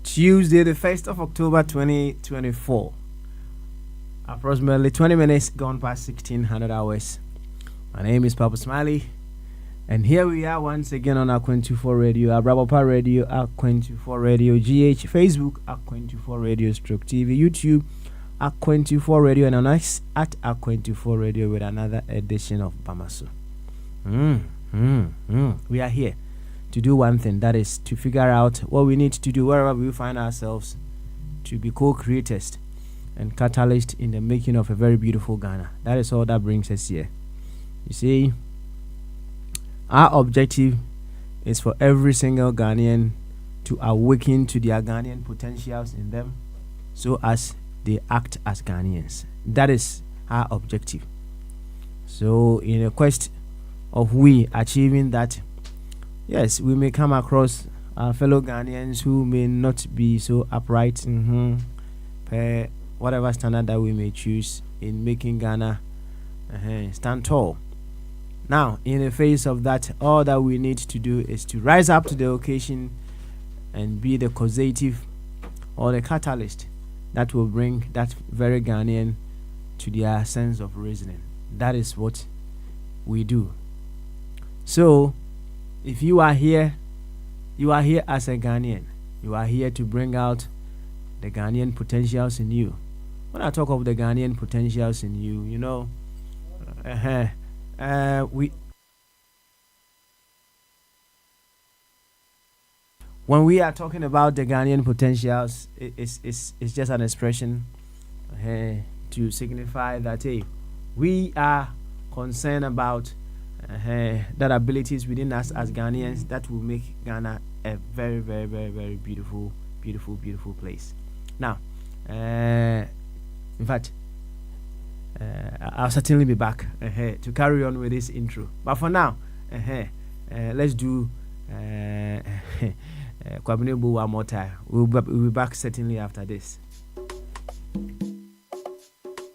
Tuesday, the 1st of October 2024. Approximately 20 minutes gone past 1600 hours. My name is Papa Smiley, and here we are once again on Aquan24 Radio, Abrabapa Radio, Aquan24 Radio, GH, Facebook, Aquan24 Radio, Stroke TV, YouTube, Aquan24 Radio, and on us at Aquan24 Radio with another edition of Bamaso. We are here to do one thing, that is to figure out what we need to do wherever we find ourselves to be co-creators and catalysts in the making of a very beautiful Ghana. That is all that brings us here. You see, our objective is for every single Ghanaian to awaken to their Ghanaian potentials in them so as they act as Ghanaians. That is our objective. So in a quest of we achieving that, yes, we may come across our fellow Ghanaians who may not be so upright, per whatever standard that we may choose in making Ghana stand tall. Now, in the face of that, all that we need to do is to rise up to the occasion and be the causative or the catalyst that will bring that very Ghanaian to their sense of reasoning. That is what we do. So, if you are here as a Ghanaian. You are here to bring out the Ghanaian potentials in you. When I talk of the Ghanaian potentials in you, you know, when we are talking about the Ghanaian potentials, it's just an expression to signify that we are concerned about that abilities within us as Ghanaians that will make Ghana a very, very, very, very beautiful, beautiful, beautiful place. Now, in fact, I'll certainly be back to carry on with this intro. But for now, let's do Kwabene Bo one more time. We'll be back certainly after this.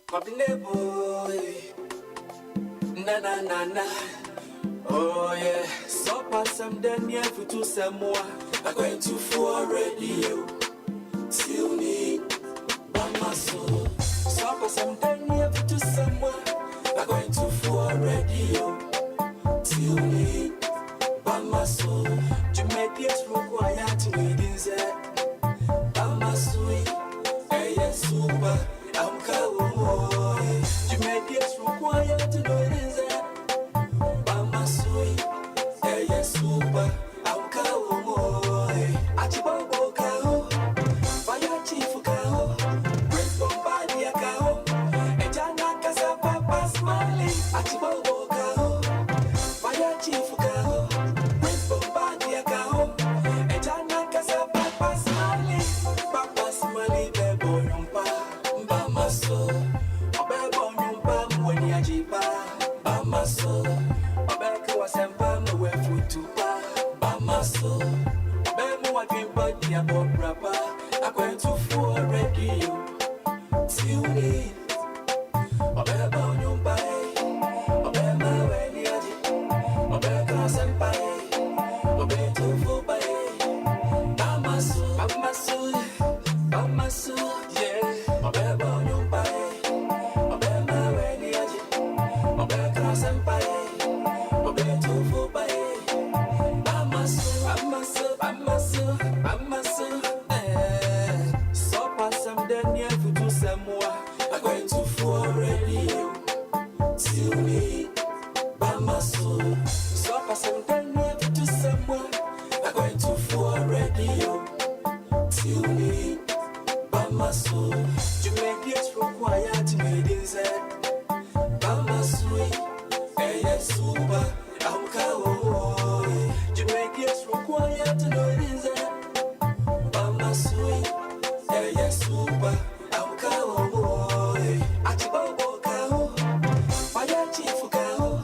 Kwabene Bo, na na na na. Oh yeah, so pass some then yeah for to some more. I'm going to for radio. Tune in, Bamaso. So pass some then yeah for to some more. I'm going to for radio. Tune in, Bamaso. Jumedia's required to need inside. Bamaso, hey yes super. I'm going. Jumedia's required to know inside. Super, I'm Kawomoy. Achibobo Kao, Fire Chief Kao, Prince Bombardia Kao, Ejana Casa Papa Smiley. Achibobo Kao, Fire Chief Kao, Prince Bombardia Kao, Ejana Casa Papa Smiley. Papa Smiley, Bebo Yumpa, Bamaso, Bebo Yumpa, Mweniajipa, Bamaso, Obeko Wasempa. Bamaso, Bemo, I dream body about rapper. I'm going to for radio. Tune in. Obeba Nyumbai, Obema Weniaji, Obeka Senpai, Obeto Fubai, Bamaso, Bamaso, Bamaso, yeah, Obeba Nyumbai, Obema Weniaji, Obeka Senpai, Obeto Fubai. So pass some then yeah for to some more. I'm going to for radio. Tune in, Bamaso. So pass some then yeah for to some more. I'm going to for radio. Bamaso, Jamaica's required made in Z. Bamasui, Suba, Amka, Jamaica's required to know it in Z. Bamasui, Suba, Amka, Achibabo Kao, Fire Chief Kao,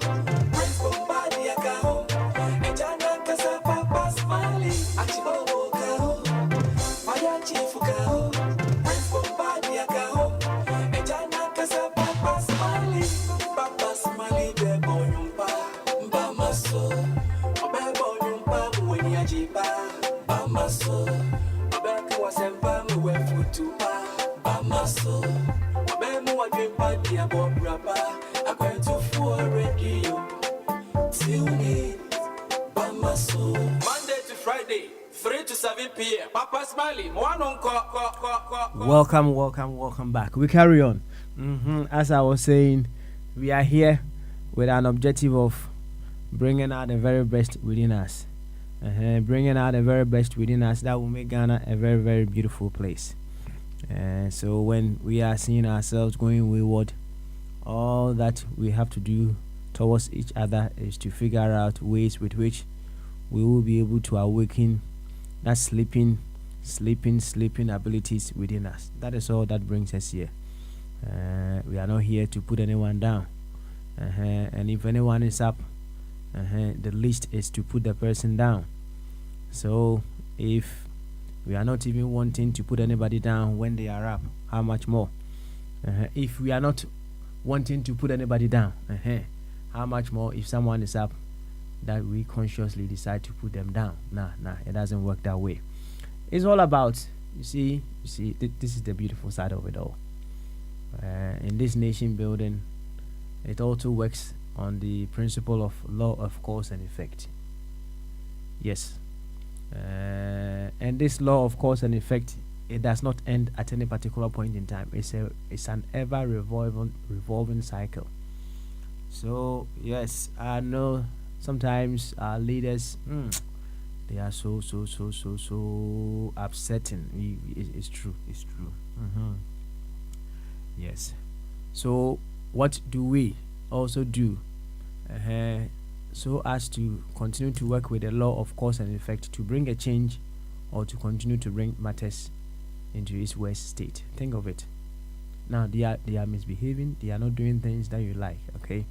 Break from Body Kao, and Jana Casa Papa Smiley, Achibabo Kao, Fire Chief Kao, Break from Body Kao, and Jana Casa Papa Smiley, Papa Smiley, Bebonumpa, Bamaso, Bebonumpa, when Yajiba, Bamaso, Beku was a bam went for two Bamaso, Bemu a dream party about Brapa, I went to for radio. Tune in, Bamaso, Monday to Friday, 3 to 7 p.m. Papa Smiley, one on Welcome back. We carry on. As I was saying, we are here with an objective of bringing out the very best within us. Bringing out the very best within us that will make Ghana a very, very beautiful place. So when we are seeing ourselves going wayward, all that we have to do towards each other is to figure out ways with which we will be able to awaken that sleeping abilities within us. That is all that brings us here. We are not here to put anyone down. And if anyone is up, the least is to put the person down. So if we are not even wanting to put anybody down when they are up, how much more? If we are not wanting to put anybody down, how much more if someone is up that we consciously decide to put them down? Nah, it doesn't work that way. It's all about, you see, this is the beautiful side of it all. In this nation building, it also works on the principle of law of cause and effect. Yes. And this law of cause and effect, it does not end at any particular point in time. It's an ever revolving cycle. So yes, I know sometimes our leaders they are so upsetting. It's true. Yes. So what do we also do so as to continue to work with the law of cause and effect to bring a change or to continue to bring matters into its worst state? Think of it. Now they are misbehaving, they are not doing things that you like, okay?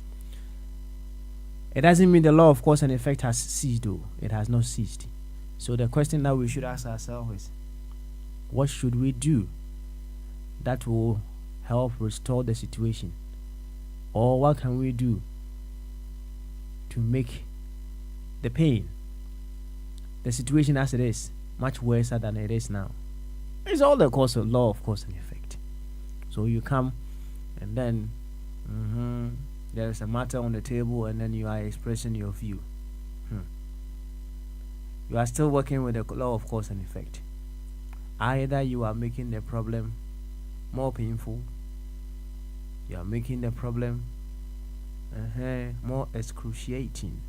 It doesn't mean the law of cause and effect has ceased, though. It has not ceased. So the question that we should ask ourselves is, what should we do that will help restore the situation? Or what can we do to make the pain, the situation as it is, much worse than it is now? It's all the cause of law of cause and effect. So you come and then there is a matter on the table and then you are expressing your view. You are still working with the law of cause and effect. Either you are making the problem more painful, you are making the problem more excruciating,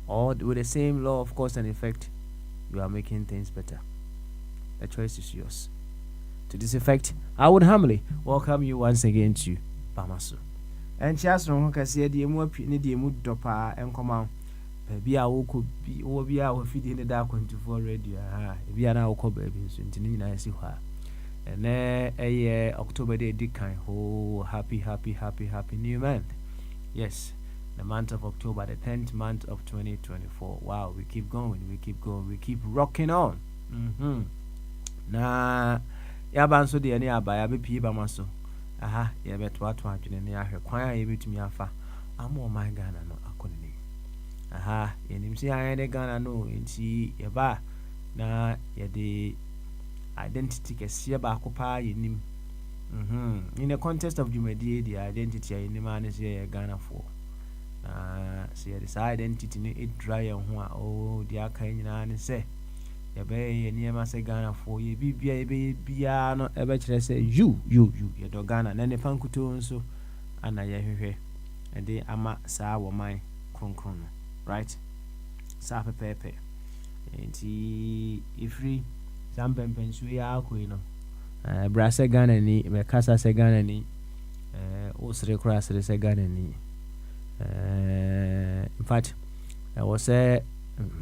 or with the same law of cause and effect, you are making things better. The choice is yours. To this effect, I would humbly welcome you once again to Bamaso. And just wrong because the emu the emu dopa and come out. Baby, I will be our feeding the dark 24 radio. If you are now called baby, so I see her. And then a year October day did kind. Oh, happy new month. Yes, the month of October, the 10th month of 2024. Wow, we keep going, we keep rocking on. Nah, yabanso de any abaya be pie ba maso. Aha, ye beto ato adwene ne ahwe kwan ye betumi afa. Amo my Ghana no akonni. Aha, ye nim si ayen de Ghana no enti ye ba na ye de identity kese ba akopa ye nim. In the context of Jumedi, the identity in the man is a Ghana for. See this identity it dry and oh, the Akain and say, a bay near Massa Ghana for ye be no a better say you, your dog Ghana, and then the Pankuto so, and I hear, and they ama saw my concron, right? Sapa pepe, and he if free, some pens we are queen. Brasa Ghana ni me kasa se Ghana ni usre kura se Ghana ni in fact I was say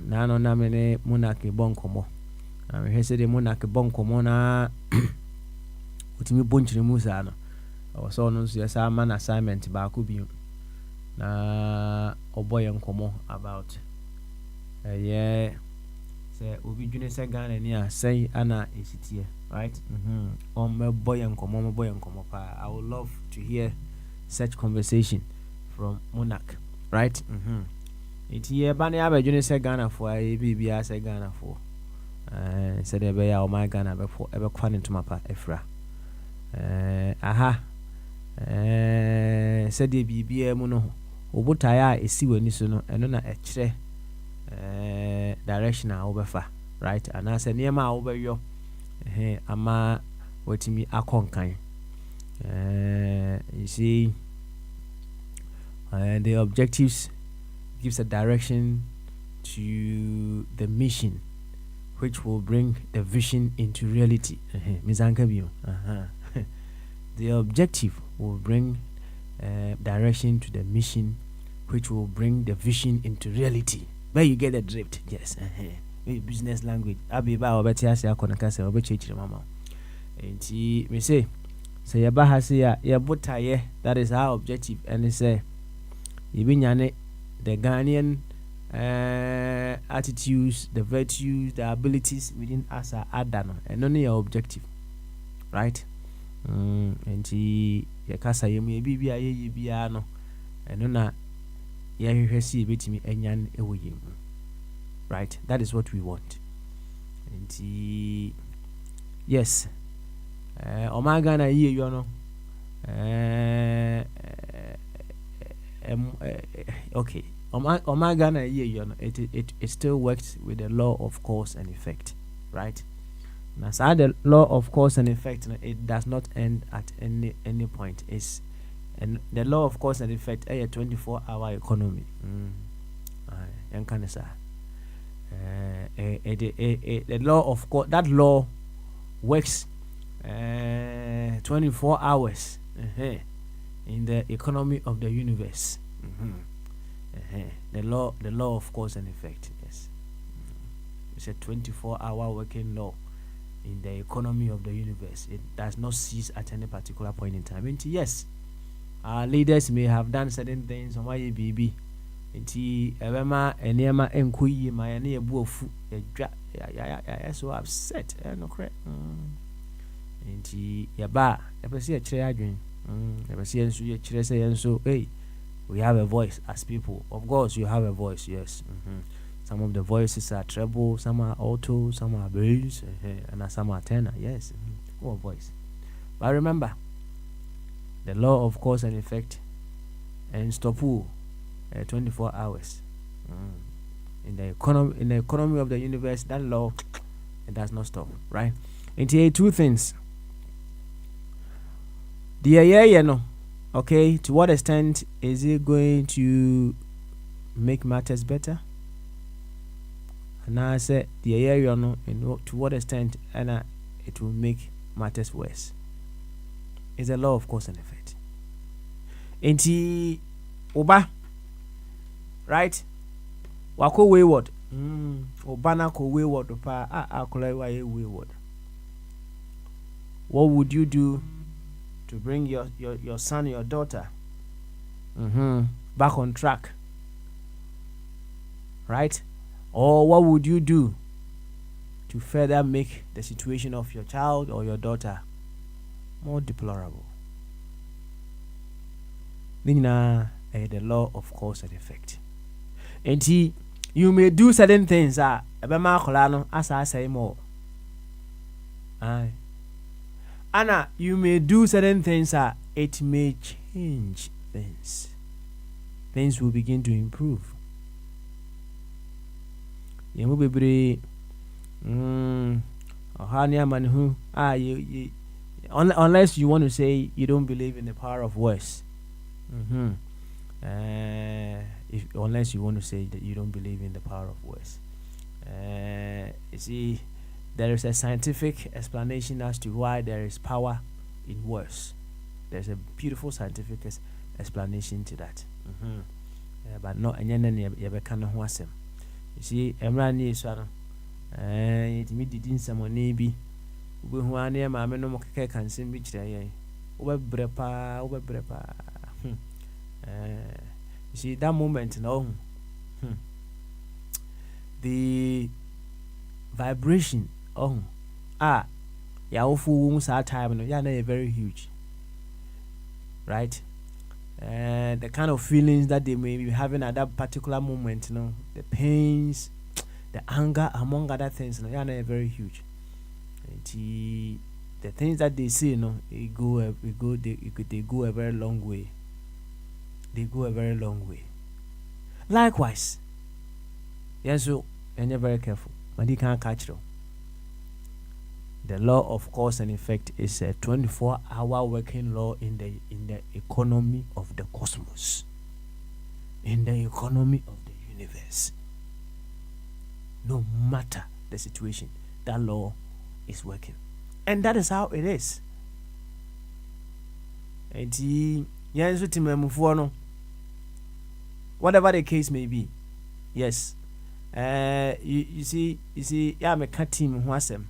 na no na me ne Monarch bonkomo me hwese de Monarch bonkomo na utimi bonchire mu sa no I was on so yesa man assignment ba ko bi na oboye nkomo about yeah say obi dwene se Ghana ni a say ana esitie right on me boy nkomo pa I would love to hear such conversation from Monarch right it ye ba na abadwene se Ghana for a bibia se Ghana for said e be ya o my Ghana be for e be kwa ntoma pa efra aha said e bibia mu no obutaya a esi wani so no eno na e kire direction a obefa right and as niema a obeyo ama watimi akonkan you see the objectives gives a direction to the mission which will bring the vision into reality. The objective will bring direction to the mission which will bring the vision into reality. Where you get the drift, yes. Business language. Abiba obetias ya konakase obechichire mama. Enti me say yaba hase ya yebutaye, that is our objective, and they say yibinyane the Ghanaian attitudes, the virtues, the abilities within us are adano and only your objective, right? Enti yakasa yemu bibia ye bia no eno na ya hwehwesi betimi enyan ewo yemu, right? That is what we want. Enti yes, Omega na ye you know okay, Omega na ye you know it still works with the law of cause and effect, right? Now so the law of cause and effect, it does not end at any point. It's and the law of cause and effect a 24-hour economy. The law of cause, that law works 24 hours in the economy of the universe. The law of cause and effect, yes. It's a 24-hour working law in the economy of the universe. It does not cease at any particular point in time. And yes, our leaders may have done certain things on why BB. Nti ebema enema enkoyi ma ya na ebu ofu edwa ya so upset no correct. Nti yaba epese e kire adwen. Epese enso ye kire say enso hey, we have a voice as people. Of course you have a voice, yes. Some of the voices are treble, some are alto, some are bass, and some are tenor, yes. What voice? But remember, the law of cause and effect and stop 24 hours. In the economy of the universe, that law, it does not stop, right? And here two things. Okay, to what extent is it going to make matters better? And I said the area no, to what extent and it will make matters worse. It's a law of cause and effect. Enti oba, right? Wako wayward. Obana ko wayward pa akola wa wayward. What would you do to bring your son, your daughter back on track? Right? Or what would you do to further make the situation of your child or your daughter more deplorable? The law of cause and effect. And you may do certain things as I say more. Anna, you may do certain things it may change things. Things will begin to improve. Unless you want to say you don't believe in the power of words. Unless you want to say that you don't believe in the power of words. You see, there is a scientific explanation as to why there is power in words. There's a beautiful scientific explanation to that. But not any kind of wasem. You see, Emrani is one. It didn't someone maybe. We who are near my no can sing which day. Brepa. You see, that moment, no. The vibration, Yaofu wounds our time, no, yeah, very huge. Right? The kind of feelings that they may be having at that particular moment, the pains, the anger, among other things, yeah, very huge. The things that they say, they go a very long way. They go a very long way. Likewise, yes, so and you're very careful, but you can't catch them. The law of cause and effect is a 24-hour working law in the economy of the cosmos, in the economy of the universe. No matter the situation, that law is working, and that is how it is. Whatever the case may be, yes. You see, yeah, I'm a cat team who has them.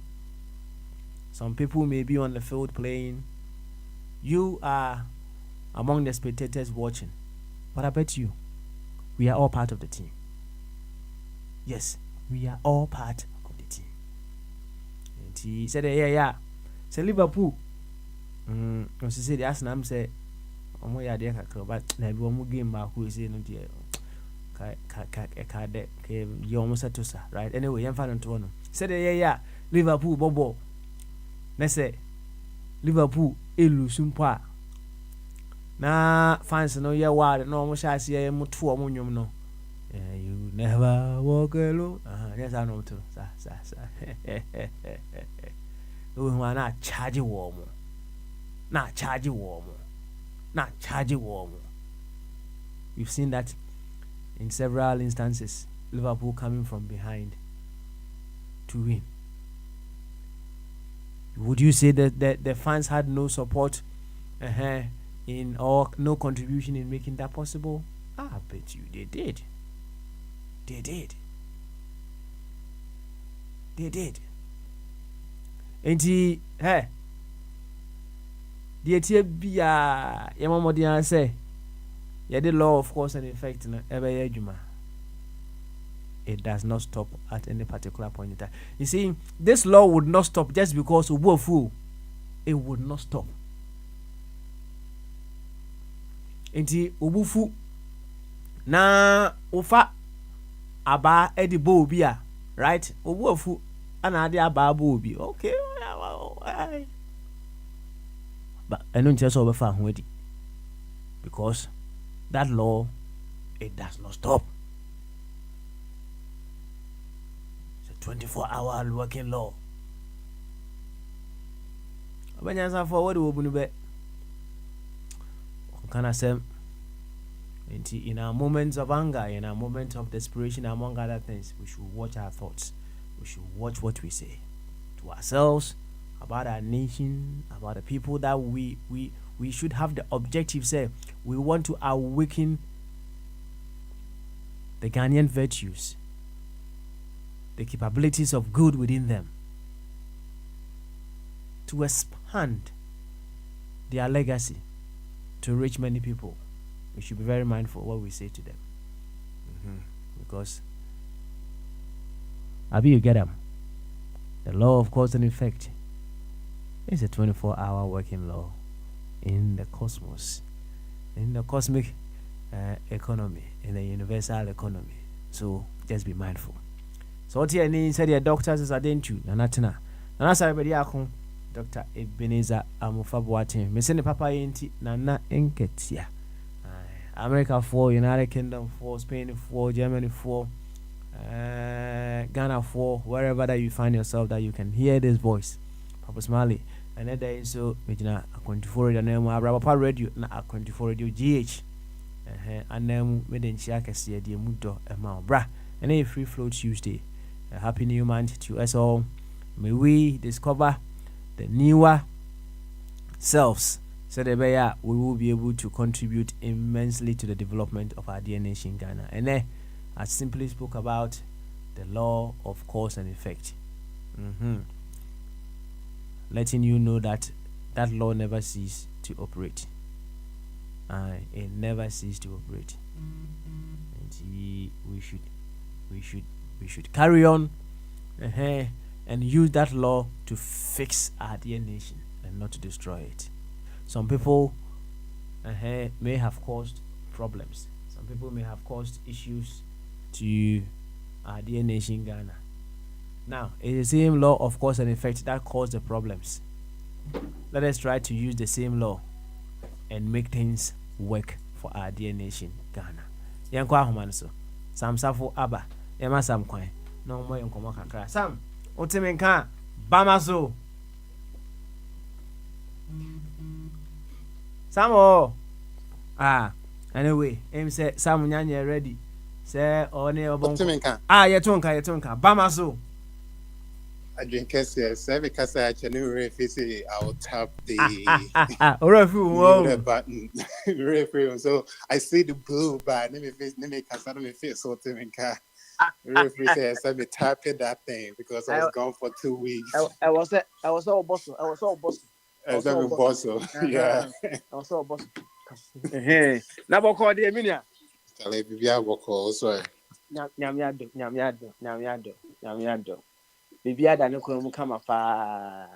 Some people may be on the field playing. You are among the spectators watching. But I bet you, we are all part of the team. Yes, we are all part of the team. And he said, yeah. Say Liverpool. She said, yes, and I'm saying, oh, yeah, dear, but never one game back who is in the you almost had to say, right? Anyway, I'm fine to one. Said, yeah, Liverpool, Bobo. Let's say Liverpool, Ilusumpa. Na fans no ya word no mo sha se ya mutu omunyum no. You never walk alone. Yes, I know too. Sa. We wanna charge war mo. Na charge war mo. We've seen that in several instances. Liverpool coming from behind to win. Would you say that the fans had no support in or no contribution in making that possible? I bet you they did. And the idea be Yamamodian say, yeah, the law of cause and effect in every juma. It does not stop at any particular point in time. You see, this law would not stop just because we were fool. It would not stop. Inti ubufu na ufa aba edi bobia, right? Ubufu ana adi aba bobi. Okay. But I don't just overfar wedi. Because that law, it does not stop. 24-hour working law. Abanyansa for what we will be. Can I say? In our moments of anger, in our moments of desperation, among other things, we should watch our thoughts. We should watch what we say to ourselves, about our nation, about the people that we should have the objective. Say we want to awaken the Ghanaian virtues, the capabilities of good within them, to expand their legacy to reach many people. We should be very mindful what we say to them. Because Abi, you get them. The law of cause and effect is a 24-hour working law in the cosmos, in the cosmic economy, in the universal economy. So just be mindful. So what you said your doctors is adentu nanatina. Nanasa everybody akon Dr. Ebenezer Amufabuatin. Me send papa yenti nana enketia. America for, United Kingdom for, Spain for, Germany for, Ghana for, wherever that you find yourself that you can hear this voice. Papa Smiley. And that day so Mijina A24 radio name Abrapa radio na A24 radio GH. And then meden shaka see the mudo amount bra. And a free flow Tuesday. A happy new month to us all. May we discover the newer selves so that we will be able to contribute immensely to the development of our dear nation Ghana. And then I simply spoke about the law of cause and effect. Letting you know that that law never ceases to operate. It never ceases to operate. And we should carry on and use that law to fix our dear nation and not to destroy it. Some people may have caused problems. Some people may have caused issues to our dear nation Ghana. Now, it's the same law of cause and effect that caused the problems. Let us try to use the same law and make things work for our dear nation Ghana. Yanko ahoman so. Sam Safo Aba. Yama Sam Kwan. No more yanko kakra. Sam, otimenka bamaso. Sam anyway, him say Sam nyanya ready. Say one obon. Yetonka bamaso. I drink yes, every casa I will tap the button. Referee. So I see the blue, but let me casa me face so Timinka. Referee says let me tap it that thing because I was gone for 2 weeks. I was all boss. Yeah. I was all boss. Now call the minia. Tell me be able call sorry. Nyamiado. Bibia da ne kono mu kama fa.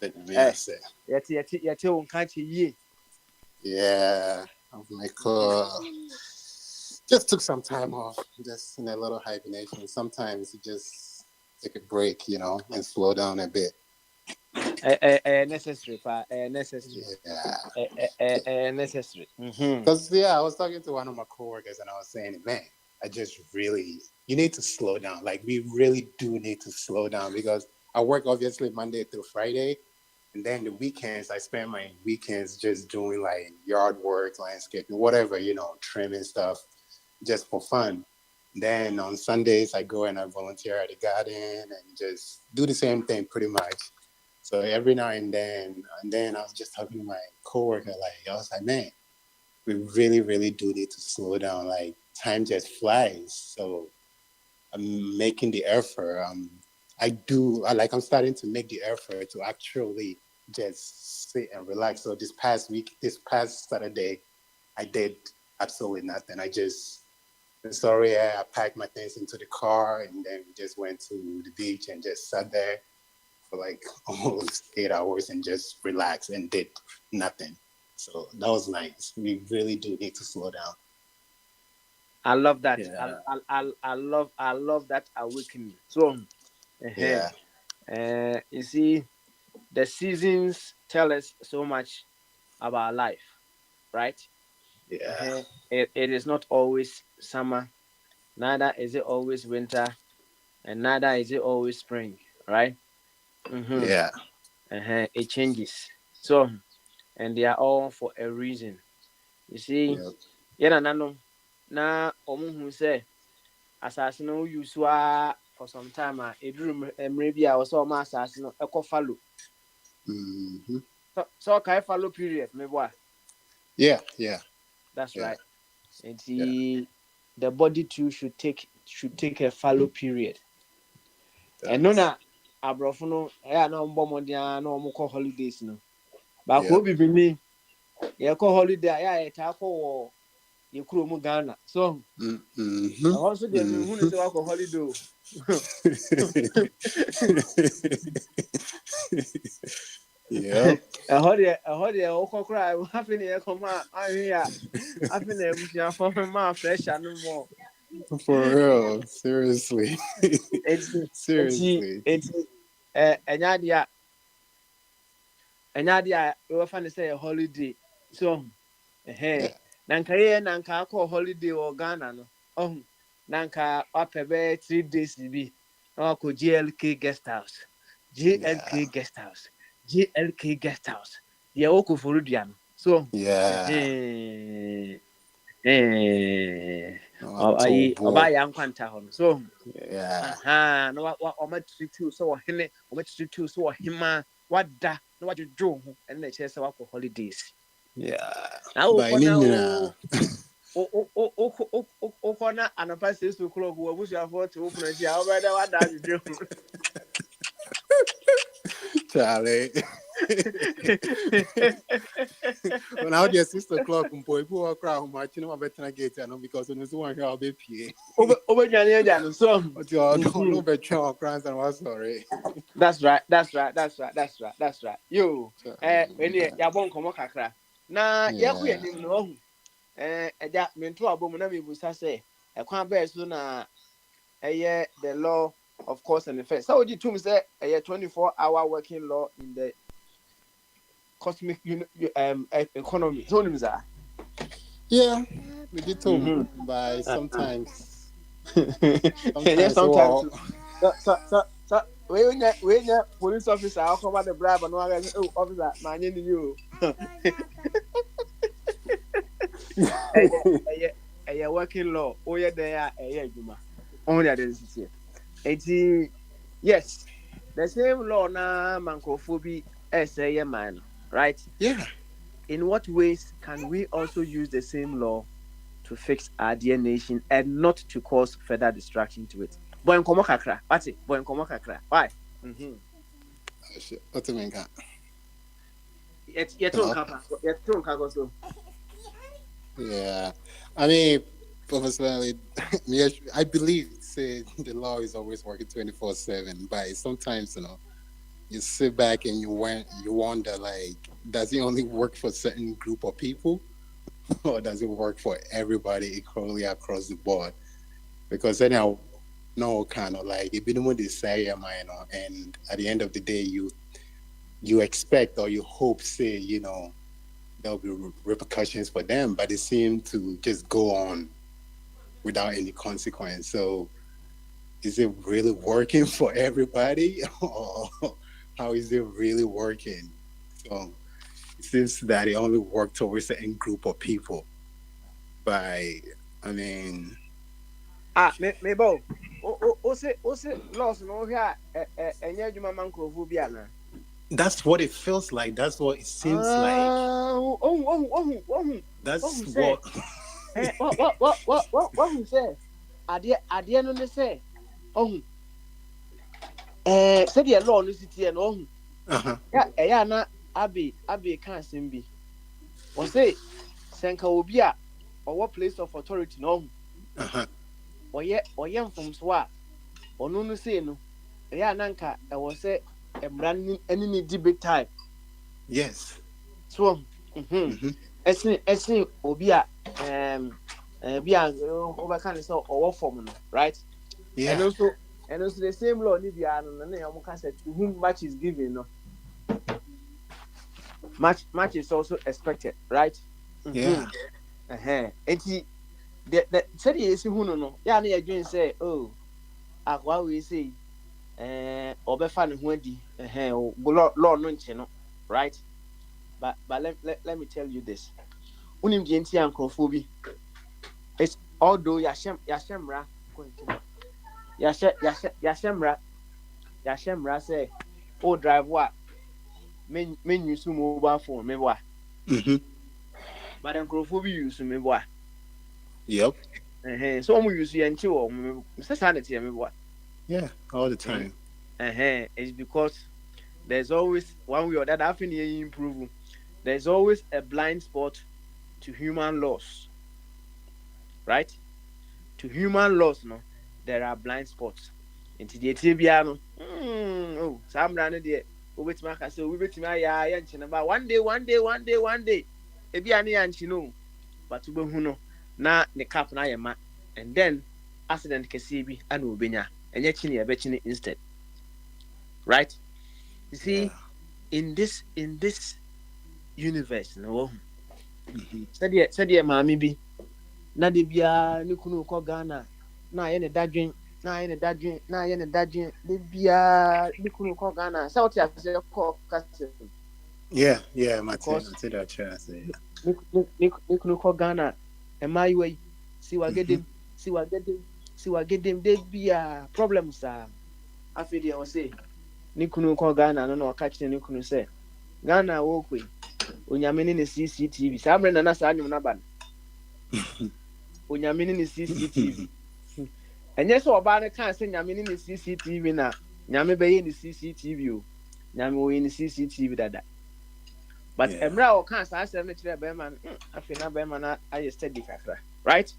Yeti won kan chi ye. Yeah. My call. Just took some time off, just in a little hibernation. Sometimes you just take a break, and slow down a bit. Necessary. Yeah. Necessary. Because I was talking to one of my coworkers and I was saying, man, you need to slow down. Like we really do need to slow down because I work obviously Monday through Friday. And then the weekends, I spend my weekends just doing like yard work, landscaping, whatever, trimming stuff, just for fun. Then on Sundays, I go and I volunteer at the garden and just do the same thing pretty much. So every now and then I was just talking to my coworker, I was like, man, we really, really do need to slow down. Like time just flies. So I'm making the effort. I'm starting to make the effort to actually just sit and relax. So this past Saturday, I did absolutely nothing. I packed my things into the car and then we just went to the beach and just sat there for like almost 8 hours and just relaxed and did nothing. So that was nice. We really do need to slow down. I love that. Yeah. I love that awakening. So, you see, the seasons tell us so much about life, right? Yeah. It is not always summer, neither is it always winter, and neither is it always spring, right? Yeah. It changes. So, and they are all for a reason. You see, na who say asase no use for some time maybe I was all my asase no follow. So can I follow period maybe what? Yeah. That's right. And the body too should take a fallow period. And no na abrofo no na mbo mondia na omo call holidays no. Ba ko bi me ye call holiday ya ta ko ye kuro mu Ghana. So also dey me hu no say wa call holiday. Yeah. I heard o cry happy na come I here. Happy na busia for my fresh and more. For real, seriously. Seriously. It's enyadia we were fan say a holiday. So nanka call holiday or Ghana no. Nanka up about 3 days be. No ko GLK guest house. GLK guest house. GLK guest house. Yeah, oko for Rudian. So Ayi oba ya nkwanta ho no so yeah. no wa ma tritu so hene o ma tritu so hima wada no wa jojo ho and na chese wa holidays Yeah. now But for now in o kona anapa 6 o'clock wo busu afọ to open ji how better wada jojo Charlie. When I was 6 o'clock, boy, who are crowd marching on my better gate, because when it's one here, I'll be PA. over Janya so But you all don't know better or crimes and was sorry. that's right. Yo, when ya bon komo kakra. Na ya ku enim no hu. Eja mento abom na me busa say, e kwan ba so na the law of cause and effect. So you to me say 24-hour working law in the cosmic economy. So nim za. Yeah, we did too, but sometimes. Sometimes. So when you police officer, I'll come out the bribe and officer, man, you. A working law, oh yeah, there, Juma. Only identity. Yes, the same law na mancophobia essay man, right? Yeah. In what ways can we also use the same law to fix our dear nation and not to cause further distraction to it? Boy, nkomo kakra. What's it? Boy, nkomo kakra. Why? What do you mean? Yeah. I mean, professionally, I believe say the law is always working 24/7, but sometimes you sit back and you wonder like, does it only work for a certain group of people, or does it work for everybody equally across the board? Because anyhow, no kind of like if you don't decide, and at the end of the day, you expect or you hope, say, there'll be repercussions for them, but they seem to just go on without any consequence. So is it really working for everybody, or how is it really working? So it seems that it only works towards a certain group of people. But I mean, Mebo, lost no here, that's what it feels like. That's what it seems like. That's what. What he said? Adie no say. Said the law no city and yeah, na abi kan sembi. O say senka obi a or place of authority no Oye from so a ono no say no yeah nanka e was say emran any debate time. Yes. So Esi obi a be over can so or form no, right? Yeah. And also the same law ni bia no na you can say to whom much is given no. Much is also expected, right? Yeah. Enti the said yes hu no ya na you say oh akwa we say obefa ne ho adi law no nche no, right? But let me tell you this. Unim di enti ankrofo it's although yashemra say oh drive what men use mobile phone me wa but ankrofo bi use me wa. Yep. So I'm use enti o say sanity me wa. Yeah, all the time. It's because there's always one way or that happen here improve. There's always a blind spot to human laws, right? To human laws, no, there are blind spots. Into the Tibiano, some ran there. Which marker so we bet my about one day. Ebiani and no, but to Bohuno, na the cap na yama, and then accident Kasibi and Ubina, and yet chini a betchini instead. Right? You see, in this universe, no. Said ye mammy be na de bia ni kunu ko Ghana na ye ne dadwen de bia ni kunu ko Ghana South Africa ko kase Yeah, Martin, I see that chance. ni kunu ko Ghana ɛmaayewa yi si wagedem si wagedem si wagedem de bia problems a afei deɛ ɔse ne kunu kɔ Ghana no na ɔka kyerɛ ne kunu sɛ Ghana wɔkɔ yi onyame ne CCTV saa mmerɛ na saa nnwom no aba no onyame ne CCTV ɛnyɛ sɛ ɔbaa no kaa sɛ nyame ne CCTV na nyame bɛyɛ ne CCTV o nyame wɔyɛ ne CCTV dada but mmerɛ a ɔka saa asɛm no kyerɛ bɛrima no afei na bɛrima no ayɛ steady kakra right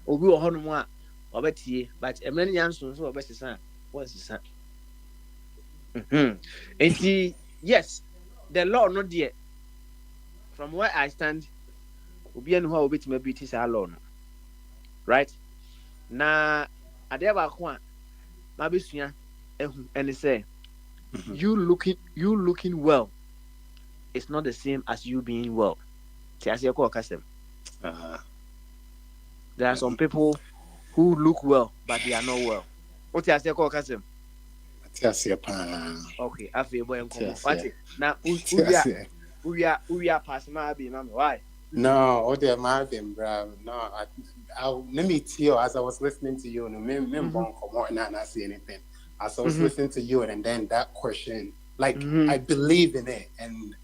obi wɔ hɔnom a ɔbɛtie but mmerɛ no nya nso so ɔbɛsesa a wɔnsesa nti yes the law no deɛ from where I stand obi anu hɔ a obɛtumi abiti saa law no right na adeɛ baako a mabɛsua ɛhu ɛne sɛ you looking well it's not the same as you being well. There are some people who look well, but they are not well. What you say, Kasim? Okay, I feel boy. Now, we are past my baby, mama. Why? No, oh, they're Marvin, bro. No, let me tell you, as I was listening to you, and not see anything. As I was listening to you, and then that question. Like, I believe in it, and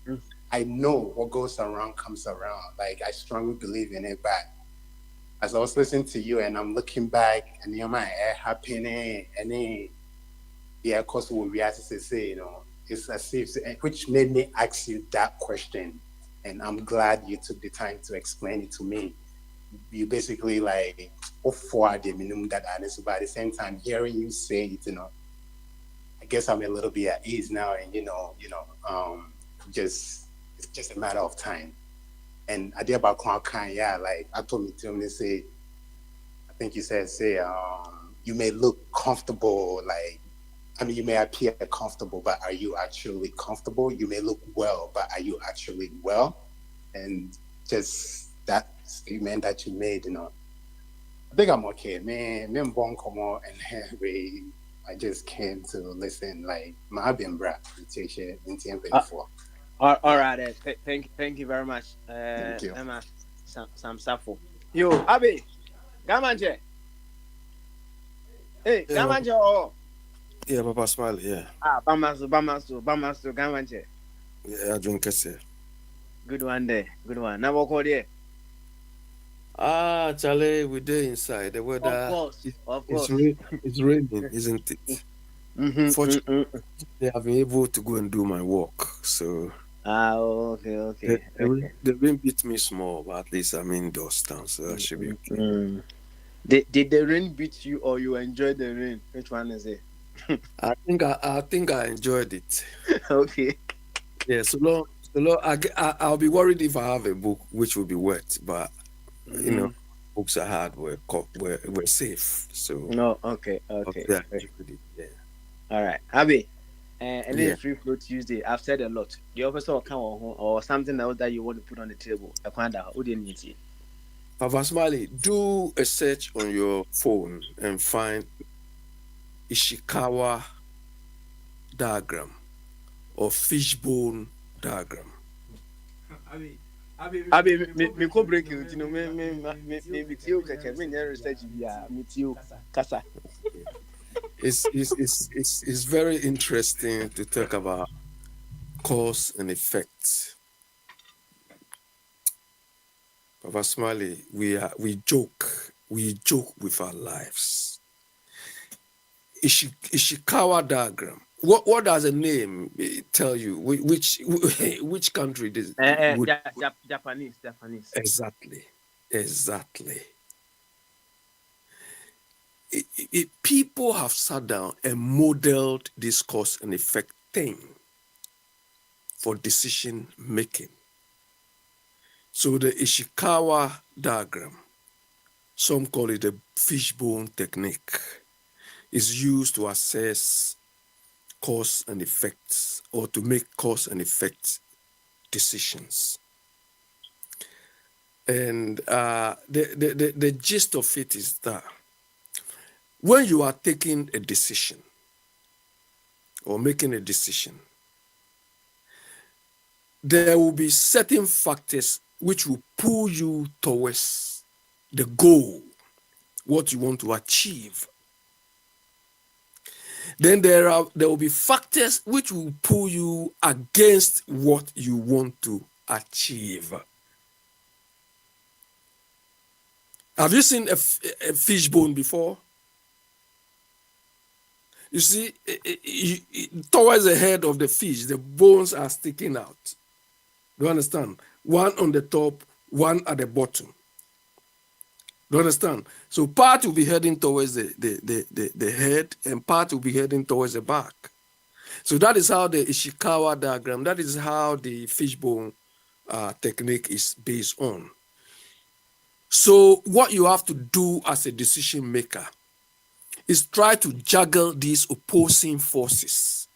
I know what goes around comes around. Like, I strongly believe in it. But as I was listening to you, and I'm looking back, and you're my happening, and then, yeah, of course, what we have to say, you know, it's as if, which made me ask you that question. And I'm glad you took the time to explain it to me. You basically, like, for the minimum that I understood, but at the same time, hearing you say it, you know, I guess I'm a little bit at ease now, and it's just a matter of time. And I did about Kwan, yeah, like I told me to him, they say, I think you said, you may look comfortable, like, I mean, you may appear comfortable, but are you actually comfortable? You may look well, but are you actually well? And just that statement that you made, you know, I think I'm okay, man. Me and Bon come on and Henry. I just came to listen, like my been brat in before. All right, thank you very much. Thank you. Emma, some Safo. Yo, Abi, Gamanje. Hey, Gamanje. Oh. Yeah, Papa Smiley. Yeah. Bamasu, Gamanje. Yeah, I drink it. Good one there. Good one. Now what there? Charlie, we're there inside. The weather. Of course. It's raining, isn't it? Fortunately, I've been able to go and do my work. So. Okay. The rain beat me small, but at least I'm indoors now, so that should be okay. Did the rain beat you, or you enjoyed the rain? Which one is it? I think I enjoyed it. Okay. Yeah. So long. I'll be worried if I have a book which will be wet, but. You know, books I had were safe. So no, okay. Yeah. All right, Abby. And then Free Flow Tuesday. I've said a lot. The officer will come or something else that you want to put on the table. I find out who didn't need it. Papa Smiley, do a search on your phone and find Ishikawa diagram or fishbone diagram. Abi me ko break you know me tio keke me near research bia me tio kasa. It's very interesting to talk about cause and effect. Papa Smiley, we joke with our lives. Ishikawa diagram. What does a name tell you? Which country this? Japanese. Exactly. People have sat down and modeled this cause and effect thing for decision making. So the Ishikawa diagram, some call it the fishbone technique, is used to assess cause and effects, or to make cause and effect decisions. And the gist of it is that when you are taking a decision or making a decision, there will be certain factors which will pull you towards the goal, what you want to achieve. Then there will be factors which will pull you against what you want to achieve. Have you seen a fish bone before? You see, towards the head of the fish, the bones are sticking out. Do you understand? One on the top, one at the bottom. Do you understand? So part will be heading towards the head, and part will be heading towards the back. So that is how the Ishikawa diagram, that is how the fishbone technique is based on. So what you have to do as a decision maker is try to juggle these opposing forces.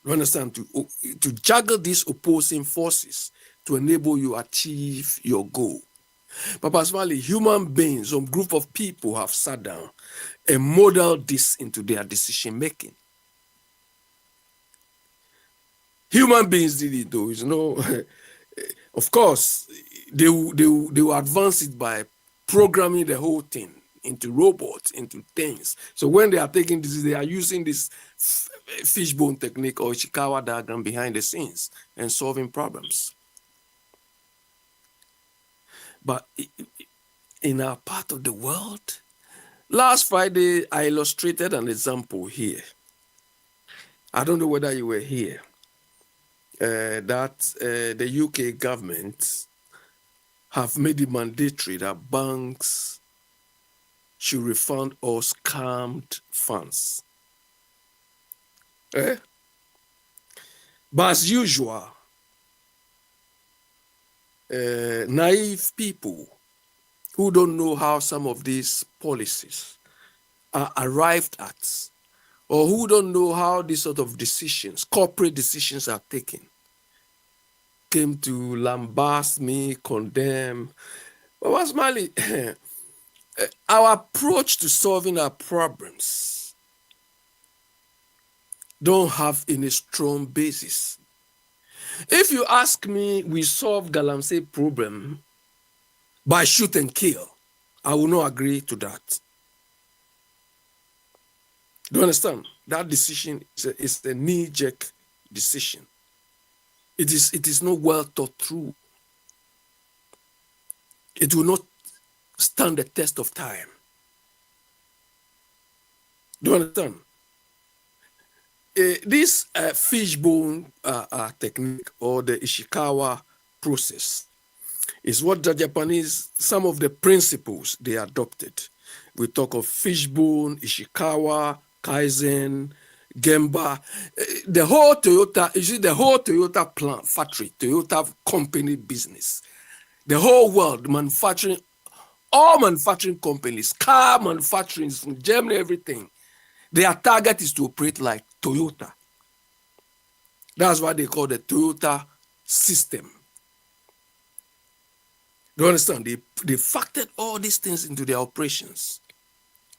You understand? To juggle these opposing forces to enable you achieve your goal. But personally, human beings, some group of people have sat down and modeled this into their decision making. Human beings did it though, you know. Of course, they will advance it by programming the whole thing into robots, into things. So when they are taking this, they are using this fishbone technique or Ishikawa diagram behind the scenes and solving problems. But in our part of the world, last Friday, I illustrated an example here. I don't know whether you were here. That the UK government have made it mandatory that banks should refund all scammed funds. But as usual, naive people who don't know how some of these policies are arrived at, or who don't know how these sort of decisions, corporate decisions are taken, came to lambast me, condemn. But what's Mali? Our approach to solving our problems don't have any strong basis. If you ask me, we solve Galamsey problem by shoot and kill, I will not agree to that. Do you understand? That decision is a knee-jerk decision. It is not well thought through. It will not stand the test of time. Do you understand? This fishbone technique or the Ishikawa process is what the Japanese, some of the principles they adopted. We talk of fishbone, Ishikawa, Kaizen, Gemba, the whole Toyota, you see the whole Toyota plant, factory, Toyota company business, the whole world manufacturing, all manufacturing companies, car manufacturing from Germany, everything, their target is to operate like Toyota. That's why they call the Toyota system. Do you understand? They factored all these things into their operations.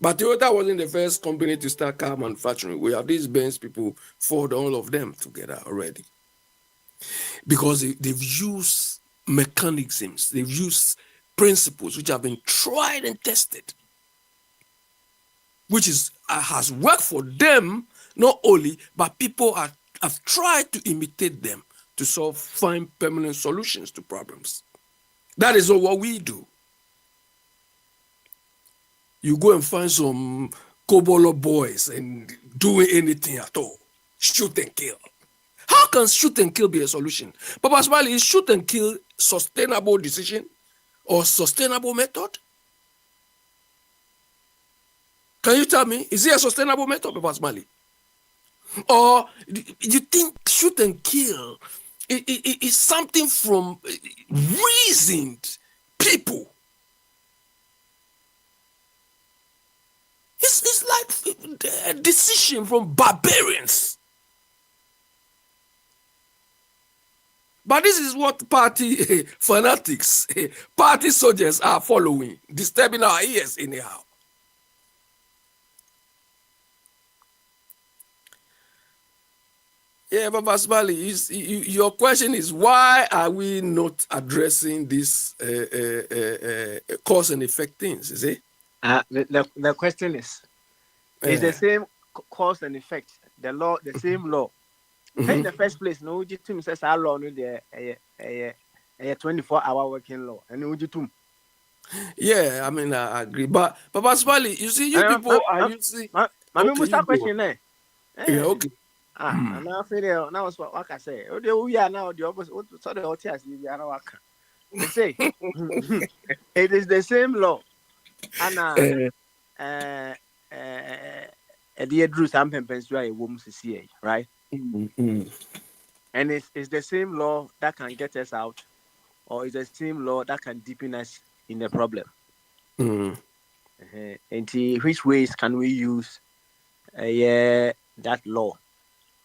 But Toyota wasn't the first company to start car manufacturing. We have these Benz people, Ford, all of them together already. Because they've used mechanisms, they've used principles which have been tried and tested, which has worked for them, not only, but people have tried to imitate them to find permanent solutions to problems. That is all what we do. You go and find some Kobolo boys and do anything at all. Shoot and kill. How can shoot and kill be a solution? Papa Smiley, is shoot and kill sustainable decision or sustainable method? Can you tell me, is it a sustainable method, Papa Smiley? Or you think shoot and kill is something from reasoned people? It's like a decision from barbarians. But this is what party fanatics, party soldiers are following, disturbing our ears anyhow. Yeah, Papa Smiley, your question is why are we not addressing this cause and effect things? Is it? The question is the same cause and effect. The law, the same law. In the first place, no, you to says our law, no, the 24-hour working law, and no, you too. Yeah, I mean, I agree. But Papa Smiley, you see, you people are using. I mean, what's that question there? Yeah, okay. And now, now is what I say. Oh, we are now the opposite. So the OTS, you are now. They say it is the same law. And the Drew Sampen Pensua, a woman's CCA, right? And it's the same law that can get us out, or it's the same law that can deepen us in the problem. And which ways can we use that law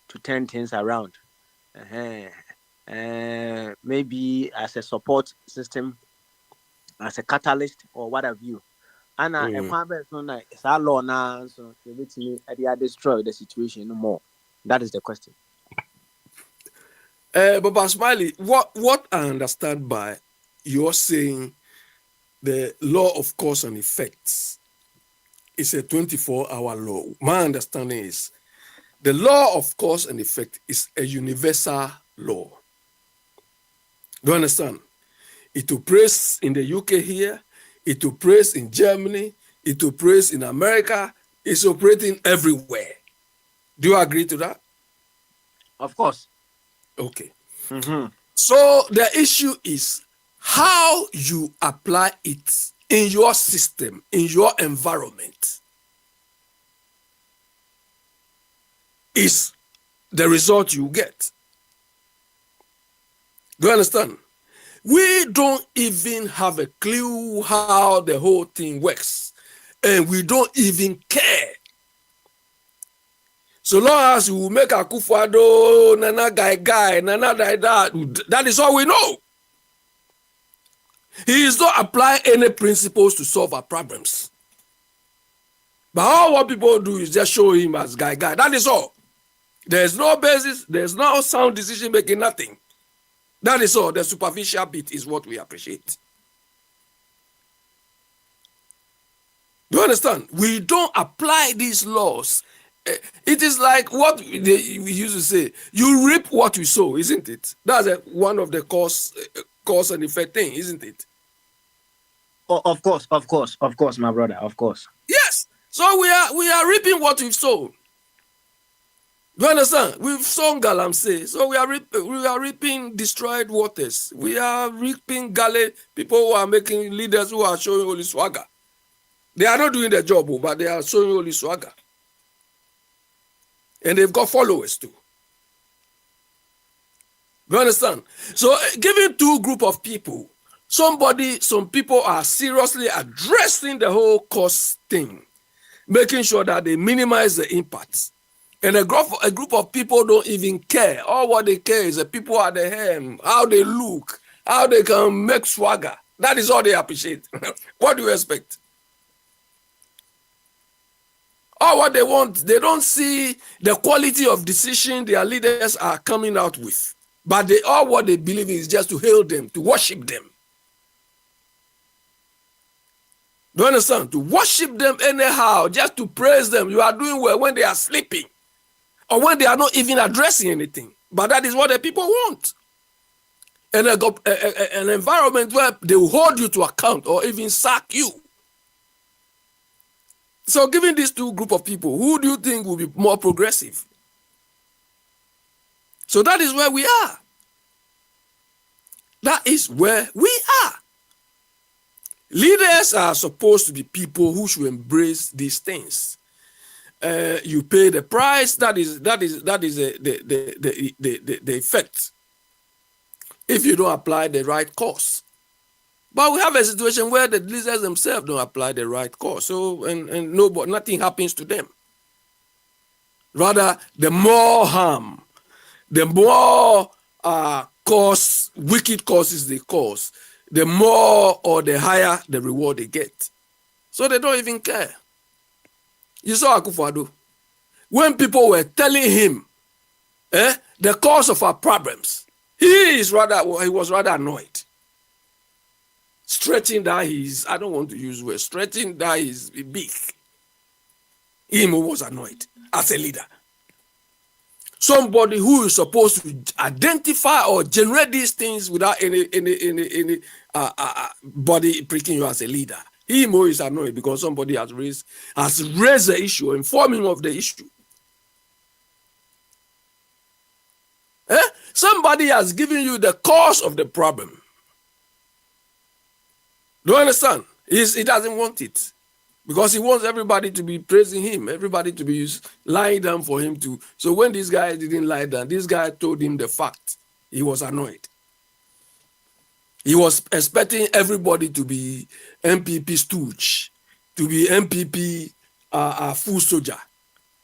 to turn things around? Maybe as a support system, as a catalyst, or what have you. And it's our law now, so they destroy the situation more. That is the question. Papa Smiley, what I understand by you're saying the law of cause and effects is a 24-hour law. My understanding is the law of cause and effect is a universal law. Do you understand? It operates in the UK here, it operates in Germany, it operates in America, it's operating everywhere. Do you agree to that? Of course. Okay. So the issue is how you apply it in your system, in your environment, is the result you get. Do you understand? We don't even have a clue how the whole thing works, and we don't even care. So long as we make Akufo-Addo, Nana Gai, Nana that is all we know. He is not applying any principles to solve our problems. But all what people do is just show him as Gai. That is all. There's no basis, there's no sound decision making, nothing. That is all. The superficial bit is what we appreciate. Do you understand? We don't apply these laws. It is like what we used to say, you reap what you sow, isn't it? That's one of the cause and effect thing, isn't it? Oh, of course, my brother, of course. Yes. So we are reaping what we've sown. Do you understand? We've sown galamsey, so we are reaping destroyed waters. We are reaping galley, people who are making leaders who are showing only swagger. They are not doing their job, but they are showing only swagger. And they've got followers too. You understand? So given two group of people, some people are seriously addressing the whole cost thing, making sure that they minimize the impacts. And a group of people don't even care. All what they care is the people at the helm, how they look, how they can make swagger. That is all they appreciate. What do you expect? All what they want, they don't see the quality of decision their leaders are coming out with. But all what they believe in is just to hail them, to worship them. Do you understand? To worship them anyhow, just to praise them. You are doing well when they are sleeping or when they are not even addressing anything. But that is what the people want. And an environment where they will hold you to account or even sack you. So given these two group of people, who do you think will be more progressive? So that is where we are. That is where we are. Leaders are supposed to be people who should embrace these things. You pay the price. That is the effect. If you don't apply the right course. But we have a situation where the leaders themselves don't apply the right course. So and nothing happens to them. Rather, the more harm, the more wicked causes they cause, the more or the higher the reward they get. So they don't even care. You saw Akufo-Addo. When people were telling him, the cause of our problems. He was rather annoyed. Stretching that I don't want to use words, stretching that is big. Him was annoyed as a leader. Somebody who is supposed to identify or generate these things without any body pricking you as a leader. He is annoyed because somebody has raised the issue, informing him of the issue. Somebody has given you the cause of the problem. Do you understand? He doesn't want it. Because he wants everybody to be praising him, everybody to be lying down for him to. So when this guy didn't lie down, this guy told him the fact. He was annoyed. He was expecting everybody to be MPP stooge, to be MPP full soldier,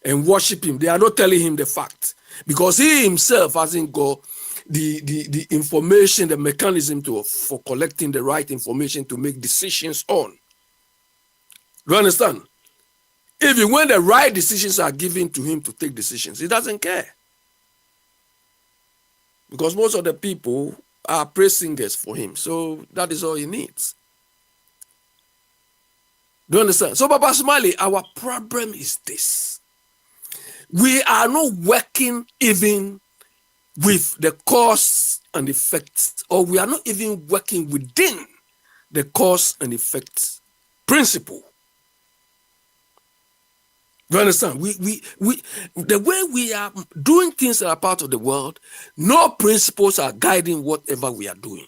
and worship him. They are not telling him the fact. Because he himself hasn't got the information, the mechanism for collecting the right information to make decisions on. Do you understand? Even when the right decisions are given to him to take decisions, he doesn't care. Because most of the people are praise singers for him. So that is all he needs. Do you understand? So, Baba Smiley, our problem is this. We are not working even with the cause and effects, or we are not even working within the cause and effects principle. Do you understand? We the way we are doing things that are part of the world, no principles are guiding whatever we are doing.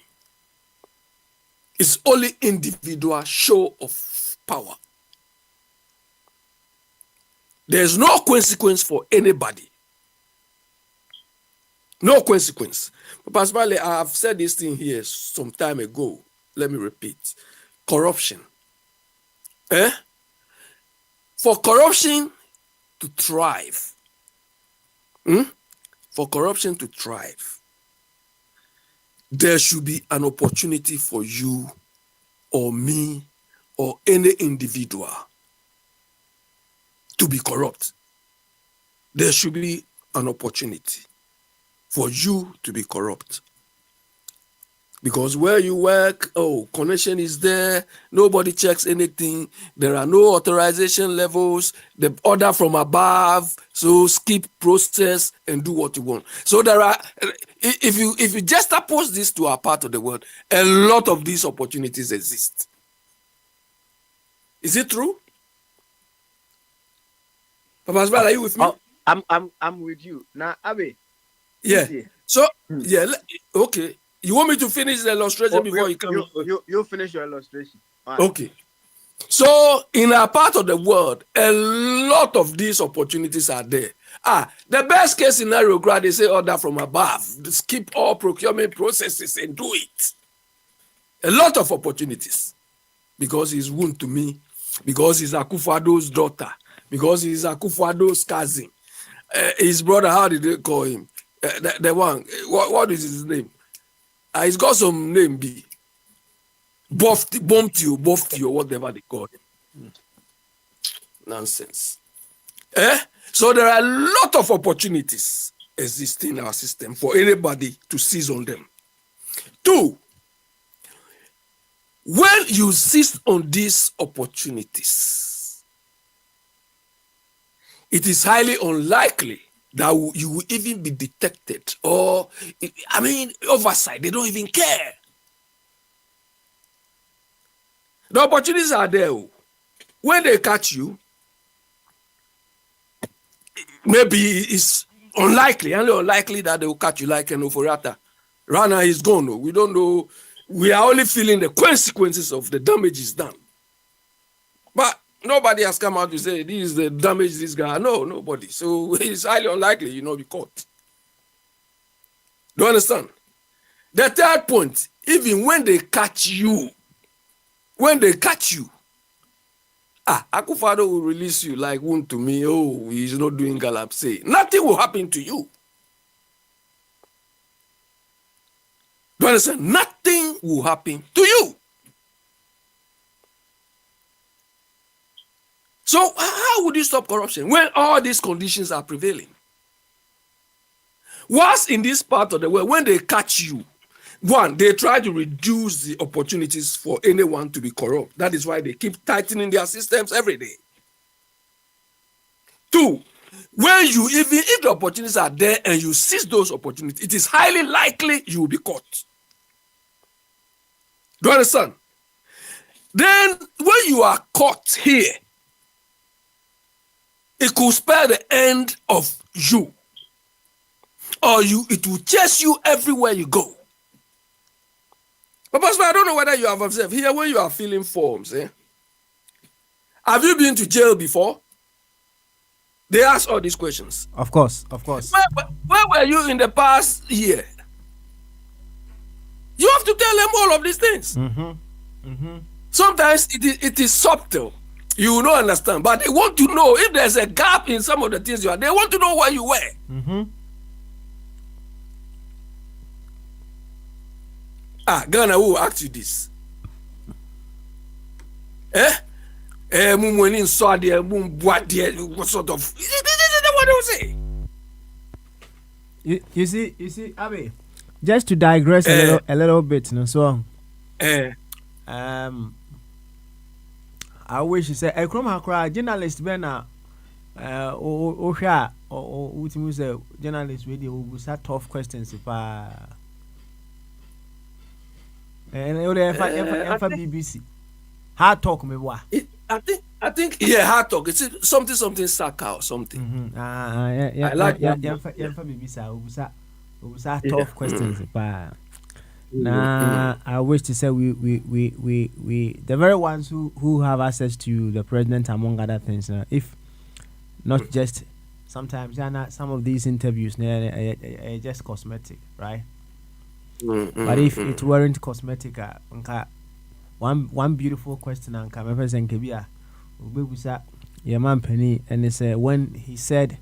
It's only individual show of power. There's no consequence for anybody. No consequence. Pastor Bale, I have said this thing here some time ago. Let me repeat. Corruption. For corruption to thrive, there should be an opportunity for you or me or any individual to be corrupt. There should be an opportunity for you to be corrupt. Because where you work, connection is there, nobody checks anything, there are no authorization levels, the order from above, so skip process and do what you want. So there are, if you just oppose this to our part of the world, a lot of these opportunities exist. Is it true? Papa Asbel, are you with me? I'm with you. Now, Abe. Yeah. So, okay. You want me to finish the illustration before you come? You finish your illustration. Right. Okay. So, in our part of the world, a lot of these opportunities are there. The best case scenario, they say order from above. Skip all procurement processes and do it. A lot of opportunities. Because he's wound to me. Because he's Akufo-Addo's daughter. Because he's Akufo-Addo's cousin. His brother, how did they call him? The one, what is his name? He's got some name, Bofti, or whatever they call him. Nonsense. So there are a lot of opportunities existing in our system for anybody to seize on them. 2, when you seize on these opportunities, it is highly unlikely that you will even be detected or, oversight. They don't even care. The opportunities are there. When they catch you, maybe it's only unlikely that they will catch you like an Oforiatta. Rana is gone. We don't know. We are only feeling the consequences of the damages done. But nobody has come out to say this is the damage this guy. No, nobody. So it's highly unlikely you'll be caught. Do you understand? The third point, even when they catch you, Akufo-Addo will release you like wound to me. Oh, he's not doing Galapse. Nothing will happen to you. Do you understand? Nothing will happen to you. So how would you stop corruption when all these conditions are prevailing? Whilst in this part of the world, when they catch you, one, they try to reduce the opportunities for anyone to be corrupt. That is why they keep tightening their systems every day. Two, when you, even if the opportunities are there and you seize those opportunities, it is highly likely you will be caught. Do you understand? Then when you are caught here, it could spell the end of you. Or it will chase you everywhere you go. But Pastor, I don't know whether you have observed here when you are filling forms. Have you been to jail before? They ask all these questions. Of course, of course. Where were you in the past year? You have to tell them all of these things. Sometimes it is subtle. You will not understand. But they want to know if there's a gap in some of the things you are. They want to know where you were. Ghana will ask you this. What sort of what do you say? You see, Abi, just to digress a little bit, so I wish you say a journalist Bena journalist will start tough questions if and BBC hard talk me wa. I think yeah, hard talk. It's something Saka or something. I like BBC tough questions Nah, I wish to say we the very ones who have access to the president among other things. If not just sometimes some of these interviews are just cosmetic, right? But if it weren't cosmetic, one beautiful question and and it's when he said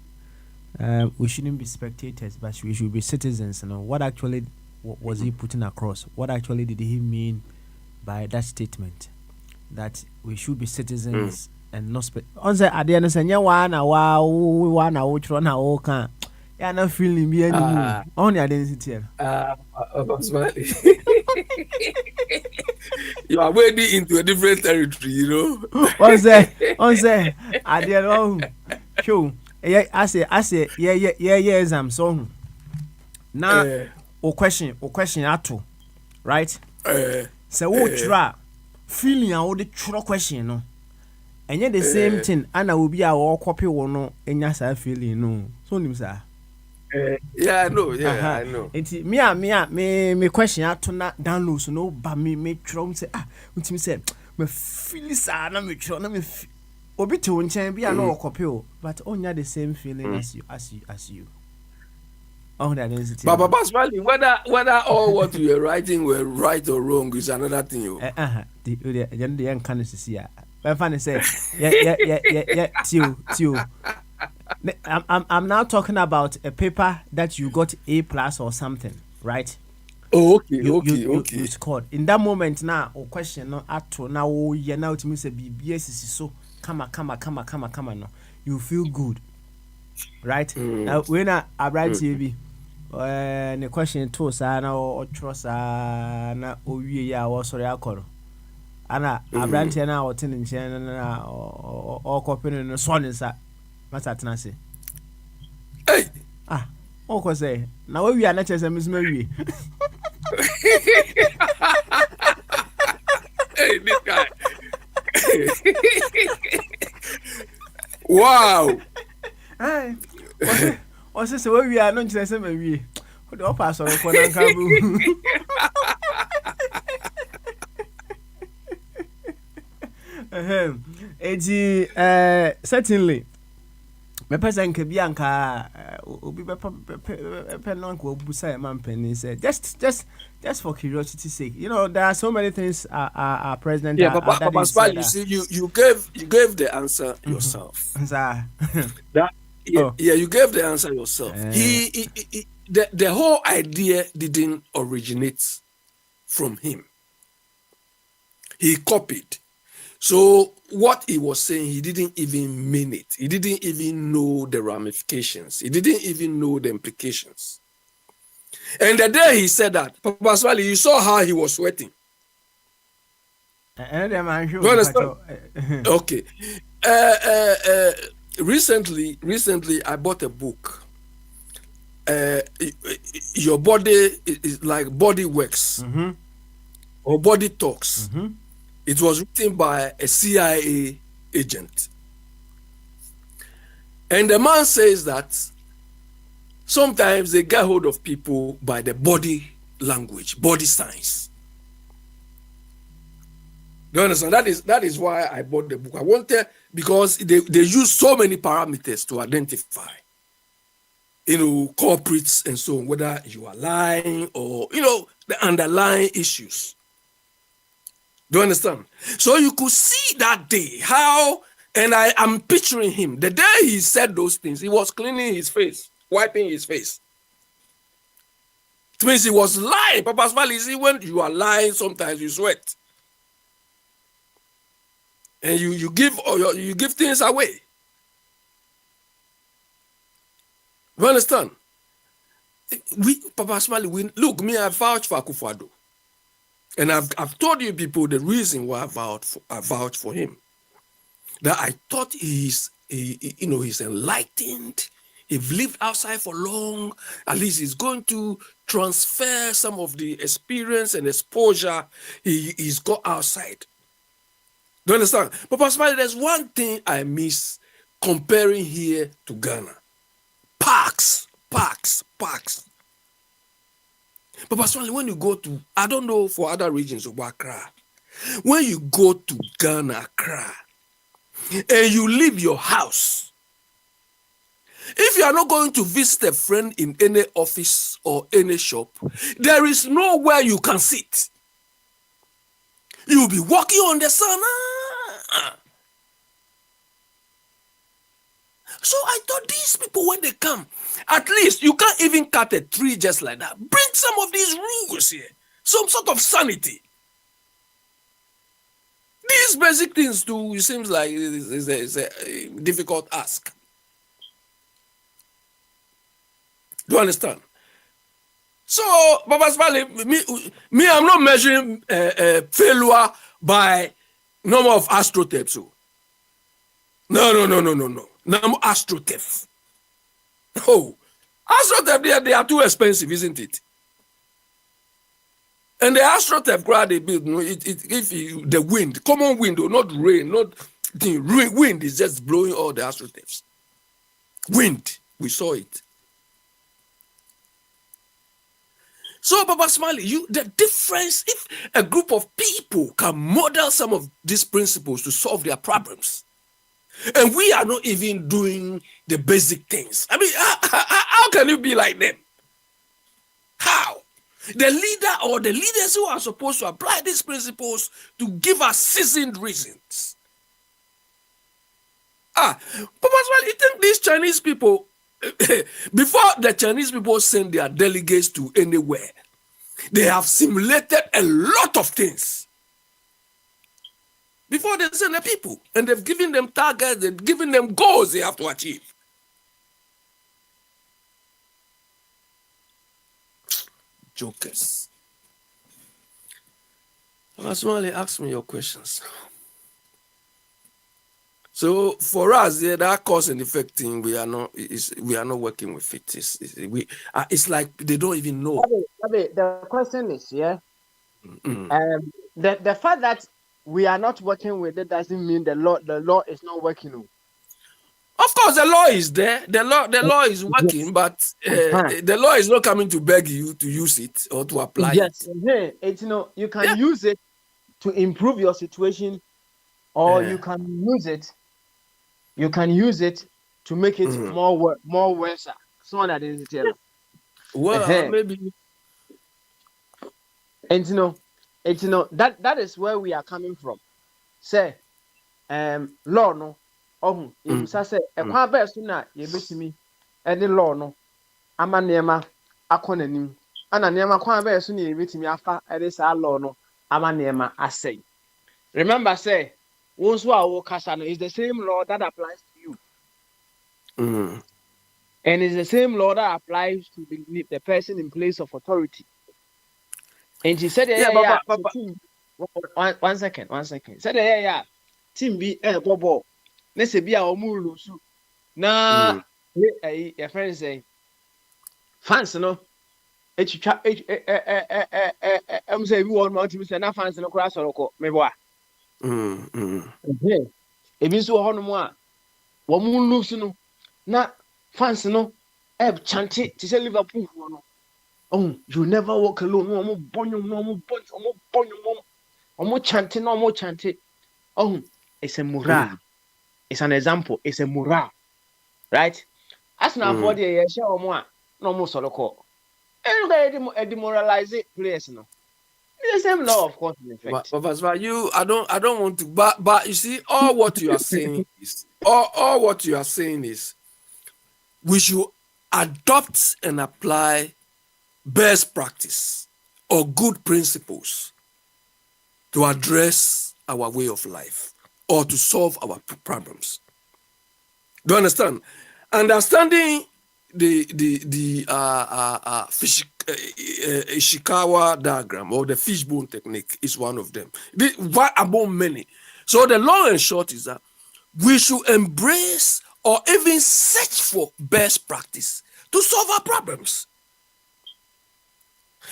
we shouldn't be spectators but we should be citizens. What actually was he putting across? What actually did he mean by that statement? That we should be citizens and not at the end of yeah, not feeling me anymore. Only identity. You are wading into a different territory, you know. What's that? I did wrong. Sure. I say, yeah, exam so. Now, question at two, right? So what try feeling all the true question, no? And yet the same thing, and I will be our copy or no, and yes, I feeling no. So, sir. Yeah, I know. I know. It's me question out to not download so no but me try say what me say me feel sad na me try na me obi to nchen be no copy but only the same feeling as you on that density. But Pasmali, whether all what you were writing were right or wrong is another thing. The young can see ya. But funny say yeah till I'm now talking about a paper that you got A+ or something, right? Oh, okay, you scored. In that moment now, or question no at now you now to me say BBS is so come no. You feel good. Right? Now when I write TV the question to sana or trust na owie ya wo sori akoro. Ana abranti na o tin nchen na o kopin no so nsa. Masatna say. Hey. Oko say. Na we are not chese misma wie. Hey, this guy. Wow. Hey. What's this we are not chese me wie. O do pass on ko na nkabu. Certainly me person ke bianka obi be non ko busa man penny said just for curiosity's sake, you know, there are so many things our president but you see you gave the answer yourself. You gave the answer yourself. He the whole idea didn't originate from him. He copied. So what he was saying, he didn't even mean it. He didn't even know the ramifications. He didn't even know the implications. And the day he said that, Papa Smiley, you saw how he was sweating. And then man, You understand? Okay. Recently, I bought a book. Your body is like Body Works or Body Talks. It was written by a CIA agent. And the man says that sometimes they get hold of people by the body language, body signs. Do you understand? That is why I bought the book. I wanted, because they use so many parameters to identify, culprits and so on, whether you are lying or, the underlying issues. Do you understand? So you could see that day how, and I am picturing him, the day he said those things, he was cleaning his face, wiping his face. It means he was lying. Papa Smiley, see, when you are lying, sometimes you sweat. And you give things away. You understand? Papa Smiley, look, me, I vouch for Akufo-Addo. And I've told you people the reason why I vouch for him. That I thought he's enlightened. He's lived outside for long. At least he's going to transfer some of the experience and exposure he's got outside. Do you understand? Papa Smiley, there's one thing I miss comparing here to Ghana. Parks. Papa Smiley, when you go to, I don't know for other regions of Accra, when you go to Ghana, Accra, and you leave your house, if you are not going to visit a friend in any office or any shop, there is nowhere you can sit. You'll be walking on the sun. So I thought these people, when they come, at least you can't even cut a tree just like that. Bring some of these rules here, some sort of sanity. These basic things too, it seems like it's a difficult ask. Do you understand? So, Papa Smiley, me, I'm not measuring failure by number of astrotapes. No. Number astrotape. Oh, astrotape, they are too expensive, isn't it? And the astrotape crowd they build, the wind, common wind, not rain, not the wind is just blowing all the astrotapes. Wind, we saw it. So, Papa Smiley, the difference, if a group of people can model some of these principles to solve their problems, and we are not even doing the basic things. I mean, how can you be like them? How? The leader or the leaders who are supposed to apply these principles to give us seasoned reasons. Papa Smiley, you think these Chinese people, before the Chinese people send their delegates to anywhere, they have simulated a lot of things before they send the people, and they've given them targets, they've given them goals they have to achieve. Jokers. Papa Smiley, ask me your questions. So for us, that cause and effect thing, we are not working with it. It's like they don't even know. The question is, the fact that we are not working with it doesn't mean the law is not working. Of course, the law is there. The law is working, but the law is not coming to beg you to use it or to apply it. It's you can use it to improve your situation, or you can use it. You can use it to make it more worse. So that is it. Well, maybe. And that is where we are coming from. Say, law no. You say a kwa so na ye betimi any law no. Ama niema akonanim. Ana niema kwa be so na ye betimi afa ede sa law no. Ama niema asay. Remember, say, once we are kasa no is the same law that applies to you. And it's the same law that applies to the person in place of authority. And she said, Yeah, yeah. but One second. Said, yeah. Team B, Bobo. Let's say, be our mulu. Now, a friend say, fans, no. I'm saying, we want to say, now fans, no cross or maybe what. If you saw one more, one moon lose, no. Now, fans, no. Chanted to say Liverpool. Oh, you never walk alone. No more bonyo, no more chanting, no more chanting. Oh, it's a morale. It's an example. It's a morale, right? As now for the year, show more, no more solo call. And they demoralize it, players, no. It's the same law, of course. In effect. But I don't want to. But you see, all what you are saying is, all what you are saying is, we should adopt and apply best practice or good principles to address our way of life or to solve our problems. Do you understand? Understanding the Ishikawa diagram or the fishbone technique is one of them. One among many. So the long and short is that we should embrace or even search for best practice to solve our problems.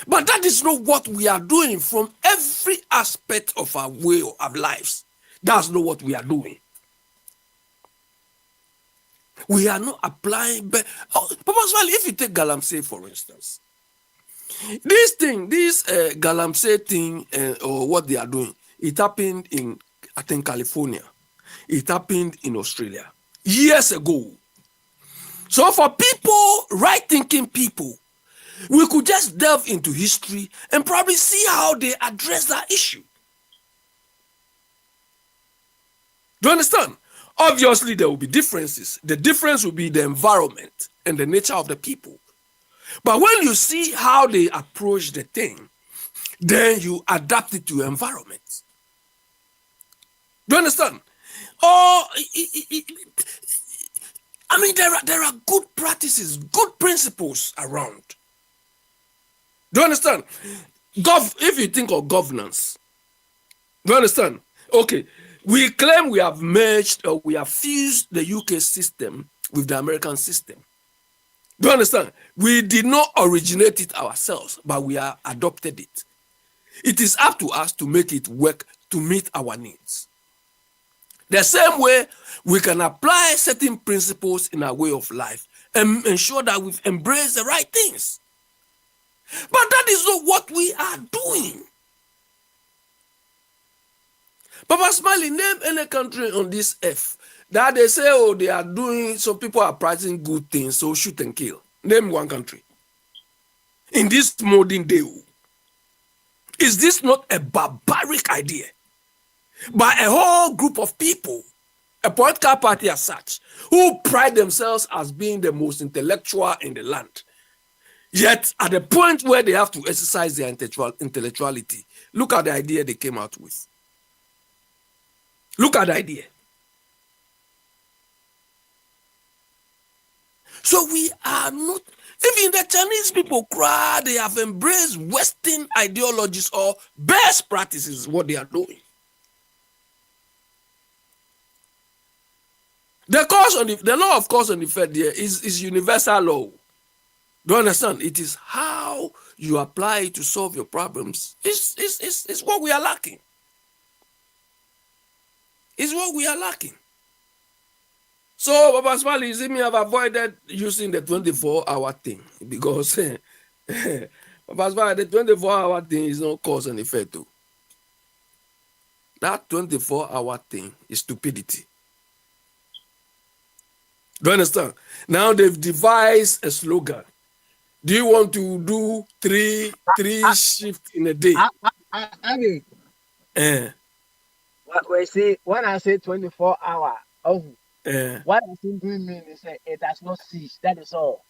But that is not what we are doing from every aspect of our way of lives. That's not what we are doing. We are not applying. Purposefully, if you take Galamsey, for instance, this Galamsey thing, or what they are doing, it happened in, I think, California. It happened in Australia years ago. So for people, right-thinking people, we could just delve into history and probably see how they address that issue. Do you understand? Obviously, there will be differences. The difference will be the environment and the nature of the people. But when you see how they approach the thing, then you adapt it to your environment. Do you understand? I mean, there are good practices, good principles around. Do you understand? If you think of governance, do you understand? Okay, we claim we have merged or we have fused the UK system with the American system. Do you understand? We did not originate it ourselves, but we have adopted it. It is up to us to make it work to meet our needs. The same way we can apply certain principles in our way of life and ensure that we've embraced the right things. But that is not what we are doing. Papa Smiley, name any country on this earth that they say, oh, they are doing, so people are practicing good things, so shoot and kill. Name one country. In this modern day, is this not a barbaric idea by a whole group of people, a political party as such, who pride themselves as being the most intellectual in the land? Yet, at the point where they have to exercise their intellectuality, look at the idea they came out with. Look at the idea. So we are not, even the Chinese people cry, they have embraced Western ideologies or best practices, what they are doing. The law of cause and effect there is universal law. Do you understand? It is how you apply it to solve your problems. It's what we are lacking. It's what we are lacking. So, Papa Smiley, you see me have avoided using the 24-hour thing because Papa Smiley, the 24-hour thing is not cause and effect too. That 24-hour thing is stupidity. Do you understand? Now they've devised a slogan. Do you want to do three shifts in a day? I mean, when I say 24 hour, what I simply mean is that it has not ceased. That is all.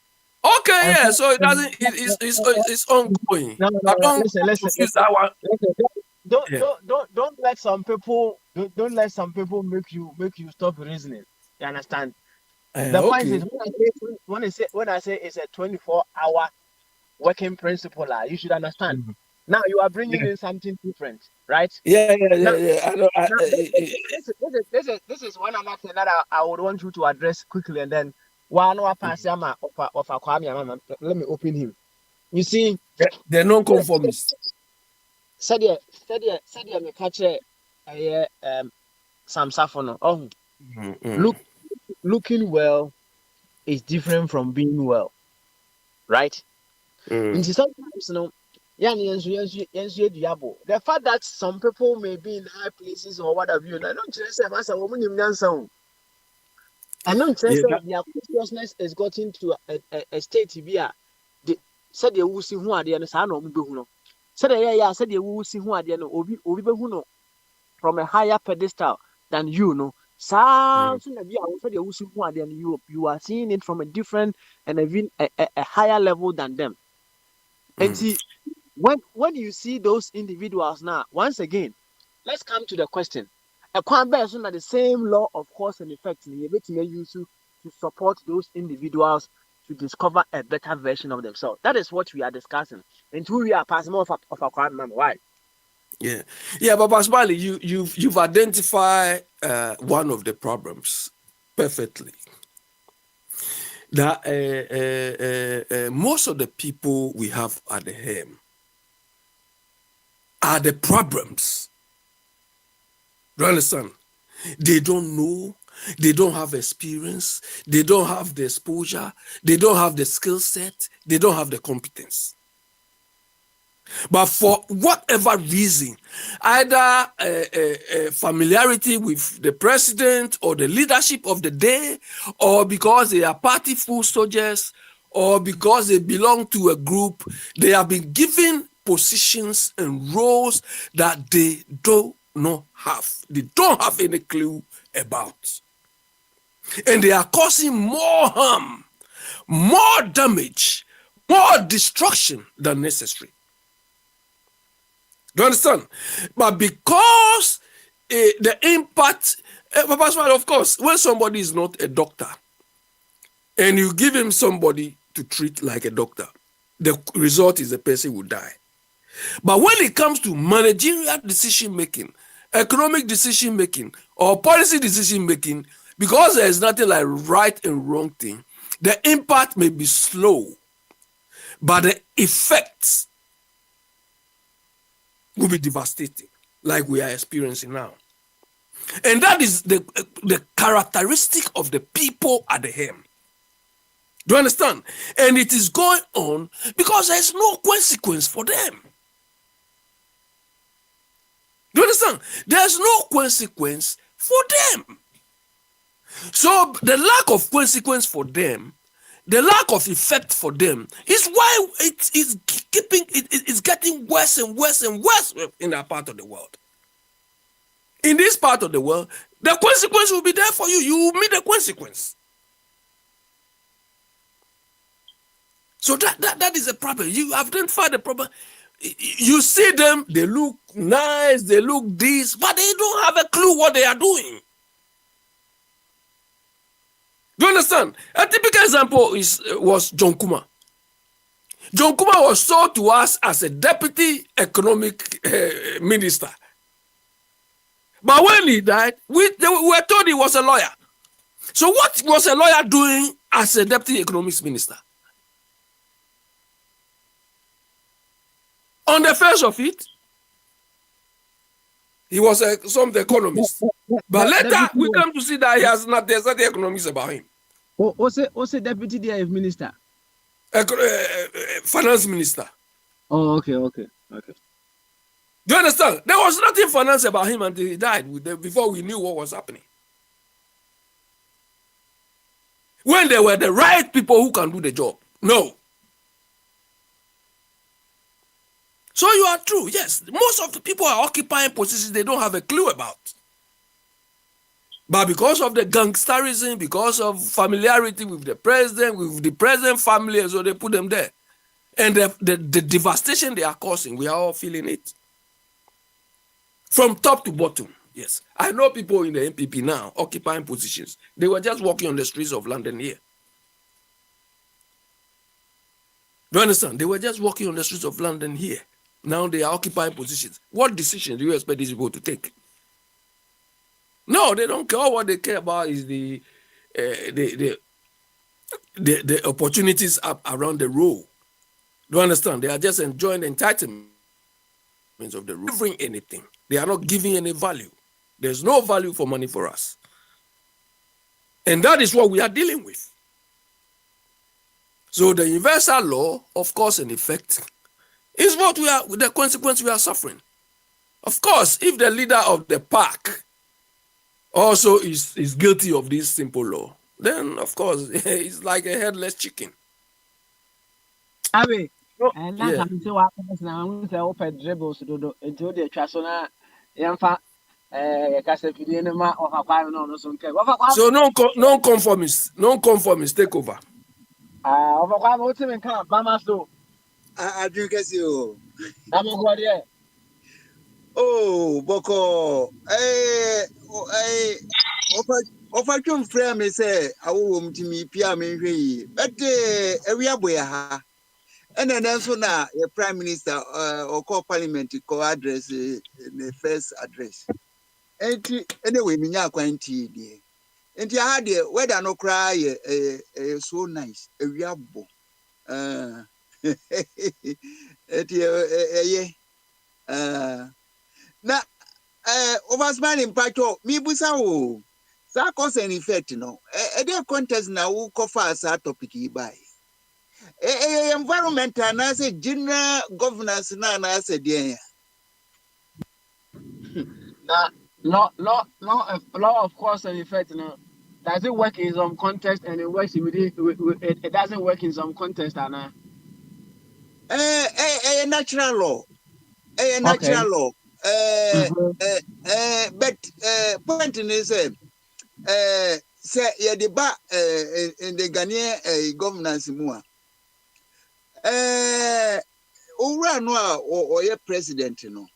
Okay, yeah. So it doesn't. It's ongoing. No. Listen. Don't let some people make you stop reasoning. You understand? The point is, Okay. when I say it's a 24-hour working principle, you should understand. Mhm. Now you are bringing Yeah. in something different, right? Yeah, yeah, Now, yeah, yeah. I know. now this is one other thing that I would want you to address quickly, and then one more pass of Kwame Amama. Let me open him. You see, They're non-conformists. said me catch Sam Safono. Oh, Mm-hmm. looking well is different from being well, right? And sometimes, yeah, the fact that some people may be in high places or what have you, I don't say as a woman in Nansan. I don't say Yeah, that, their consciousness has gotten to a state to be said they will see who are the and San Omuno. Said, yeah, said they will see who are the Obi from a higher pedestal than you know. Sounds in the will see who are the you are seeing it from a different and even a higher level than them. And see, when you see those individuals now, once again, let's come to the question. A based on the same law of cause and effect in the use to support those individuals to discover a better version of themselves. That is what we are discussing. And who we are passing off of a crime member. Why? yeah, yeah. But Pasmali, you've identified one of the problems perfectly. That most of the people we have at the helm are the problems. Do you understand? They don't know, they don't have experience, they don't have the exposure, they don't have the skill set, they don't have the competence. But for whatever reason, either familiarity with the president or the leadership of the day, or because they are party full soldiers, or because they belong to a group, they have been given positions and roles that they do not have. They don't have any clue about. And they are causing more harm, more damage, more destruction than necessary. Do you understand? But because the impact, of course, when somebody is not a doctor and you give him somebody to treat like a doctor, the result is the person will die. But when it comes to managerial decision making, economic decision making, or policy decision making, because there is nothing like right and wrong thing, the impact may be slow, but the effects will be devastating, like we are experiencing now. And that is the characteristic of the people at the helm. Do you understand? And it is going on because there is no consequence for them. Do you understand? There's no consequence for them. So the lack of consequence for them, the lack of effect for them is why it's getting worse and worse and worse in that part of the world. In this part of the world, the consequence will be there for you. You will meet the consequence. So that is a problem. You identify the problem. You see them, they look nice, they look this, but they don't have a clue what they are doing. Do you understand? A typical example was John Kuma. John Kuma was sold to us as a deputy economic minister. But when he died, we were told he was a lawyer. So what was a lawyer doing as a deputy economics minister? On the face of it, he was some economist. But later, we come to see that there's not economics about him. What's the deputy there minister? Finance minister. Oh, okay. Do you understand? There was nothing finance about him until he died before we knew what was happening. When there were the right people who can do the job. No. So you are true, yes. Most of the people are occupying positions they don't have a clue about. But because of the gangsterism, because of familiarity with the president family, so they put them there. And the devastation they are causing, we are all feeling it. From top to bottom. Yes. I know people in the NPP now occupying positions. They were just walking on the streets of London here. Do you understand? They were just walking on the streets of London here. Now they are occupying positions. What decision do you expect these people to take? No, they don't care. All what they care about is the opportunities up around the road. Do you understand? They are just enjoying the entitlements of the road. Delivering anything. They are not giving any value. There's no value for money for us. And that is what we are dealing with. So the universal law, of course, in effect, is what we are, the consequence we are suffering. Of course, if the leader of the pack also is guilty of this simple law, then of course it's like a headless chicken. Abi, Yeah. that's I'm saying what happens now. I'm saying open dribbles do into the trasona. Yamfa, Casapidi and Ma of a fire no so okay. So non-conformists take over. Of a fire, what's in camp? Bama so. I drink as you. I'm a body. Oh, Boko. Offer to frame me say, I will to me, Pia me, but area boy ha. And then also now, a prime minister or call parliament to call address the first address. Anyway, me now quantity dear. And you had the weather no cry, so nice, a real bo. Na over smiling pato mi busa o sa cause an effect no dey contest na wo kofa sa topic yi bai environmental na say general governance na say dey Law of cause and effect. No, does it work in some context and it works within? It doesn't work in some context, Anna. natural law natural law but point is say the ba in the Ghanaian governance mu owura no a oyɛ president no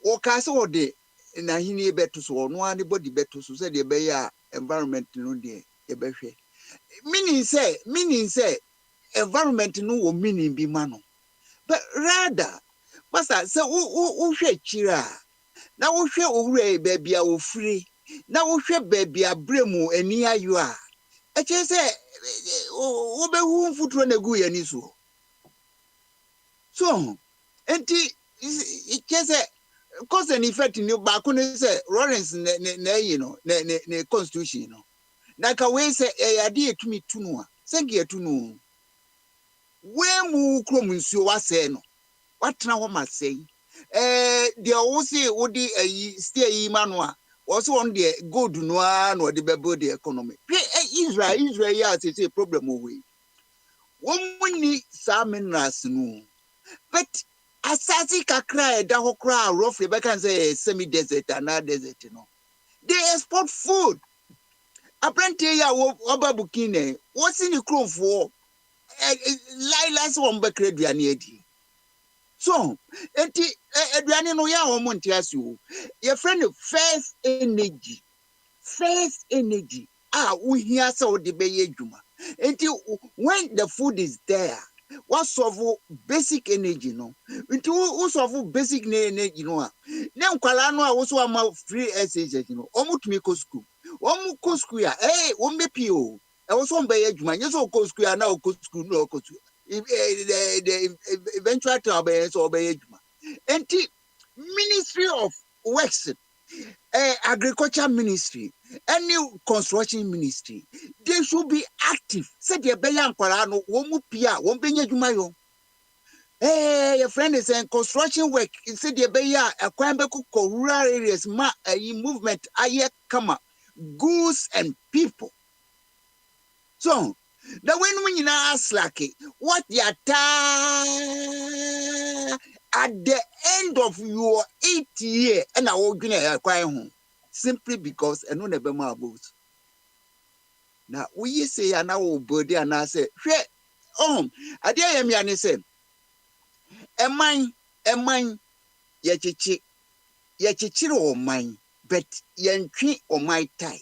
o ka se o de na hini beto so no ani body beto so say de be ya environment no de e be hwɛ meaning say environment no wo meaning bi ma no but rather basa say wo hwɛ chira na wo hwɛ owura ba bia wo free na wo hwɛ ba bia bremu ani ayo a e che say wo be hu mfuturo na gu ya ni so enti it che say cause an effect in you back when say Lawrence you know ne constitution you know na ka we say ade etumi tu no a sengi etu no we mu krom nsuo wa say no watena ho ma say de wo say wo di stay yi ma no a wo say on the gold no a no de bebo the economy Israel ya say problem we wo muni sa minerals no but asasi kakra da ho kra roughly be can say semi desert and desert no they export food apprenti ya oba bukine what's in the crop for last one be credit duane adi so enti aduane no ya ho monte asu your friend first energy we hear so the be adwuma enti when the food is there what solve basic energy no into who solve basic energy no na nkwala no a wo so am free SHS no omutumi ko school ya ombepi o e wo so mbe adwuma nye so ko school ya na ko school no ko eventually to obey so obey adwuma enti Ministry of Works agriculture ministry any construction ministry they should be active said the beyan kwara no womu pia won benya adwuma yo your friend is saying construction work said the beya akwan be ko rural areas ma movement aye kama goods and people so the when we na slack what ya at the end of your 8th year and I will acquire home simply because I know never more about. Now we say and our body and I say, I dare me and say, a mine, ye chichi or mine, but yɛntwe ɔman tie.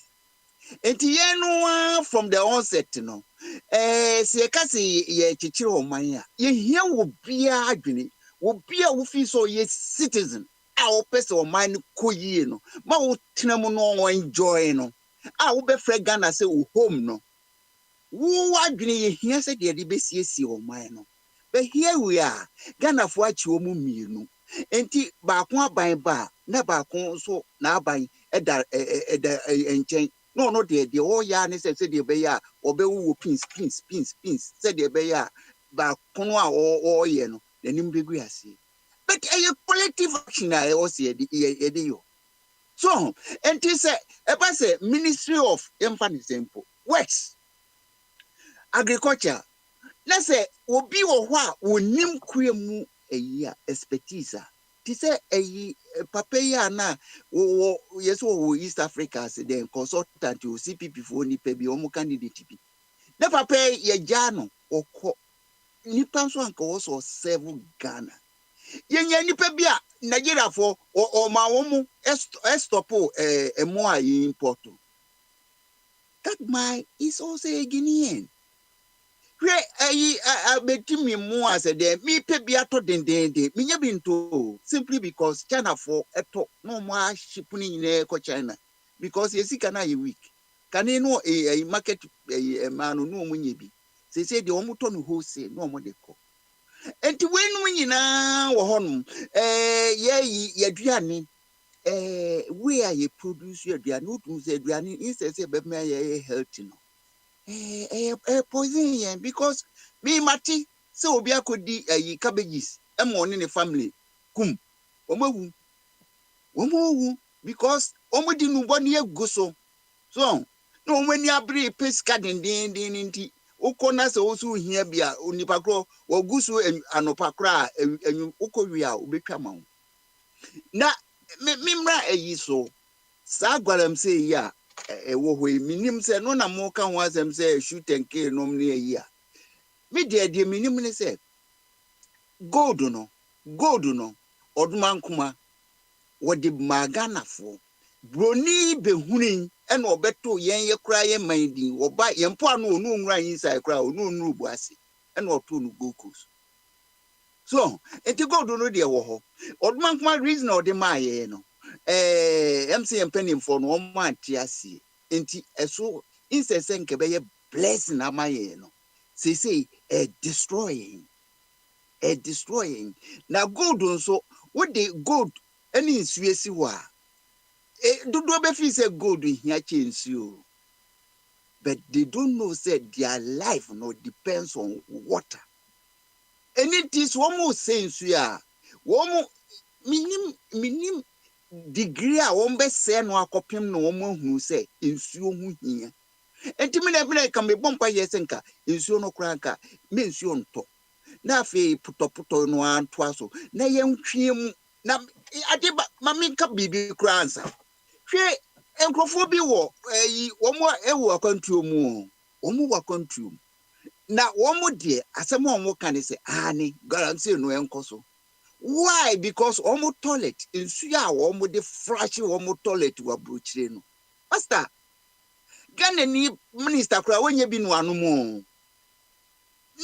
Enti yɛn from the onset no, sɛ yɛka sɛ yɛkyekyere ɔman a, yɛhia wɔ biara adwene, wɔ biara wofi so yɛ citizen a wopɛ sɛ ɔman no kɔ yie no, ma wotena mu no enjoy no, a wobɛfrɛ Ghana sɛ wo home no, wo adwene yɛhia sɛ deɛ de bɛsiesie ɔman no. But here we are, Ghana for akyi wɔ mu mmienu. Enti baako aban ba na baako nso na aban ɛda nkyɛn. No deɛ ɔyɛ ne sɛ deɛ bɛyɛ a ɔbɛwu pins sɛ deɛ bɛyɛ a baako no a ɔyɛ no n'anim bɛgu ase. But ɛyɛ collective action a ɛwɔ sɛ yɛde yɔ. So enti sɛ ɛba sɛ Ministry of Example Works, Agriculture. Let's say obi wɔ hɔ a wonim kure mu ɛyi a expertise a ti sɛ ɛyi papa yi a na wɔ yɛsɛ wɔ East Africa ase den consultant o CPP fo nipa bi ɔmo candidate bi na papa yɛ gya no ɔkɔ nipa nso anka wɔ so serve Ghana yɛnya nipa bi a Nigeria fo ɔma wɔn stop ɛmo a yɛ import. That man is also a Guinean. Betimi mu as a day, me pe bi ato dendende, minya binto simply because China for eto no more shipping in China because yesi kana ye week. Can you know a market a man no munye bi. Say the omuto no wholesale no more deco. And to when we na wo honum ye aduane where you produce your aduane no to say aduane instead say be me healthy no. Poison because me mati se obi akodi cabbages e mo ne family kum omawu because omudi nu boni egu so no omani abre pesca den nti ukona se osu hia bia onipa kro ogusu anopa kra anyu ukowi a obetwa ma na mimra so sa gwaram se ya wo hoi minim se no na mo ka ho asem se shoot and kill no me yi a me de minim ne se gold no oduma nkuma wodi maganafo broni behunin e na obeto yen ye kra ye mandin oba ye mpo anu onu nwura yin sai kra onu bu ase e na oto no gokos so enti gold no de wo ho oduma nkuma reason odi ma ye no MCM penning for no man tiasi enti eso insese nke be blessing amaye no say destroying na gold nso what the gold any nsuesi wa dodo be fi say gold hia chensu but they don't know say their life no depends on water and it is almost saying suya womo minim degree a won be se no akopem no won ahunu se ensuo hu hia entimi na bele ka me bompa yesenka ensuo no kra nka me ensuo nto na afi putoputo no anto aso na yentwie mu na ade ma me ka bibi kra ansa hwe enkrofo bi wo womo ewo akwantuo mu womo wakwantuo na womo de asem womo ka ne se ani guarantee no enkoso. Why? Because omo toilet in suya omo de flash omo toilet wa brochire no. Master, Ghana ni minister kra wenye bi no anomo.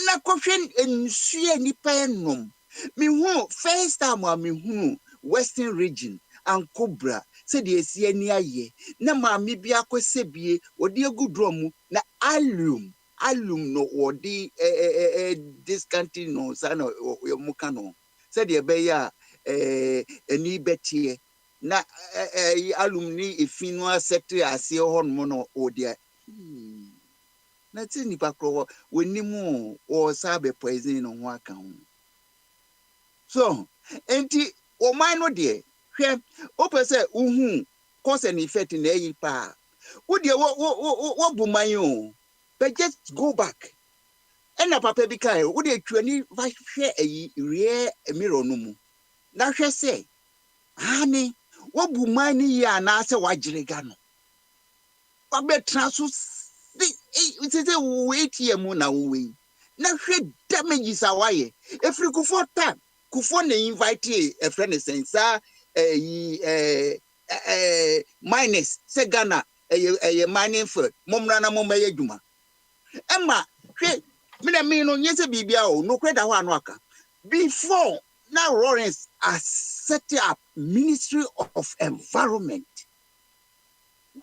Na kohwen ensuya ni pa enom. Me hu first time a me hu Western region and Cobra said the esi ani aye. Na ma me bi akosebie odi agudrom na alum no odi discounting no sana yomuka no. Said the beya any betie na alumni ifinwa secretary ase honmo o dia na ti nipa kro wenimu o sabe poison no ho aka ho so enti o man no de hwe o pese uhu cause and effect na yi pa wo de wo bu man o but just go back. Ena papa bi kai wo de twani va hwe ayi rie emiro no mu na hwe se ani wo bu mani ya na se wagirega no wa betra so se wait ye mu na we na hwe damages awaye efiri kufo na invite a friend sensa miners say Ghana a mining field momra na moma ye dwuma emma hwe me no nyese bibia o no kweda ho anaka before now Lawrence has set up Ministry of Environment.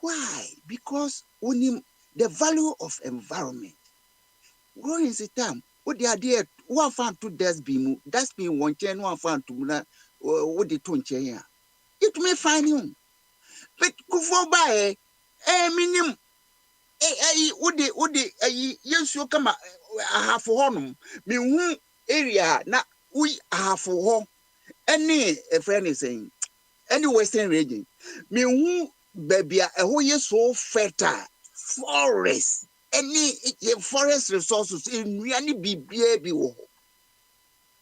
Why? Because only the value of environment. Lawrence time what the idea one found to dustbin one chain one found to what the tone chain. It may find him. But go for by minimum would yes you come half honum me who area na we have for any a friend is saying any western region me who baby a who is so fertile forest any forest resources in really be baby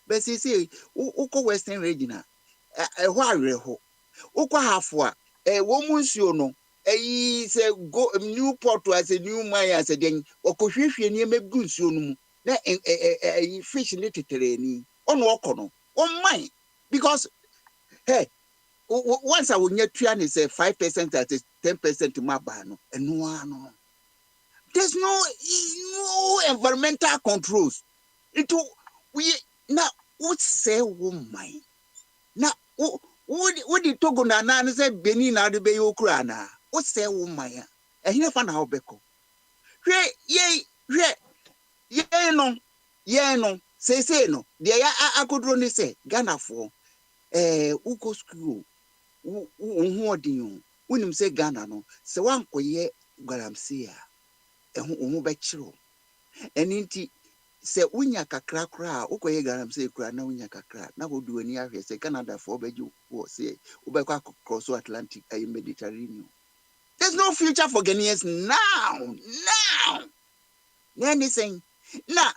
but say uko western region a who ho uko half wa woman no say go Newport as a new mine as a den okohwehwe ne megu nsuo no mu na fish literally ni on okono on mine because hey once I will get tuan say 5% at 10% maba no no there's no environmental controls it we now what say woman now what the Togo na say Benin na de be yokura na what say woman ya ehine fa na obeko hwe ye no say no de ya akodro ni say Ghana for uko school hu odin unim say Ghana no se wankoye galamse a hu be kiro eninti se unya kakra kra ukoye galamse kra na unya kakra na hodu ani ahwe se Canada for beju wo say ubekwa cross Atlantic and Mediterranean. There's no future for Ghanaians now anything na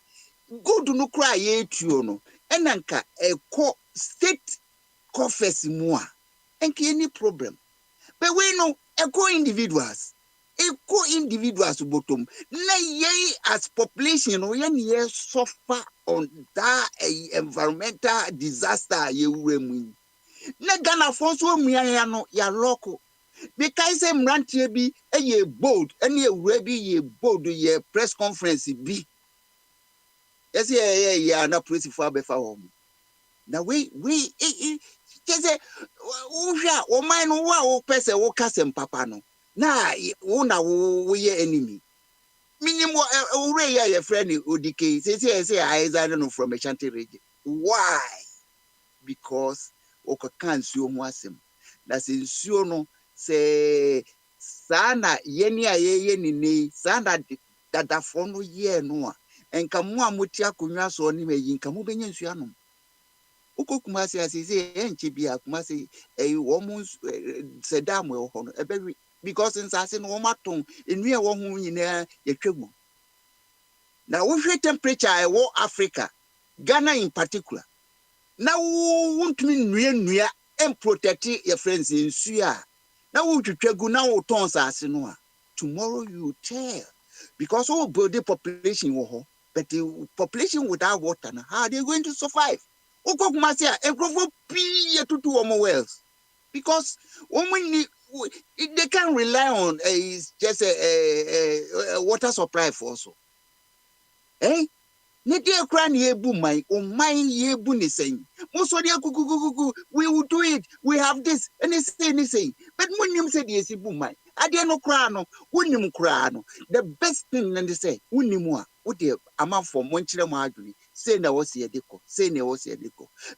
go do no cry ye tuo no enanka state coffers mua enki any problem but we know individuals bottom na ye as population no ye suffer on that environmental disaster ye wuremu na Ghana for so muya no ya local because say mrantie bi ye bold any ewura bi ye bold ye press conference bi yes yeah na press for be fa hom na we say uhwa o man no wa o pese wo kasem papa no na wo ye enemy minimum ure your friend odike say I don't from a Ashanti region. Why? Because okakan nsuo mu asem na se nsuo no se sana yeni ayeye nini sana dadafo no ye no a enka mu amoti akonwa so ni meyi nka mu benya nsuo anom ukokuma se asese enche bia kuma se wo mu se dam we ho no ebe because nsase no wo maton enue wo ho nyina yetwagu na wo hwe temperature wo Africa Ghana in particular na won't mean nua and protect your friends in Suya. Now would you twegu na wo ton sase no a tomorrow you tell because all build population wo but the population without water now how are they going to survive? Okokuma say e grofo pii to omo wells because women they can rely on just a water supply for also. Ne dey kra na ebu man o man ye bu ni sen mo so dey kukukuku we will do it we have this and say but munim say dey bu man ade no kra no wonim kra no the best thing na dey say wonim a wo dey amafo mo nkire mo adwini say na wo se edeko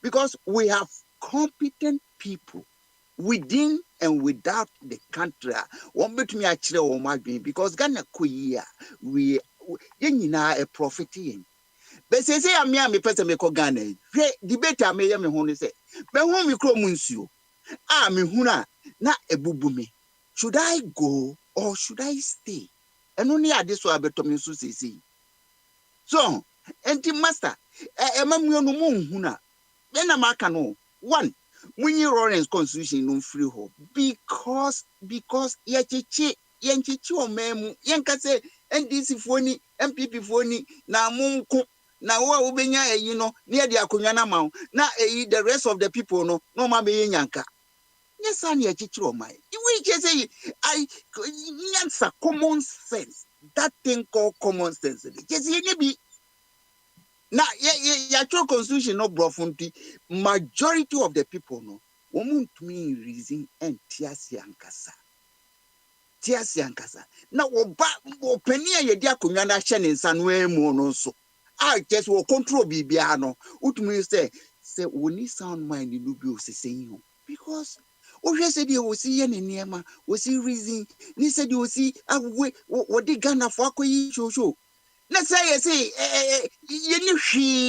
because we have competent people within and without the country won betumi a kire wo adwini because Ghana koyi a we yenina a profiting. But say me person me ko Ghana. Debate me ye me ho ni say. Be ho me kro munsuo. Me huna na ebubu me. Should I go or should I stay? Eno ni ade so abeto me so say. So, enti master, mamuo no mo huna. Be na maka no. One, munyi Lawrence constitution no free ho because ye chichi o memu yenka say NDC foni MPP foni na munku na wo benya eyi no na de akonwa na ma na eyi the rest of the people no ma be yanka Yes, I need to my. We just say, that's a common sense. That thing called common sense. Just be. Now, yeah, constitution no brofunti. Majority of the people no. Woman to me reason and tiasi ankasa. Now, openia ye dia kunyana shene insanwe mo no so. I just will control bibiano. Utumi say we need sound mind in Lubio saying because we said you will see any near we see reason. Ni said you will see what the Ghana for show. Let's say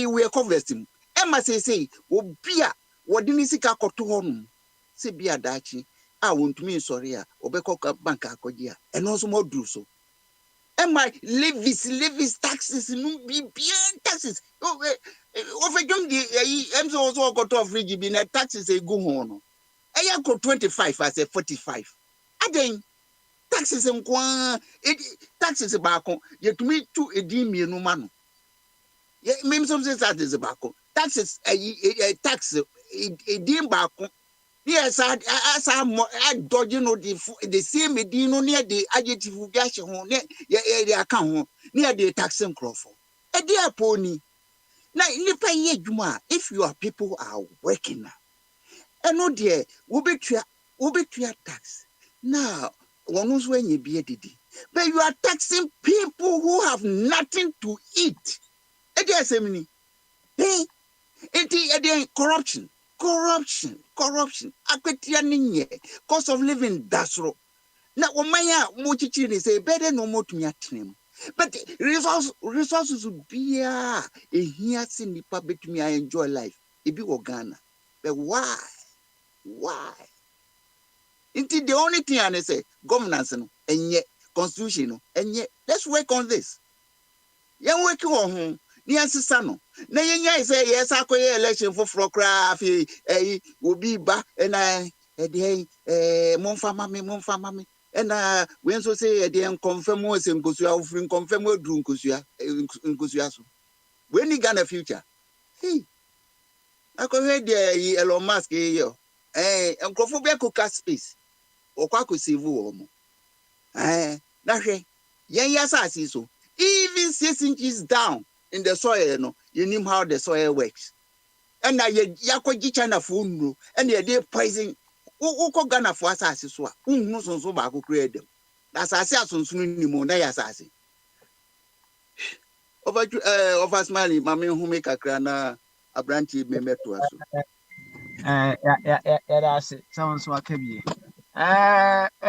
we are conversing. Emma say oh beer what didn't see kakoto home. Say beer dachi. I want to mean sorry, obeko bank akodia, and also more do so. Am I levies taxes no be taxes? Over young I'm also got off rigid taxes a go on. I got 25 as a 45. Again, taxes and taxes about yet to me to a demi no man. Yeah, maybe some say that is about taxes a tax a dim back. Yes, I dodging the same medino near the adjective gash on the account near the taxing crawford. A dear pony. Now, if your people are working now, and no dear, will be tax. Now, one knows when you be a diddy, but you are taxing people who have nothing to eat. A dear semini. Hey, it corruption. Akwetianinye cost of living dasro. Na omaya mochichi ni say better no more to me atrim. But resources would be a here sin nipa betumi I enjoy life. It be Ghana. But why? Indeed, the only thing I say governance no and yet constitution no and yet let's work on this. Yan working on home. Ni asisa no na yenya say yes akoye election for craft will be ba na monfa mame na we so say dey confirm we say nkosua ofrin confirm odru nkosua so we ni Ghana future hey akoye dey Elon Musk yo nkofo be coca space okwa ko save wo mo na hwe yenya asasi so even 6 inches down in the soil, no, you know how the soil works. And now you China for no, and you're poison. Who Ghana for assassins? Who knows on so back create them? That's assassins, no more, they assassin. Over smiling, mammy who make a crana a branchy me met to us. That's it. Someone's what can be.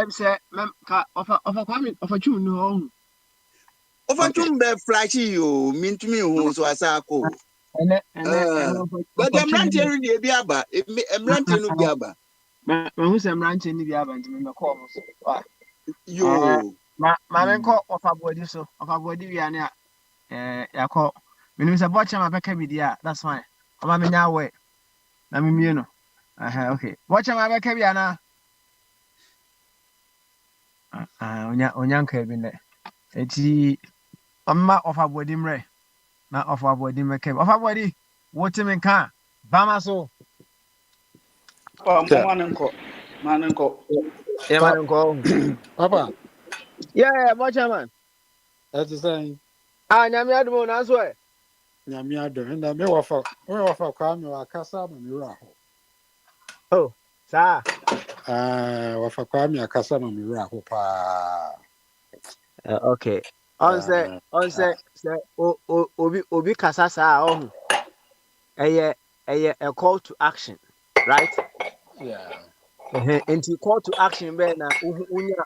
Say, of a coming of a tune, no. Over to flashy you mean to me who so as I call. But I'm ranting the Biaba, I'm ranting the Biaba. Who's a ranting the Biaba and the calls? You, my call of a body so of a body we are near. I call when it's a watch my back media, that's fine. I'm now way. I mean, you know. Okay. Watch my back Kabiana. Onyanka been there. It's Amma of a body mre. Not of a body make of a body. What you mean can? Bamaso. Manunko. Yeah, man. Papa, Yeah, watch man. that's the same. Nyamia do as well. Nyamia do. And I may offer Kwame or Casa Miraho. Oh, sir. Offer Kwame or Casa Miraho. Okay. On say, Obi Kasasa, a call to action, right? Yeah. And to call to action, Ben,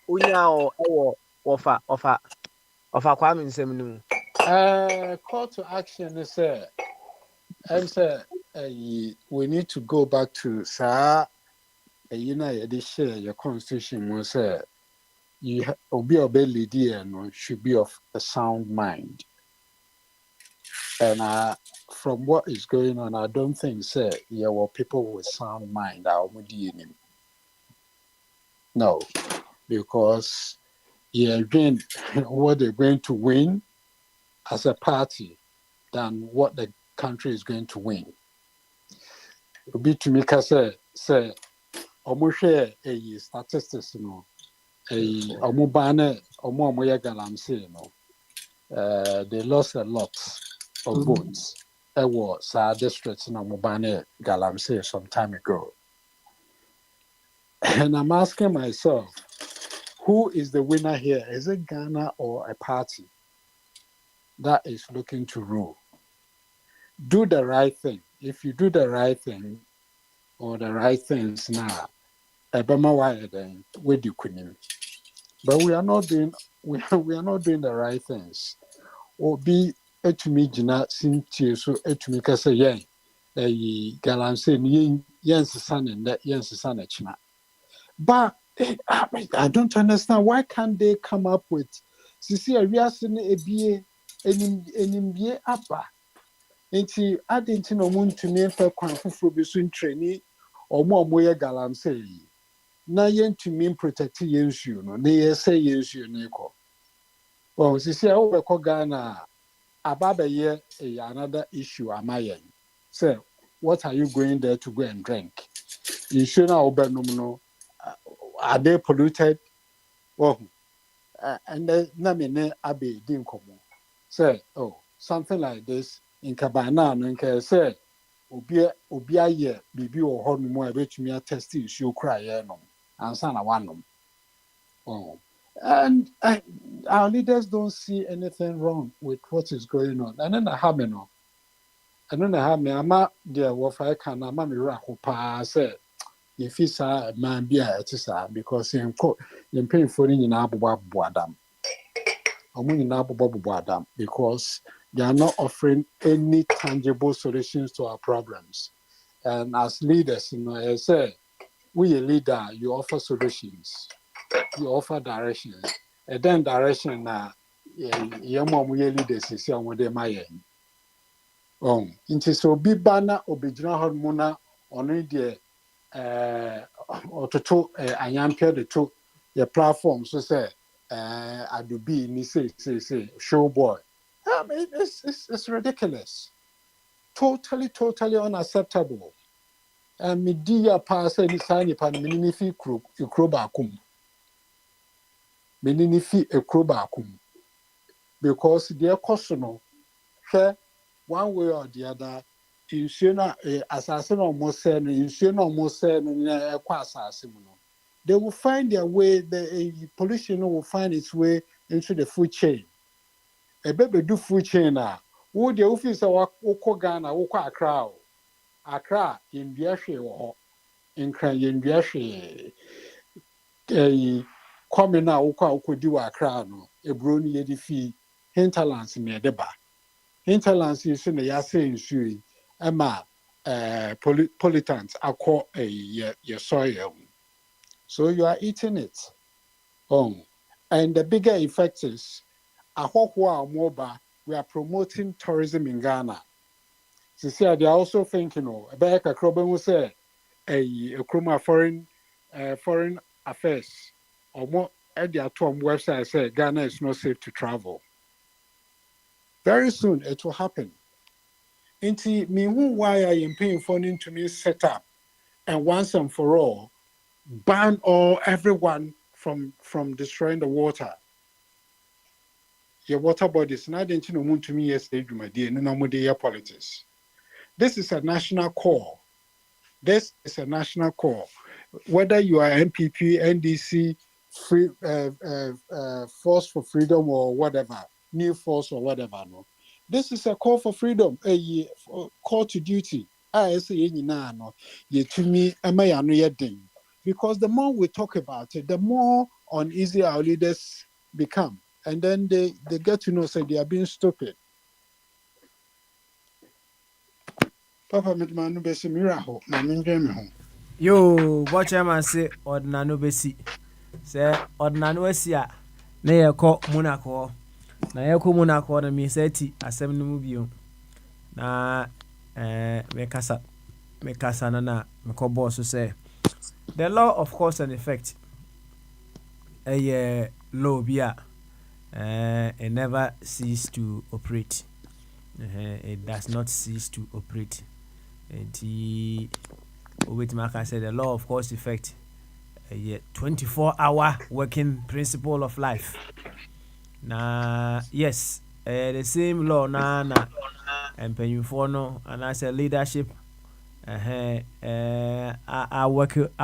unya or offer Kwame Seminu. Call to action is we need to go back to your constitution was you be a lady and should be of a sound mind. And from what is going on, I don't think people with sound mind are doing. No, because what they're going to win as a party than what the country is going to win. Obi to make us say share a statistics no omo bane omo ya galamsey no they lost a lot of votes. Was district in omo bane galamsey some time ago. And I'm asking myself, who is the winner here? Is it Ghana or a party that is looking to rule? Do the right thing. If you do the right thing or the right things now, Ebema why then with you kunim. But we are not doing the right things. Or be etumi jina sintie so etumi kase yen galamsey ni yen sesa ne yen sesa na china. But I don't understand, why can't they come up with sisi awiase ne ebie enimie aba nti adenti no muntumi mfa kwan foforo bi so ntrani omo ye galamsey na yentumi protect yensuo no na yese yensuo ne ko. Well, sisi a we ko Ghana ababa ye another issue amayen. So what are you going there to go and drink? You should not obenum no. Are they polluted? Oh, and then Namine Abbey Dinkomo say, oh, something like this in Cabana, and can say, Ubia ye, Bibi or Hornimo, which me a test issue cry, no, and Sana one. Oh, and our leaders don't see anything wrong with what is going on. And then I have no, and then I have me, I'm not dear, what I can, I'm not Rahopa say. If it's a man be a because in paying for in Abu Adam, because they are not offering any tangible solutions to our problems. And as leaders, I say, we a leader, you offer solutions, you offer directions, and then direction now, leaders is my into so be banner or be general hormona on the or to ayampia the two your platform so say Adobe ni say show boy. I mean it's ridiculous. Totally unacceptable. And media pass any sign pan mininifi ikrobakum. Mininifi ikrobakum. Because their customer share one way or the other. Assassin almost said, they will find their way, the pollution will find its way into the food chain. A baby do food chain now. Who the office of Ghana, Accra, in Biashi or in Crayon Biashi, a coming now, could do Accra, a brony edifi, hinterlands near the bar. Hinterlands is in the Yasin Emma pollutants are called your soil. So you are eating it. And the bigger effect is we are promoting tourism in Ghana. So see, they are also thinking about a problem will say a foreign affairs or more at their Tom website say Ghana is not safe to travel. Very soon it will happen. Inti me why I am paying for to me set up and once and for all ban everyone from destroying the water. Your water bodies not into to me yesterday my dear no politics. This is a national call. This is a national call. Whether you are MPP, NDC, free Force for Freedom or whatever, New Force or whatever, no. This is a call for freedom, a call to duty. I say, because the more we talk about it, the more uneasy our leaders become. And then they get to know, say they are being stupid. Papa, Yo, watch him say, Ordinano Bessi. Say, Ordinano Sia, near call Monaco. Na yako Monaco na mi seti asem no mu bio na mekasa na meko boss say the law of cause and effect law bia it never cease to operate. It does not cease to operate. With my can say the law of cause effect. 24-hour working principle of life. Na yes, the same law na mpanyinfoɔ no and as a leadership are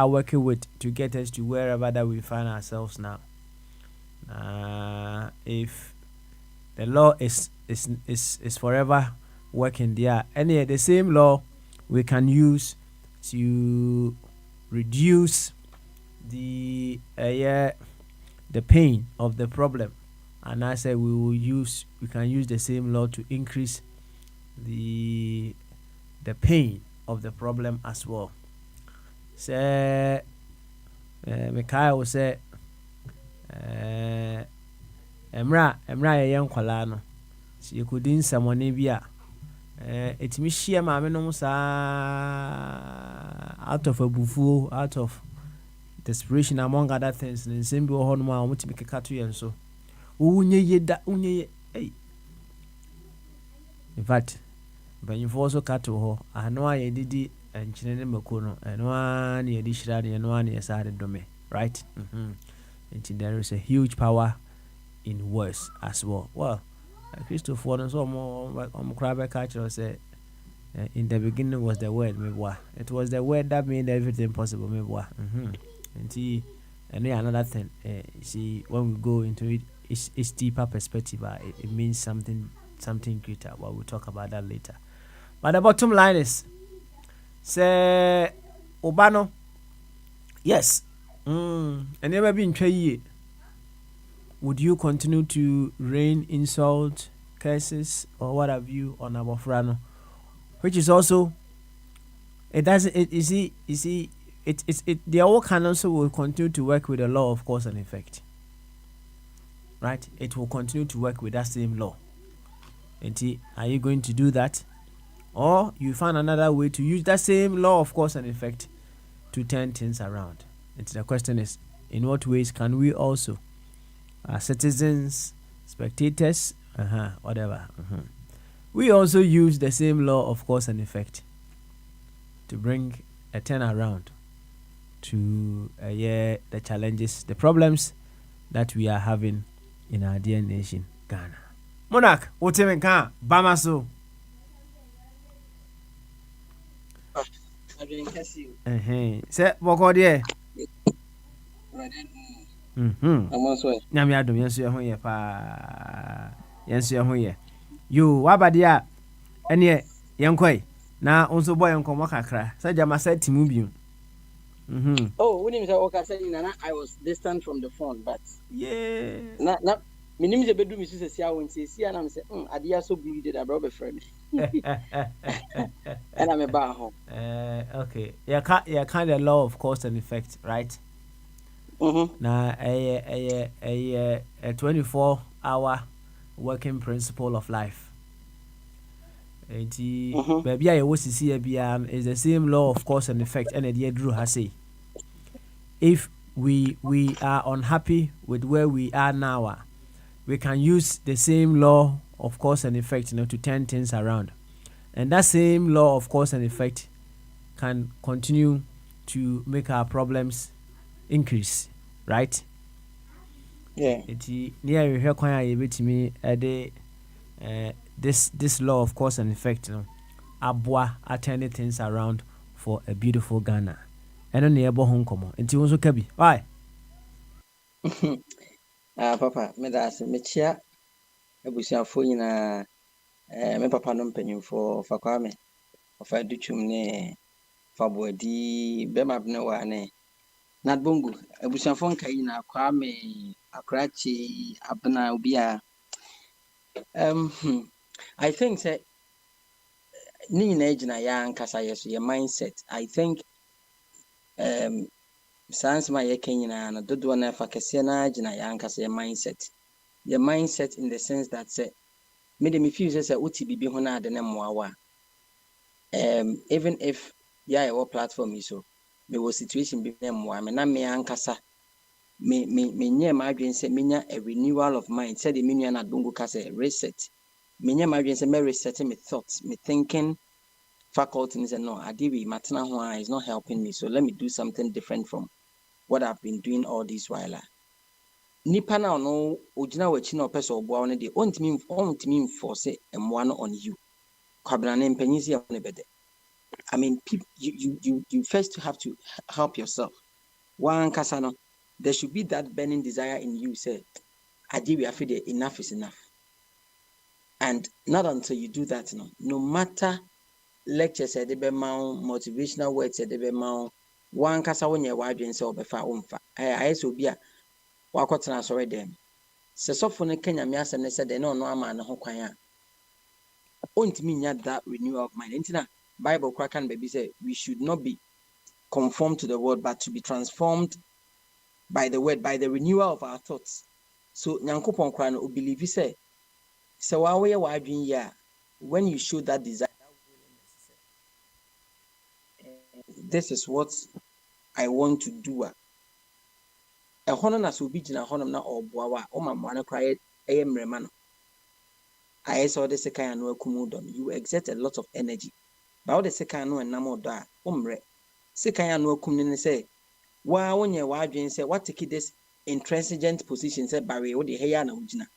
working with to get us to wherever that we find ourselves now. If the law is forever working there, and the same law we can use to reduce the pain of the problem, and I said we can use the same law to increase the pain of the problem as well. Say Mikhail say emra ye nkwala no si ekudi nsamone bi a etimi hia maame no sa out of abufuo, out of desperation among other things, and nsem bi ho no ma omutimi keka to yen so unye ye hey, in fact banyifo so ka to ho ano a yedidi enkyene ne mako no eno a na yedi hira ne eno a na yesa de dome, right? And there is a huge power in words as well. Well, Christopher no so mo krabe culture say in the beginning was the word, mebwa. It was the word that made everything possible, mebwa. And another thing, see, when we go into it, it's deeper perspective. It means something greater. Well, we'll talk about that later. But the bottom line is, say, Obano, yes, and never been try. Would you continue to rain insult, curses, or what have you on Abofrano? Which is also, it doesn't. You see. The whole can also will continue to work with the law of cause and effect, right? It will continue to work with that same law. And are you going to do that, or you find another way to use that same law of cause and effect to turn things around? And the question is, in what ways can we also, as citizens, spectators, whatever, we also use the same law of cause and effect to bring a turnaround to the challenges, the problems that we are having in our dear nation, Ghana. Monarch, what's even can Bamaso? Say, what dear? Nyami adum yensu ho ye pa. Yensu ho ye. You wabadia ene yenkoi na onso boy nkomo kakra. Say jama say timu biu. Oh, when you say okay, say Nana, I was distant from the phone, but yeah. Na me nim je bedu mi so say awon say and I'm say adia so bleeded abroad be friend. And I'm a bar home. Okay. Yeah, kind of law of cause and effect, right? Now a 24-hour working principle of life. Baby, I was see is the same law of cause and effect, and the Drew has say. If we are unhappy with where we are now, we can use the same law of cause and effect, to turn things around, and that same law of cause and effect can continue to make our problems increase, right? Yeah. Near you hear kwanya yebetimi this law of cause and effect, aboa turning things around for a beautiful Ghana. And on the ebo home komo. Enti wonso kabi. Why? Papa, me da se me chia abusuafo nyina me papa no mpanyimfo fa kwame fa duchum ne fa boadi be mabne wa ne nadbongu abusuafo nka nyina kwame akrachi abna obi a I think say ni nyina ejina ya nkasa yeso your mindset. I think sans my Kenya and do one for Cassiana Jina Yankas your mindset. Your mindset in the sense that say made me feel as a uti be hona the Nemwawa. Even if our platform is so there was situation be them woman and me ankasa me near my dream say minya a renewal of mind said the minion at Bungo Kase reset. Minya my dream say me resetting me thoughts, me thinking faculty and said, no, Adiwi, Matana Hua is not helping me. So let me do something different from what I've been doing all this while. Nipa na no ojina wachi na opese oboa no de ontimi force emwa no on you. Kwabena ne mpanyisi ya ne bede. I mean, you first have to help yourself. One kasano, there should be that burning desire in you. Say, Adiwi, I feel enough is enough. And not until you do that, no matter lectures at the motivational words at the one kasa when you're wide and so befa umfa. I so be a wakotana sorry them. Se so for Kenya miasa and said they no man ho kwanya. Ontimi that renewal of mind. Intina Bible cracken baby say we should not be conformed to the world, but to be transformed by the word, by the renewal of our thoughts. So nyankopon kra no believe say so when you show that desire, this is what I want to do. A honor as obedient honor na oboa o mamwana cry remano. I saw the second no kumudon. You exert a lot of energy. But the second no and namo da second no kumni say wa when you wadwin say what take this intransigent position say barry o de heya na ujina.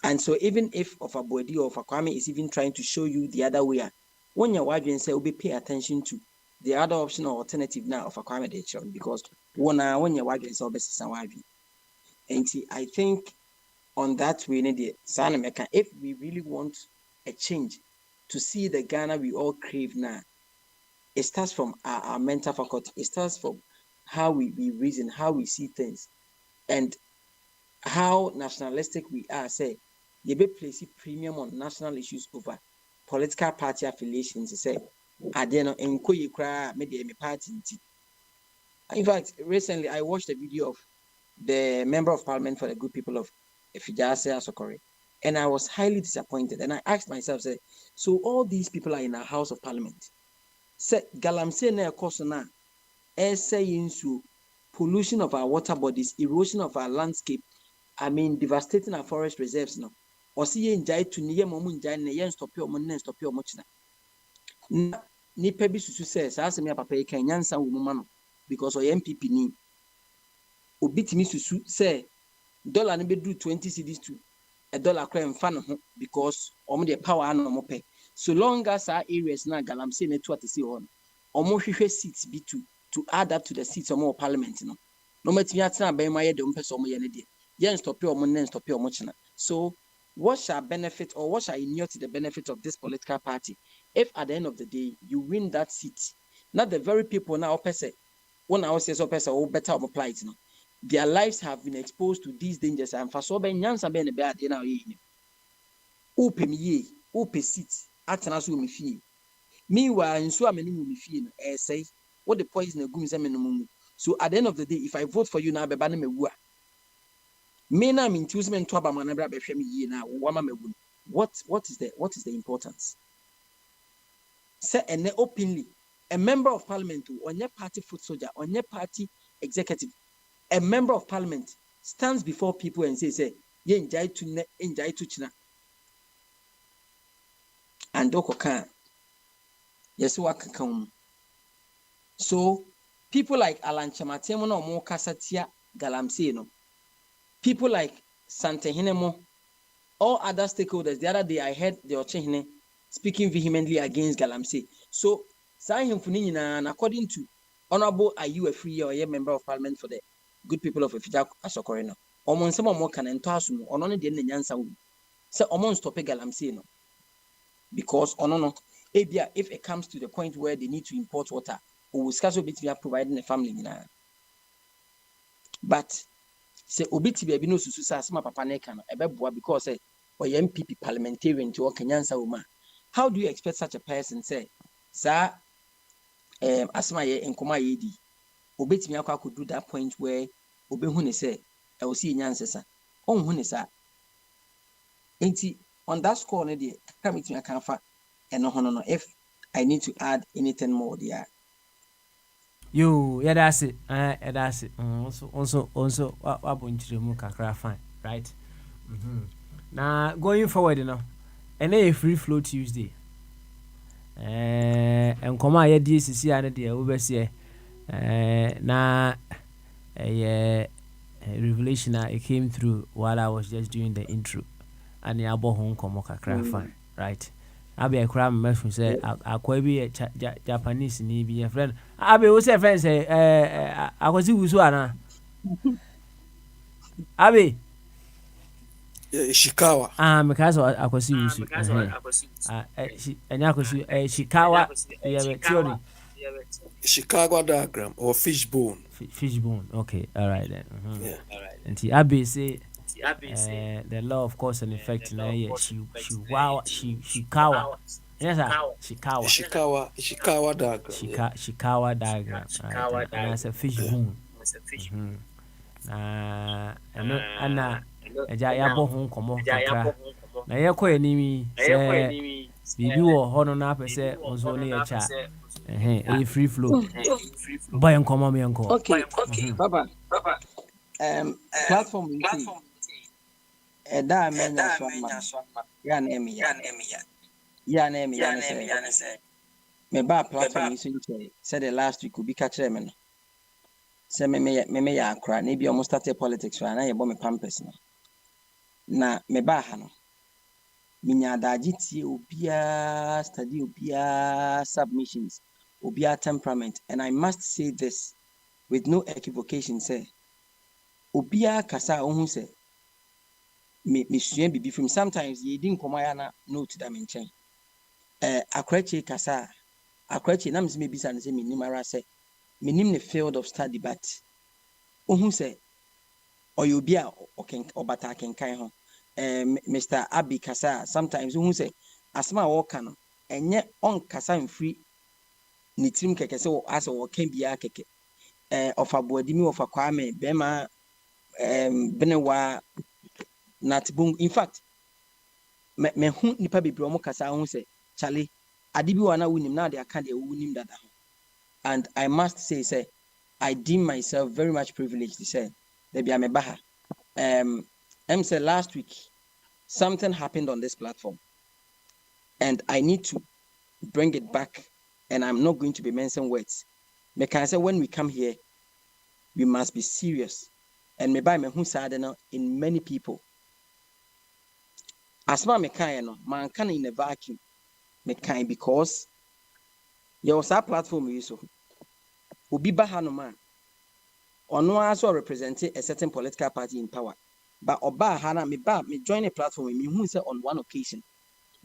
And so even if of a body or of a Kwame is even trying to show you the other way, when you're watching, say, we pay attention to the other option or alternative now of a Kwame because when you're watching, so best and see, I think on that we need it. If we really want a change to see the Ghana we all crave now, it starts from our mental faculty. It starts from how we reason, how we see things, and how nationalistic we are. Say, you be placing premium on national issues over political party affiliations. Say, I don't know, me party. In fact, recently I watched a video of the member of parliament for the good people of Ifijase Asokore, and I was highly disappointed. And I asked myself, say, so all these people are in our House of Parliament. Say, Galamsey na ekoso na, into pollution of our water bodies, erosion of our landscape. I mean, devastating our forest reserves now. Or see in Jai to Nia Momun Jai, Yen stop your money, stop your much now. Ni pebi susu says, ask me a papa can yansa woman because or MPP ni. Obit me susu say, dollar never do 20 cedis to $1 crime fan because the power and mope. So long as our areas now Galamsey network to see on, almost 50 seats be to add up to the seats of more parliament. No matter what, by my don't pass on my idea. Yen stop your money, stop your much. So, what shall benefit or what shall inure to the benefit of this political party if at the end of the day you win that seat? Not the very people now, person, when I say so, person, or better apply it. Their lives have been exposed to these dangers and for so many young and bad in our open ye, open seat, at an assume fee. Meanwhile, in so many me fee, say, what the poison of goons. So at the end of the day, if I vote for you now, Bebana me wua. Mena mean Tuesday to Abamanabra Befemi ye now, what is the importance? Say and openly, a member of parliament on your party foot soldier, on your party executive, a member of parliament stands before people and say, ye enjoy to China. And Doko can. Yes, what can come. So people like Alan Chamatemo no more Kasatia Galamsey no. People like Sante Hinemo, all other stakeholders. The other day I heard the Ochehine speaking vehemently against Galamsey. So, and according to Honorable, are you a free or a member of parliament for the good people of Ifija Asokoreno? Omon some more can entosum, or only the Nyansa. So, Omon stop Galamsey no. Because, if it comes to the point where they need to import water, we will scarcely be providing a family. But, say obiti baby no susu sa sama papa ne kan ebeboa because say or MPP parliamentarian to Kenyansa woman. How do you expect such a person say sa asma ye enkoma yedi obiti mi akwa could do that point where obehu ne say e o si nyansa sa onhu ne sa enti on that score ne dey come it me kan fa eno hono no if I need to add anything more there. You, yeah, that's it. That's it. Also, what kakra fine, right? Now going forward, and a free flow Tuesday. nkɔmɔ a yɛdi sisi a ne deɛ wobɛseɛ na ɛyɛ revelation it came through while I was just doing the intro and yɛabɔ ho nkɔmɔ kakra fine right abe akora mmefu sɛ akwa bi yɛ Japanese ni bi yɛ friend abe wo sɛ friend sɛ akwasi wusu ana abe Ishikawa. Because akwasi wusu enya akwasi Ishikawa yɛ theory Chicago diagram or fishbone. Fishbone. Okay, all right then. Yeah. And the Abbey say the law of cause and effect. Now, yeah, she kawa. Yes, sir. Ishikawa diagram. Shikawa diagram. Right. And that's a fishbone. Anna, ya bo hon komo kakra. Na ye ko enimi say bibi wo ho no na pese onzo ne ya cha. Free flow. Buy and come on, me uncle. Okay, Papa. Platform. Da menya swama. Ya na emi ya say. Me ba platform yi so nche. Said the last week obi ka kire me no. Say me ya akra na bi almost started politics na ye bo me pampers no. Na me ba ha no. Minya daji tie obia study obia submissions. Obia temperament, and I must say this with no equivocation. Say, Obia kasa ohun say, me suen bibi from sometimes ye didn't come ayana note that mention. Akreche kasa, akreche na mse me bisa ne say me nimara say, me nim the field of study, but ohun say, oyobia obata kenkan ho. Mr. Abi kasa sometimes ohun say, asma woka no, enye on kasa free. Ni trim keke se asa wo kan bia keke of Abuadimi of Kwame Bema Benewa Natbung. In fact, me hu nipa bebre omo kasa hu se chale adibi wana wunim na de aka de wunim dada. And I must say I deem myself very much privileged to say there be me baha. Say last week something happened on this platform and I need to bring it back. And I'm not going to be mentioning words. Me can say when we come here, we must be serious. And me buy me who sad in many people. Asma me can no man can in a vacuum. Me can because there was a platform you so. Obi bahano man. Ono also representing a certain political party in power. But oba hana me join a platform me who say on one occasion.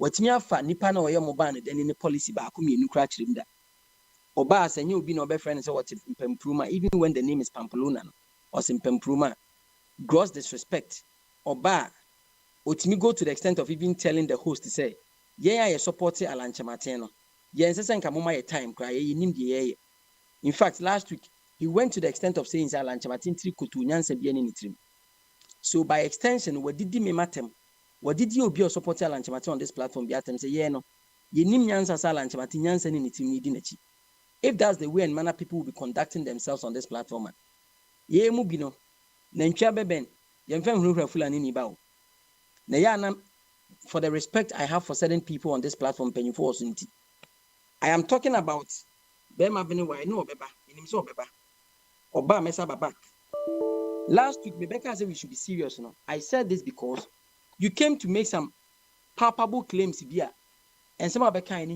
Watimi afa nipa na oye mobile den ni policy ba ko mienu kra kirim da oba asanye obi na obe friend say what Mpempruma even when the name is Pampeluna or Mpempruma gross disrespect oba otimi go to the extent of even telling the host to say yeah I support Alanchematen no ye nsese nka moma ye time kra ye nim de ye. In fact last week he went to the extent of saying Alanchematen tri kotu nyansa bia ni trim. So by extension what did me matem. What did you be support Alanchematen on this platform? Be atem say, yeah, no, ye nim nyansa Alanchematen nyansa ni team ni nechi. If that's the way and manner people will be conducting themselves on this platform, ye mu bi no, na ntwa beben, ye mfem hurura fulani ni ba o. Na ya na for the respect I have for certain people on this platform, penyifo osunti. I am talking about Bema Benewa, no obeba, inim so obeba. Oba mesa babak. Last week, Rebecca said we should be serious. No, I said this because you came to make some palpable claims here, and some of the kind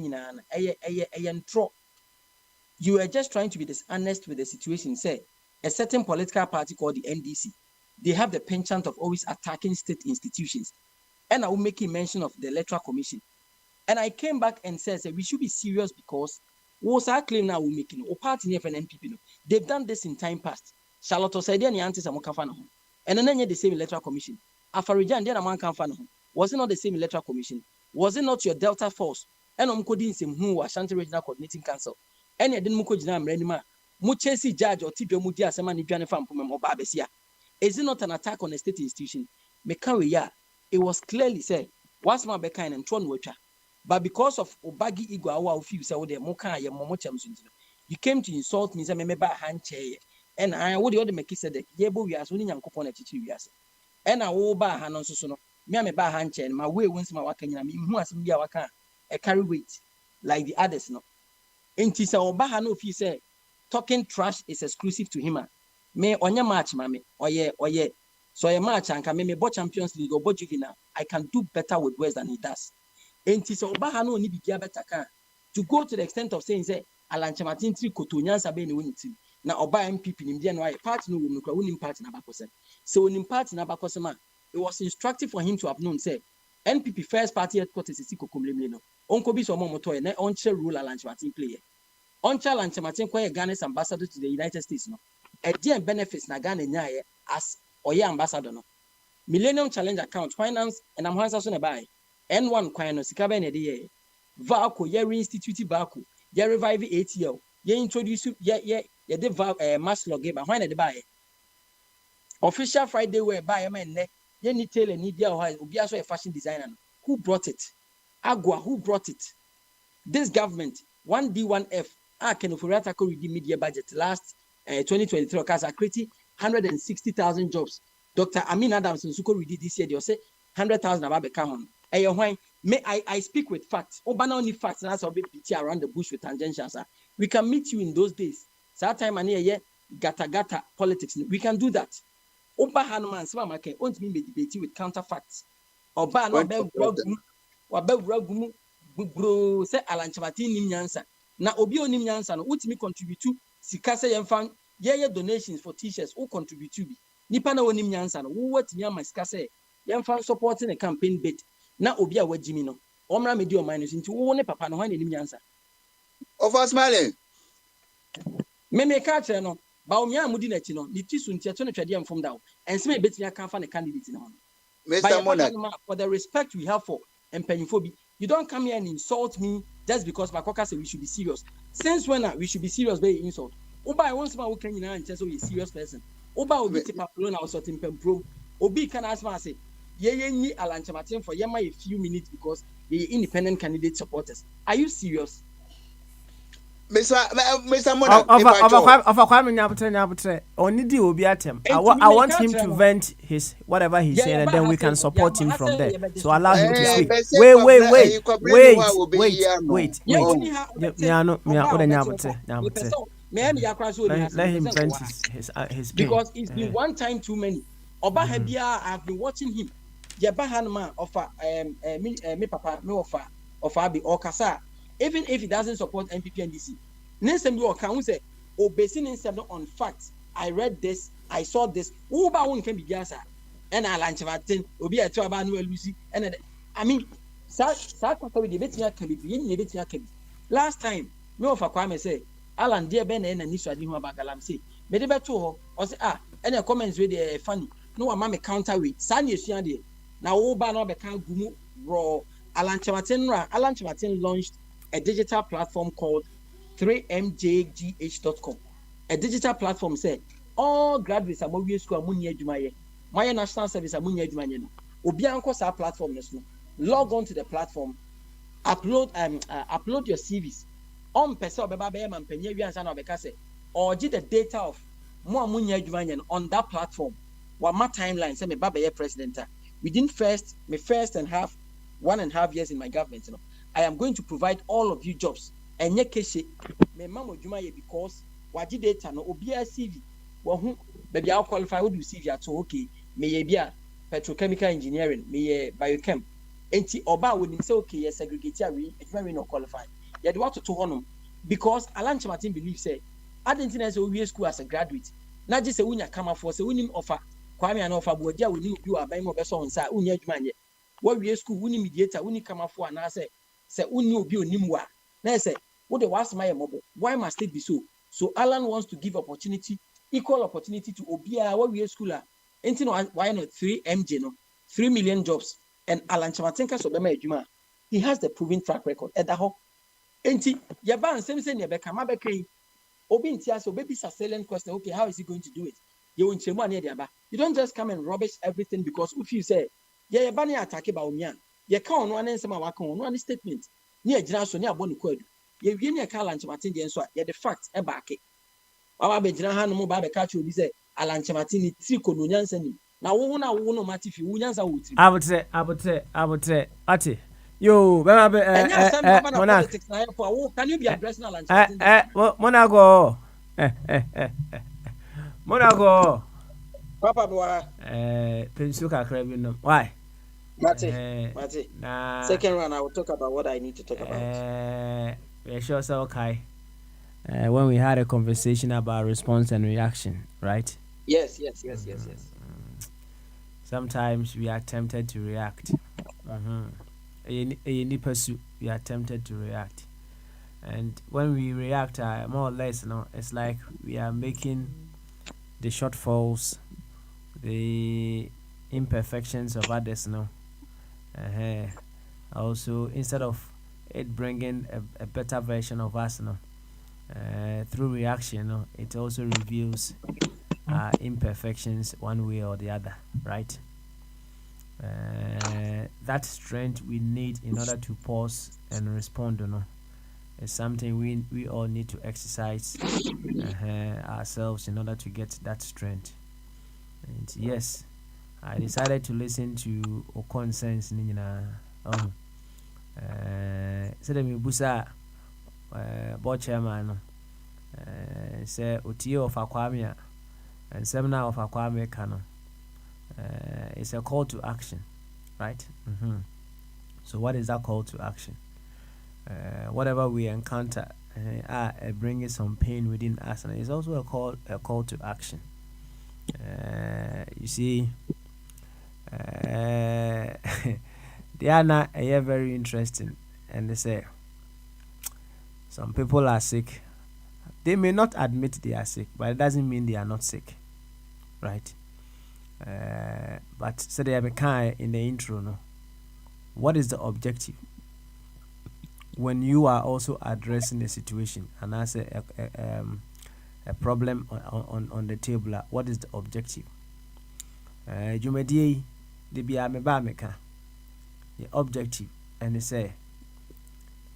you were just trying to be dishonest with the situation. Say a certain political party called the NDC, they have the penchant of always attacking state institutions, and I will make a mention of the Electoral Commission. And I came back and said we should be serious because what's our claim now we're making? Or party near NPP, they've done this in time past. Charlotte Osaidia and Yantis and Mokafano, and then the same Electoral Commission. Afarijan did a man Kanfano. Was it not the same Electoral Commission? Was it not your Delta Force? And Omkodin Sim who was Shanti Regional Coordinating Council. And I didn't Mukojina Renima, Muchesi Judge or Tibio Mudia Samani Janifam or Babesia. Is it not an attack on a state institution? Mekaria, it was clearly said, was my Bekan and Tron Wacha. But because of Obagi Igwa, our few saw the Moka, your Momocham, you came to insult me, Zameba hand chair. And I would the other make said that Yebo, we are swinging and coupon at 2 years. And I will buy Hanon Sono, me ba hand chain, my way wins my wakan, who has me a waka, a carry weight. like the others no. Enti sɛ ɔba ha no ofi sɛ talking trash is exclusive to him. Me onye match mame oye so a match anka me bo Champions League or bo juvenile. I can do better with words than he does. Enti sɛ ɔba ha no ni bibia better kan to go to the extent of saying say Alan Chamatin tri kotonyansa be ne woni tim na ɔba MPP nim dia no aye party no wonu kra wonim party na bakosem so wonim party na bakosem a it was instructive for him to have known say NPP first party headquarters is Kokomlemle no onko bi so omo motoye na onche rule Alan Chamatin player onche Alan Chamatin kwa Ghana's ambassador to the United States no and benefits na Ghana nyaye as oye ambassador no Millennium Challenge account finance and I'm hansa so na buy N1 kwan no sika be na de ye Valco ye reinstitute Valco ye revive ATL ye introduce ye de mass log ba when na de buy official Friday we buy man ne ye ni tailor ni dia obi aso a fashion designer no who brought it Agua who brought it this government 1D1F Kenoforiata ko read media budget last 2023 Okasa creating 160,000 jobs. Dr. Amin Adams and Suko read this year, they say 100,000 about the common. May I speak with facts. Obana only facts and that's a bit around the bush with tangentials. We can meet you in those days. That time and here, gata politics. We can do that. Oba Hanuman, Sama can only be debating with counterfacts. Oba no bro say Alan Chamatin nim nyansa. Na obi onim nyansa no utimi contribute to sika say yemfa ye donations for t-shirts who contribute to bi nipa na onim nyansa no wo watimi ama sika say yemfa supporting a campaign bit na obi a wagimi no omra medi o minus nti wo ne papa no hwan nim nyansa of us smiling me ka kire no ba o mia amudi na chi no ni tisu nti eto no twede emfom dawo ense me betimi aka fa ne candidate no Mr. Monarch for the respect we have for empenyfo you don't come here and insult me just because Makoka said we should be serious. Since when we should be serious, very insult. Oba, I want someone who can and tell you a serious person. Oba will be tip up alone or something pro. Obi can ask me say, ye Alan Chamatin for yema a few minutes because ye independent candidate supporters. Are you serious? Mr. Monarch, only the Obi atem. I want him to vent his whatever he said, and then we can support him from there. So allow him to speak. Wait. Let him vent his pain. Because it's been one time too many. Oba Hebia, I've been watching him. Yabahanma offer me papa me offer Abi or Kasa. Even if he doesn't support NPP and DC, Nesem you can say, obeying himself on facts. I read this, I saw this. Who about one can be Gasa? And I lunch about 10, will be a 12 annual Lucy. And I mean, last time, no for Kwame say, Alan dear Ben and Nisha Dima Bagalam say, Medeba to or say, any comments really funny. No, a mammy counterweight. Sanya Siandi. Now, Oba no become Gumu raw. Alan Chamatin launched a digital platform called 3mjgh.com. A digital platform said all graduates are moving school amunye adwumaye. My national service amunye adwumaye no. Obi anko sa platform no. Log on to the platform, upload your CVs. On person obeba be man penye wiansa na obeka say or the data of mo amunye adwumaye on that platform. What my timeline say me baba ye president. Within first 1.5 years in my government, I am going to provide all of you jobs. And yet, me mama Jumaye because waji data no obia CV. Well, baby, I'll qualify. What do CV at so okay? Me be a petrochemical engineering, me biochem. Enti oba would say okay, yes, segregate we not qualified. You do what to honor because Alan Chamatin believes say I didn't know we school as a graduate. Not just a unya come for say unim offer Kwame and offer bodia we you are buying more person on side unya jumanye. What we school uni mediator uni come for and I say uni obi onimwa. Na say what the was my mobile. Why must it be so? So Alan wants to give equal opportunity to Obia what we schooler. Ain't why not 3MJ no 3 million jobs and Alan Chamatin ka so be ma he has the proven track record. Edaho. Ain't yaban same say ne be kama be kai obi ntia so baby silent question. Okay, how is he going to do it? You won't you don't just come and rubbish everything because if you say yeah bani attack about me you can't one answer my one statement near generation near boni kwadu you win your Alan Chamatin the so yeah the facts e back it baba be gina hanu mo ba be catch obi say Alan Chamatin ti ko no nyansa ni na wo no matifi wo nyansa wo ti I would say ati Yo, And yes, I'm not Monarch. politics now. Can you be addressing a lunch? Monaco. Monaco. Papa, boy. Pensuka Crabin. Why? Mate. Nah. Second round, I will talk about what I need to talk about. Yeah, sure, so okay. When we had a conversation about response and reaction, right? Yes. Sometimes we are tempted to react. We are tempted to react. And when we react, more or less, it's like we are making the shortfalls, the imperfections of others, also, instead of it bringing a better version of us, through reaction, it also reveals imperfections one way or the other, right? That strength we need in order to pause and respond, is something we all need to exercise ourselves in order to get that strength. And yes, I decided to listen to Okon Sense so me busa board chairman say Otio of Aquamia and seminar of Aquamia Kano. It's a call to action, right? So what is that call to action? Whatever we encounter bringing some pain within us, and it's also a call to action. You see, they are not very interesting, and they say some people are sick. They may not admit they are sick, but it doesn't mean they are not sick, right? But so they have a kind in the intro, no. What is the objective when you are also addressing the situation and as a problem on the table? What is the objective? Jumedi de bia me ba meka the objective, and they say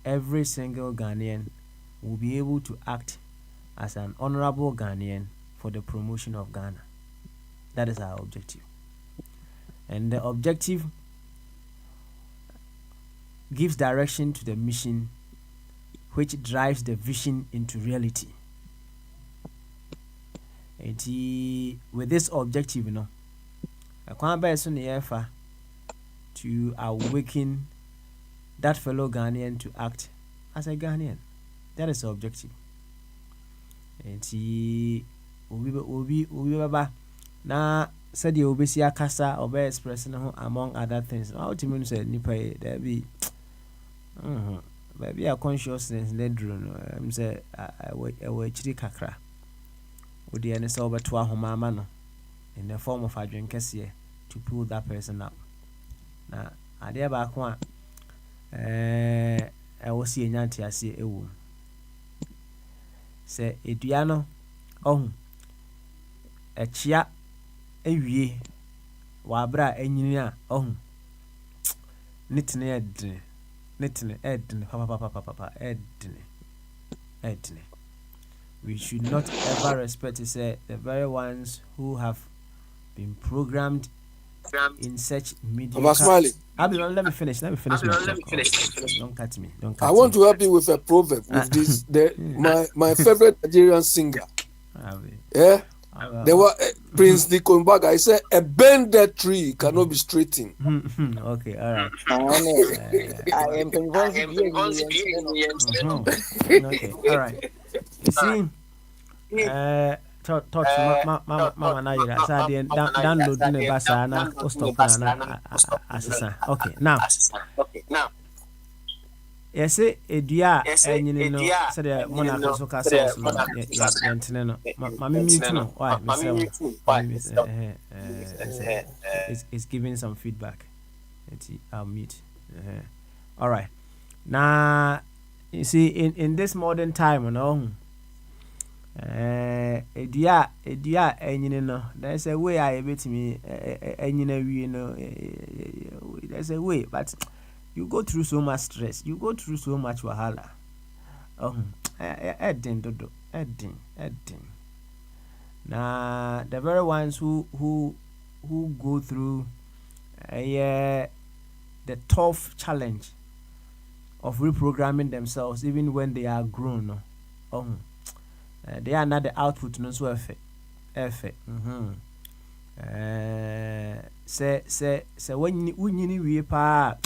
every single Ghanaian will be able to act as an honorable Ghanaian for the promotion of Ghana. That is our objective. And the objective gives direction to the mission, which drives the vision into reality. And with this objective, a person to awaken that fellow Ghanaian to act as a Ghanaian. That is the objective. And na said you be see akasa or be expressing among other things. How to mean say nipa there be baby a consciousness le drone say we chiri kakra wo de ne say obeto ahoma ama no in the form of adwen kese to pull that person up. Na ade ba ko a wo si enyanti ase ewu say edua no ohun echia ewie wabra enyini a ohun nitne edne papa edne. We should not ever respect to say the very ones who have been programmed in such mediocre. Let me finish. Don't cut me. I want to help you with a proverb with this. My favorite Nigerian singer. Yeah. There was Prince Nikombaga. He said, "A bended tree cannot be straightened." Okay, all right. I am Okay, all right. You see, touch mama na yira. So download the basa na stop na asesa. Okay, now. Yes, edua enyini no so the monarch so ka sauce no yentene no mama mute no why it's giving some feedback. I'll mute. All right, now you see in this modern time edua enyini no there's a way I betimi enyina wi no there's a way, but you go through so much stress, you go through so much wahala. Edding. Now the very ones who go through the tough challenge of reprogramming themselves even when they are grown. No? They are not the output no so effect. Say when you we pa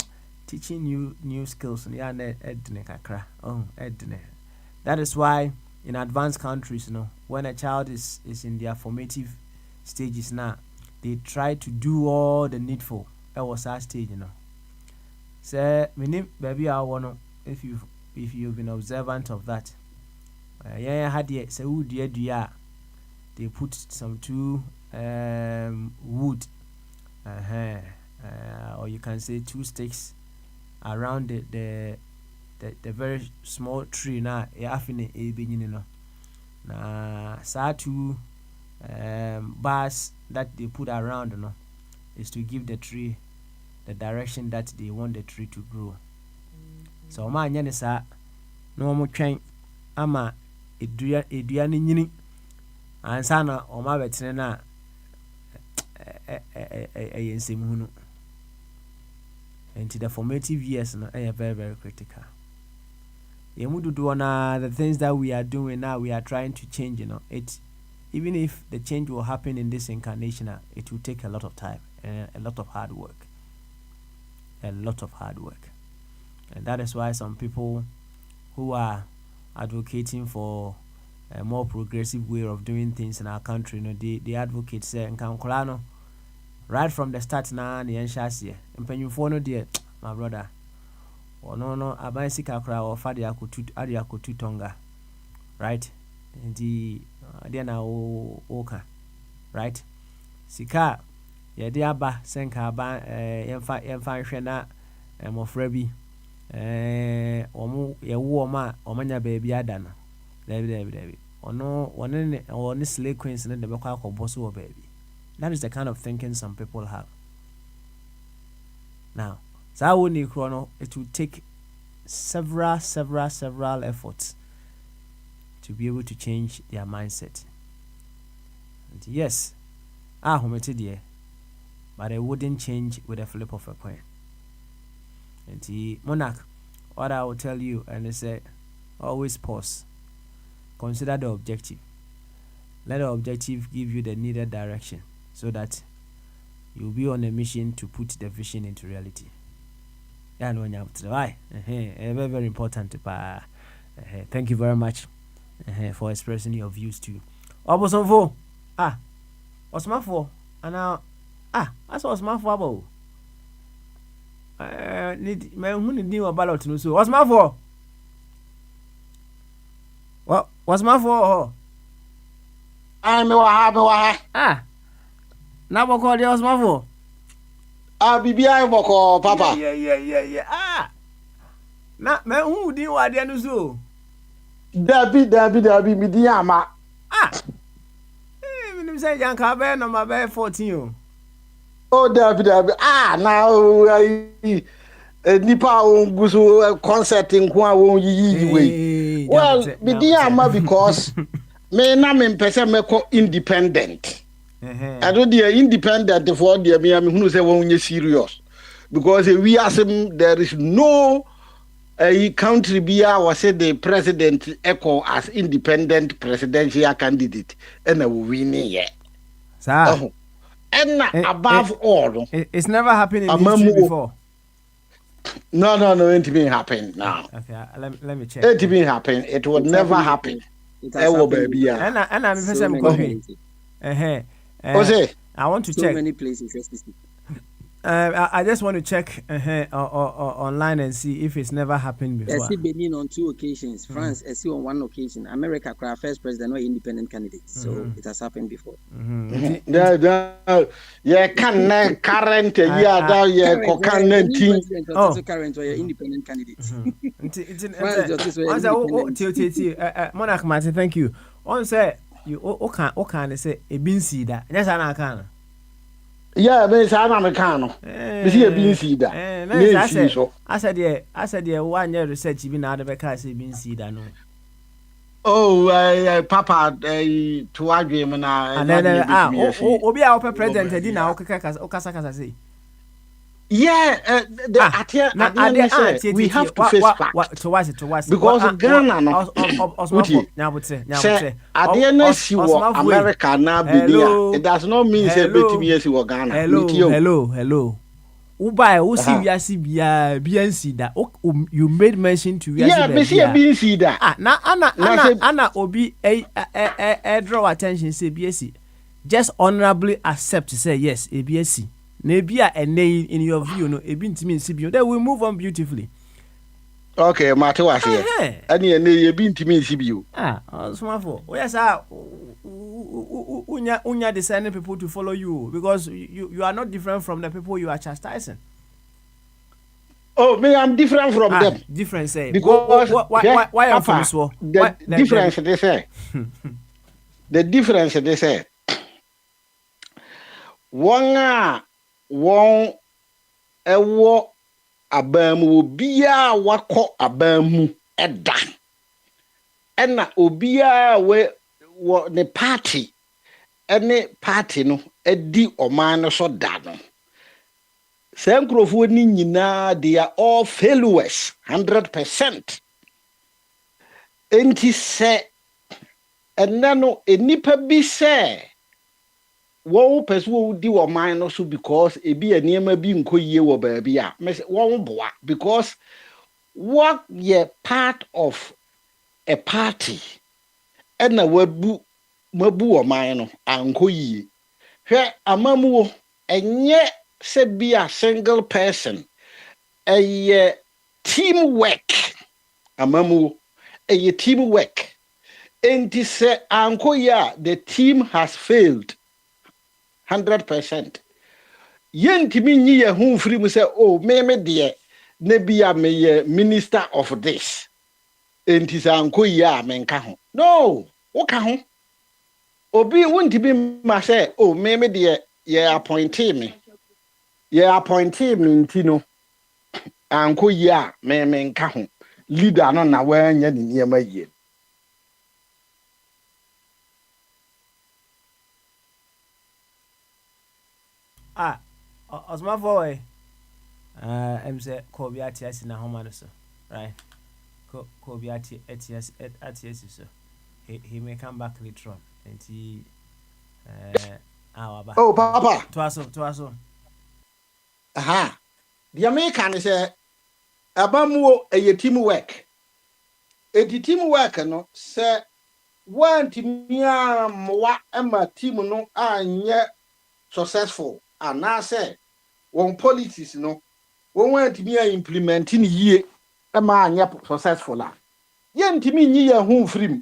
teaching new skills and edne kakra. Edne. That is why in advanced countries, when a child is in their formative stages now, they try to do all the needful. That was our stage, Say, baby, I wanna if you've been observant of that. Had say wood they put some two wood, or you can say 2 sticks around the very small tree na afine beginning na saa 2 bars that they put around is to give the tree the direction that they want the tree to grow. So ma anya ne saa no mo twen ama edua ne nyini ansa na o ma betene na ensem hunu. And the formative years are very, very critical. The things that we are doing now, we are trying to change. It even if the change will happen in this incarnation, it will take a lot of time and a lot of hard work. And that is why some people who are advocating for a more progressive way of doing things in our country, they advocate say nkankolano right from the start na the enshase mpanyimfo no de my brother no aban sika kra o fa de akotu tonga right ndi de na oka right sika ye de aba senka aba yemfa hwe na mofra bi omo ye wo ma omanya ba bi ada no dabi ono slay queens ne de be kwa akoboso wo ba bi. That is the kind of thinking some people have. Now, it will take several efforts to be able to change their mindset. And yes, but it wouldn't change with a flip of a coin. And Monarch, what I will tell you, and they say, always pause. Consider the objective. Let the objective give you the needed direction, so that you'll be on a mission to put the vision into reality. Very, very important. Thank you very much for expressing your views too. What's my for? And now, that's what's my for. Need my new ballot no so. What's my for? What's my for? Na boko de osmafo. Bibi ay boko papa. Yeah. Na me hu din wa de no so. Dabi mi din ama. Minim say yanka be no ma be 14 o. Oh Dabi. Na nipa on guso concert nko a won yiyi we. Well, mi din ama because me na me pese me ko independent. I don't dear independent for the me who say won't serious because we ask him there is no country bia was say the president echo as independent presidential candidate and I will win yet. Sir. And above all, it's never happened in history before. No, it didn't happen now. Okay, let me check. It didn't happen. It will never happen. And I'm some coffee. I want to check. So many places. I just want to check online and see if it's never happened before. I see Benin on 2 occasions. France, I see on 1 occasion. America, first president, no independent candidate. So it has happened before. Yeah, can current can 19. Oh, current or independent candidate. Monarch Martin, thank you. On say you can say a bin seed that. Yes, I can. Yeah, but it's Americano. You see a bean seeder. I said, 1 year research even out of a car, say bean seeder. No. Oh, Papa, to argue, and then, Obi, our president, I didn't know Okasaka say. Yeah, we have to face fact. To was Because Ghana no. Say Adiana si wo America na Benin. It does not mean say betimi si wo Ghana. Hello. Ubai o si wiase bia nsi da. You made mention to wiase. Yeah, me see bia nsi da. Ana obi draw attention say BSc. Just honorably accept to say yes, ABSc. Maybe in your view, no, a bit means then we move on beautifully. Okay, Marty was here. And you been to me, CBU. Smart for. Yes, unya deciding people to follow you because you are not different from the people you are chastising. Oh, me, I'm different from them. Different, say. Because why are from so? The difference they say. The difference they say. One ewo abamu obia wako abamu eda ena obia we ne party ene party no edi oman no so da no senkrofo ni nyina they are all failures 100%. Enti se enano enipa bi se wo person wo di wo man no so because e bi eniema bi nkoyie wo ba bia wo boa because what ye part of a party and mabu wo man no ankoyie hwe amamu enye se bi a single person a teamwork amamu a teamwork enti se ankoyia the team has failed 100%. Yentimi nyi ye hu free mu say oh me de na bia me ye minister of this. Enti sanko ya me nka ho. No, wo ka ho. Obi wontimi ma say oh me de ye appointee me. Ye appointee me ntino. Anko ya me nka ho. Leader no na wa nya ni niam aye. Osman boy. I'm say Kobiati as na home so. Right. Kobiati atias so. He may come back later on. And he oh papa. Twaso. Aha. The American say abamu a teamwork. A teamwork no say one team ya mwa ema team no anye successful. And I say, one politics, no, one want to be implementing ye a man successful. Yen to me, ye home free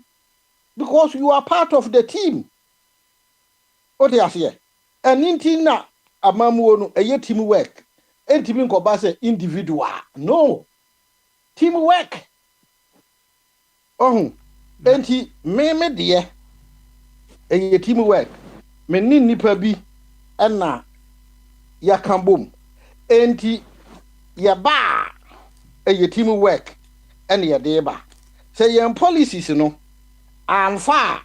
because you are part of the team. What do you say? And intina a mamu a teamwork, and team cobase individual. No teamwork. Oh, and he me dear a teamwork. Me nipa bi na ya kambom enti ya ba e teamwork and ya deba say your policies no amfa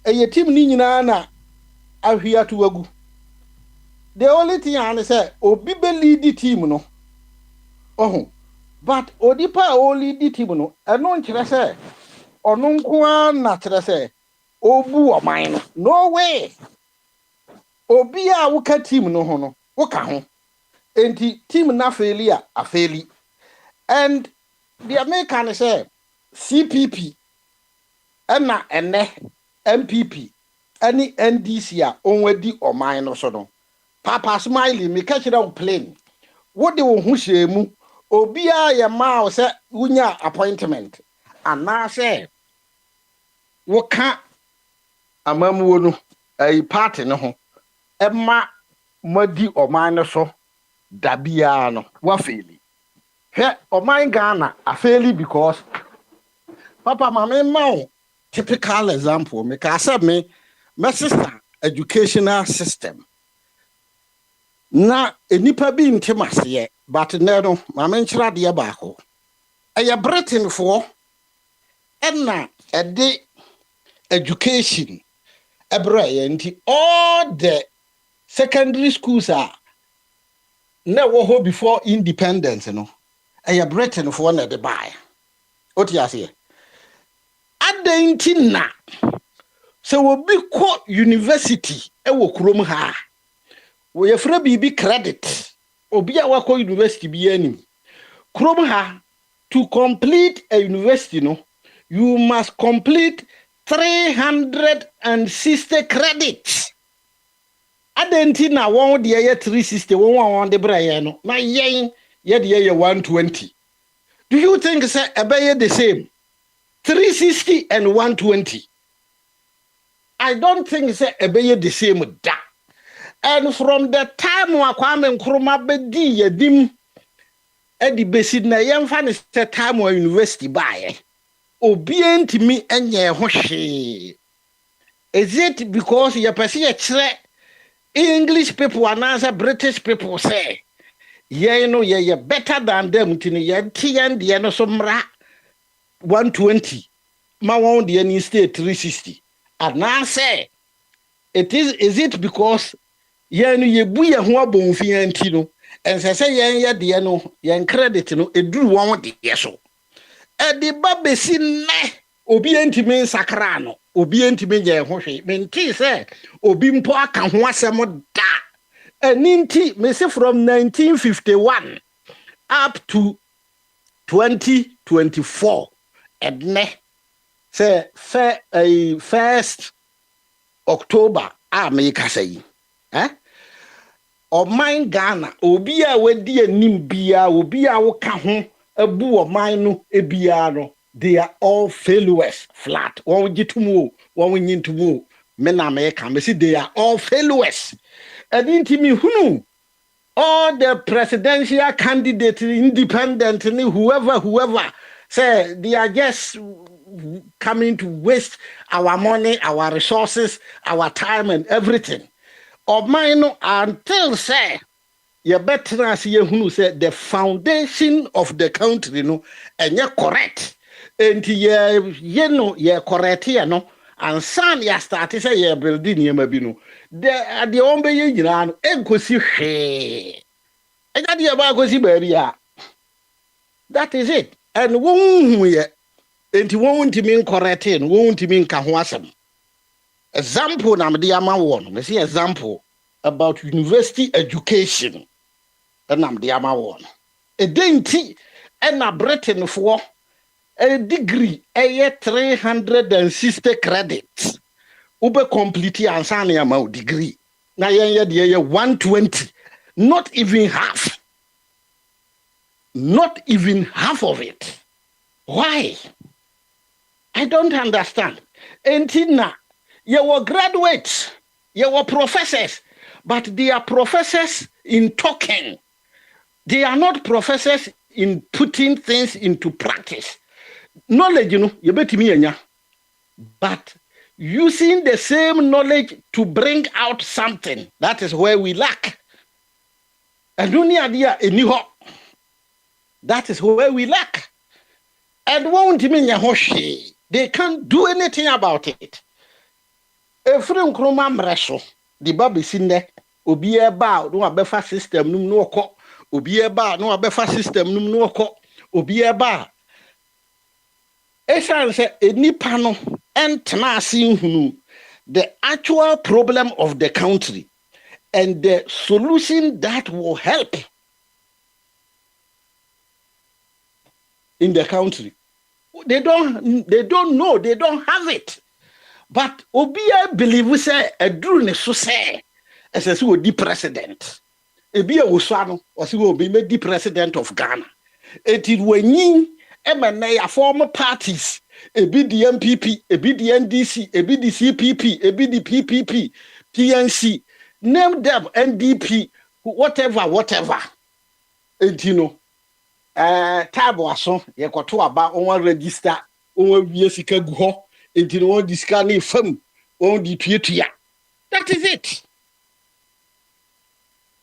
e team ni nyina na ahwia to agu the only thing I say obi be lead the team no oh but odipa o lead the team no eno nkire say ono nko na kire say obu o man no way obi a woka team no ho no woka ho enti team na failure a faili and the American say CPP na ene MPP any NDC a onwadi o man no so no papa smiley me catch down plane what they wo hu shemu obi a ye ma o say wunya appointment ana say woka amamuo no ai party no ho Emma madi oman so dabia no wa faili he oman Ghana a faili because papa mama ma typical example me ka say me sister educational system na enipa bi ntemase but no mama nchira de ba ho eye Britain for enna ede education ebra ye nti all the secondary schools are never ho before independence, no. A Britain for one at the buy. What you say? At the intina. So we'll be called university. E wo krom ha. We yefra bibi credit. Obi a wako university bi anim. Krom ha, to complete a university, no, you must complete 360 credits. Adenti na one de ye 360, one de bra no. Na yen ye de 120. Do you think say ebeye the same? 360 and 120. I don't think say ebeye the same da. And from the time wa Kwame Nkrumah bedi yedim edi besid na yemfa ne say time wa university bae. Obi entimi enye ho hwe. Is it because you person ye kire English people and answer British people say ye no ye better than them tini ye tian de no so mra 120 ma won de ni stay 360 and now say is it because ye no ye bu ye ho abonfi anti no and say ye de no ye credit no eduru won de ye so e de babesi ne obi entimi sakra no obi entimi ye ho hwe menti say obi mpo aka ho asem da aninti me say from 1951 up to 2024 edne say first October America say o mind Ghana obi a wedi anim bia obi a wo ka ho abu o mind no ebia no they are all failures flat one gitumu one nyintumu me na America me see they are all failures adintimi hunu all the presidential candidates independent whoever say they are just coming to waste our money, our resources, our time and everything. Of mine until say you better see who said the foundation of the country no and you're correct. And you're correct here no and son ya start say you're building ye mabino. The ombe ye ran enkosi he. And that you about go see baby. That is it. And won ye enti won ntimi correct no won ntimi nka ho asem. Example na me dia ma won. Me see example about university education. And am dia ma won. E denti and na Britain for a degree a 360 credits. Ube complete answer ya ma degree. Na yen ye 120. Not even half. Not even half of it. Why? I don't understand. Entina, you were graduates, you were professors, but they are professors in talking. They are not professors in putting things into practice. Knowledge, you bet me, but using the same knowledge to bring out something, that is where we lack. And only idea a new hope. That is where we lack. And won't mean Hoshi. They can't do anything about it. Efrem Nkrumah mreso, the baby sinde, obi eba no abefa system num no ko, obi eba no abefa system num no ko, obi eba. Esan se enipa no entena ase hunu the actual problem of the country and the solution that will help in the country. They don't know, they don't have it. But Obia believe say a drone so say as a the president. Ebia Usano was will be made the president of Ghana. It is when you emanate former parties, a bit the MPP, a bit the NDC, a bit the CPP, a bit the PPP, PNC, name them NDP, whatever. And you know. Table aso ye koto aba on register on wie sika gu ho enti no di sika na fam on di tuatua. That is it.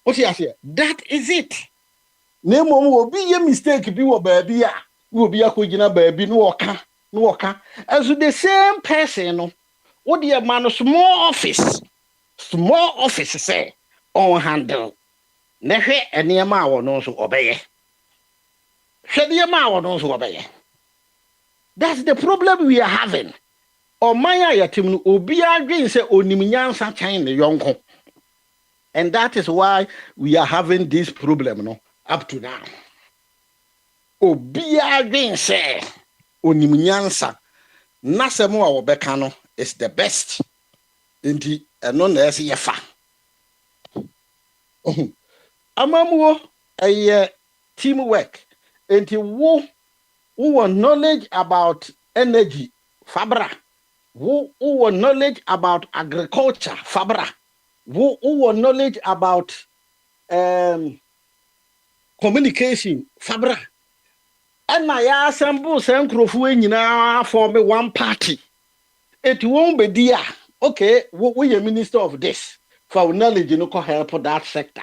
What you say? That is it. Nemo wo bi ye mistake bi wo baabi a wo bi akogina baabi no oka as the same person no wo de man small office say on handle na hwɛ nneɛma a wɔno nso ɔbɛyɛ hwɛ nneɛma a wɔno nso ɔbɛyɛ. That's the problem we are having. Ɔman a yɛtem no obiara dwen sɛ onim nyansa kyɛn ne yɔnko, and that is why we are having this problem no up to now. Obiara dwen sɛ onim nyansa na sɛ mo a wɔbɛka no is the best. Nti ɛno na ɛsɛ yɛfa. Amamuo ɛyɛ teamwork. Nti wo want knowledge about energy, fabra. Who want knowledge about agriculture, fabra. Who want knowledge about communication, fabra. And I assemble some crofwe form one party. It won't be dear. Okay, we are minister of this for knowledge, you know, help that sector.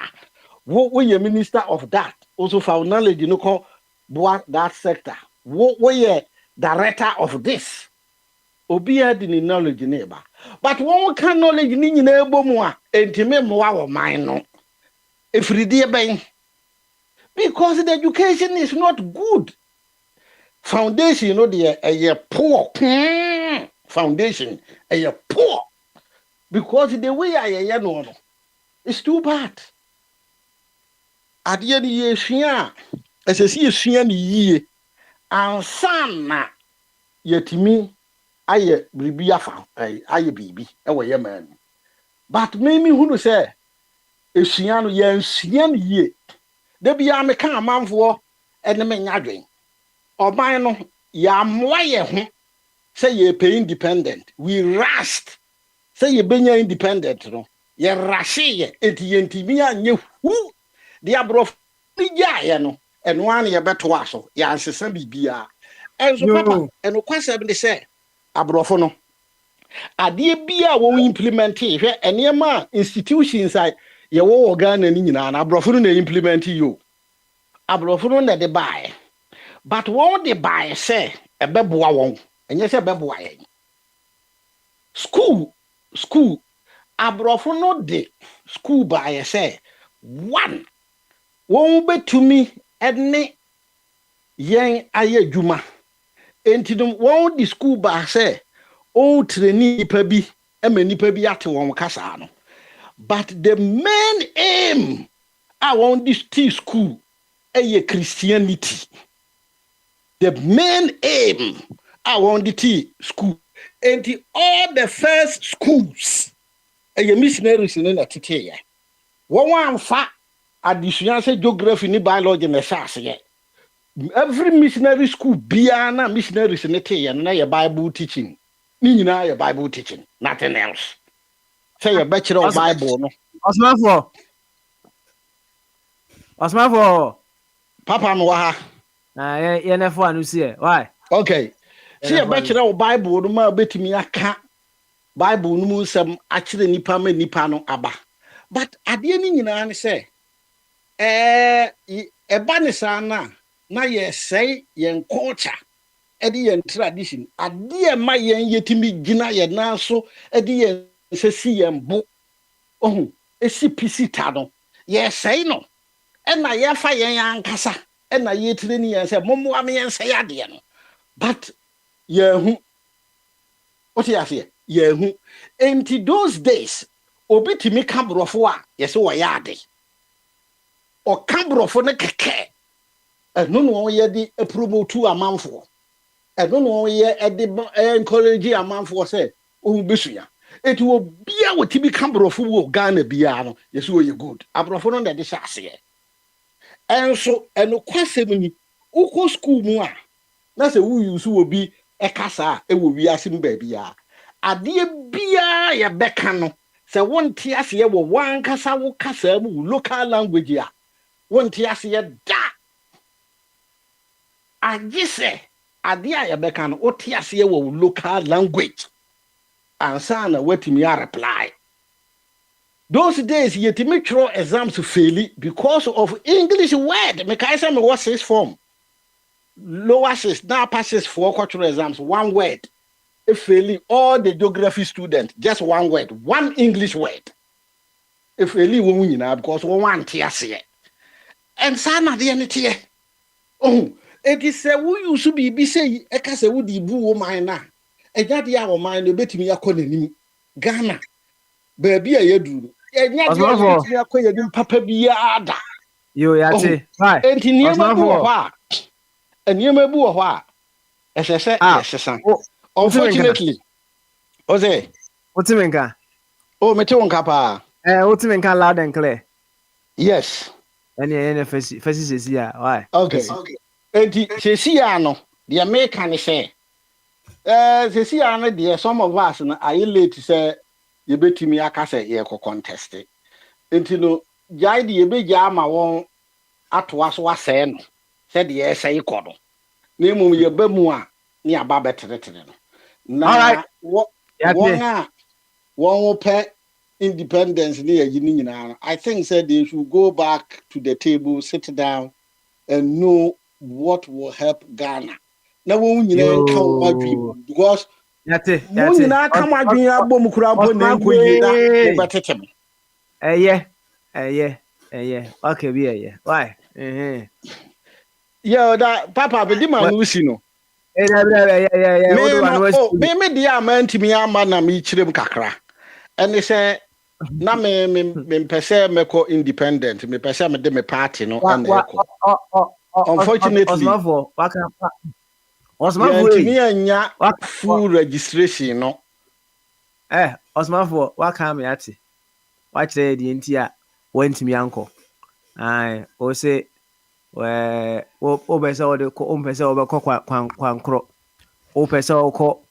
We are minister of that also for knowledge, you know, that sector. We are director of this. Obia the knowledge neighbor. But one can knowledge ni neighbor more intimate more mine no. If we dear bang. Because the education is not good. Foundation, you know, a poor foundation, a poor. Because the way I know it's too bad. At the end of the year, as I see a year, and son, yet me, I be a found, I baby, away a man. But maybe who say, if she and ye, there be a mechanic man for and the men yadding. Or by no, ya moye, say ye pay independent. We rust. Say ye be independent, no. Ye rashi, it yentimia, and you who the abrof, ya no, and one ye better so, ya answer bia. And so, papa, and no question they say, abrofono. Adie bia wo implement here, and ye ma institutions I ye wo organ and in an abrofono implement you. Abrofono na de buy. But what they buy say a beboa won, and yes, a beboa. School, abrofono de school buy say one won't be to me any yang aye juma. Enti dum won the school buy say oh trainee pebi and many pebi at one casano. But the main aim I want this tea school a Christianity. The main aim I want the tea school. And all the first schools a missionaries in a tete. One fa additional geography ni biology and science. Every missionary school biana missionaries in a tea and a Bible teaching. Nina your Bible teaching, nothing else. Say a bachelor of Bible. No. Osmafo. Papa Noah. Why? Okay. See a bachelor of Bible, no more bet me a cat. Bible no some actually nipa me nipa no aba. But at the end, you know, say, a banisana, na ye say, yen culture, yen tradition, a dear my yen yetimi gina ye na so, a dear see yen book. Oh, a CPC tado. Yes, say no. And my ye fire yan cassa. And I yet and said, Momo, I mean, say, Adian. But, yeah, what you say? Yeah, and those days, obiti me cambro for, yes, or yadi. Or cambro for the cake. And no one ye a promo to a month for. And no one ye at the encourage a month for, say, oh, Bishia. It will be our Tibi cambro for Ghana Biano, yes, you good. A profound that is assay. And so, and no question, Uko school more. That's a woo will be a casa, it will be a sim baby. A dear beer, ya beckano. So one tears ye will one casa will casa local language ya. One tears ye da. I just say, a dear ya beckano, or tears ye will local language. And son, what me a reply. Those days, yet make sure exams fail because of English word. Make I say me what says form. Lower says now passes 4 cultural exams, one word. If failing all the geography students, just one word, one English word. If failing won't win because one tears here. and sana de ne tie oh it is a wo you so be say e ka se wo di bu wo man na enya de a wo man no betimi yakọ nanim Ghana baabi a yaduru enya de a betimi yakọ yanim papa bia ada yo yate right enti niema bu wo ha niema bu wo ha esese yesesa unfortunately Ose Otimenka oh mete wonka pa Otimenka loud and clear yes any fesi ya why okay enti sesi ya no the make ne say sesi ya no the some of us no are late say ye betimi aka say ye ko contest enti no jai de ye beja ama won atoa so asɛ no sɛ de ye say ikodo na emum ye ba mu a ne aba beteretere no na won will pay independence near Union. I think said they should go back to the table, sit down, and know what will help Ghana. Now, when you come my dream, because when you come my dream, I bomb crumble name yeah. Okay, yeah. Why? Yeah, that Papa, but the man who see no. Yeah. Me dear man to me, I'm man, I'm each kakra. And they say, na me pese me ko independent, me pese me de me party no and unfortunately, me anya full registration no. Osmafo, what come yati? Watch the ntia went me uncle. O say where o besa o de ko o pese o be ko kwankro. O pese o ko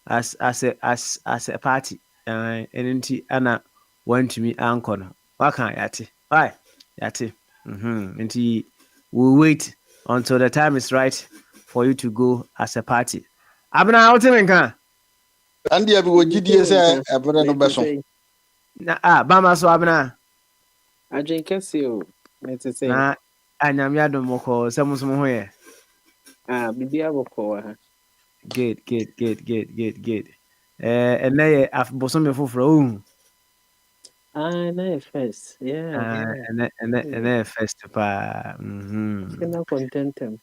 as a party. Nti ana want me anchor no waka yate why yate nti we wait until the time is right for you to go as a party abna how te nka and there be gidie say ebere no beso na bama so abna adwen kese o metete na anyame adom ko se muso ho ye bibia boko ha good and they have bosom for na first and first pa na contentem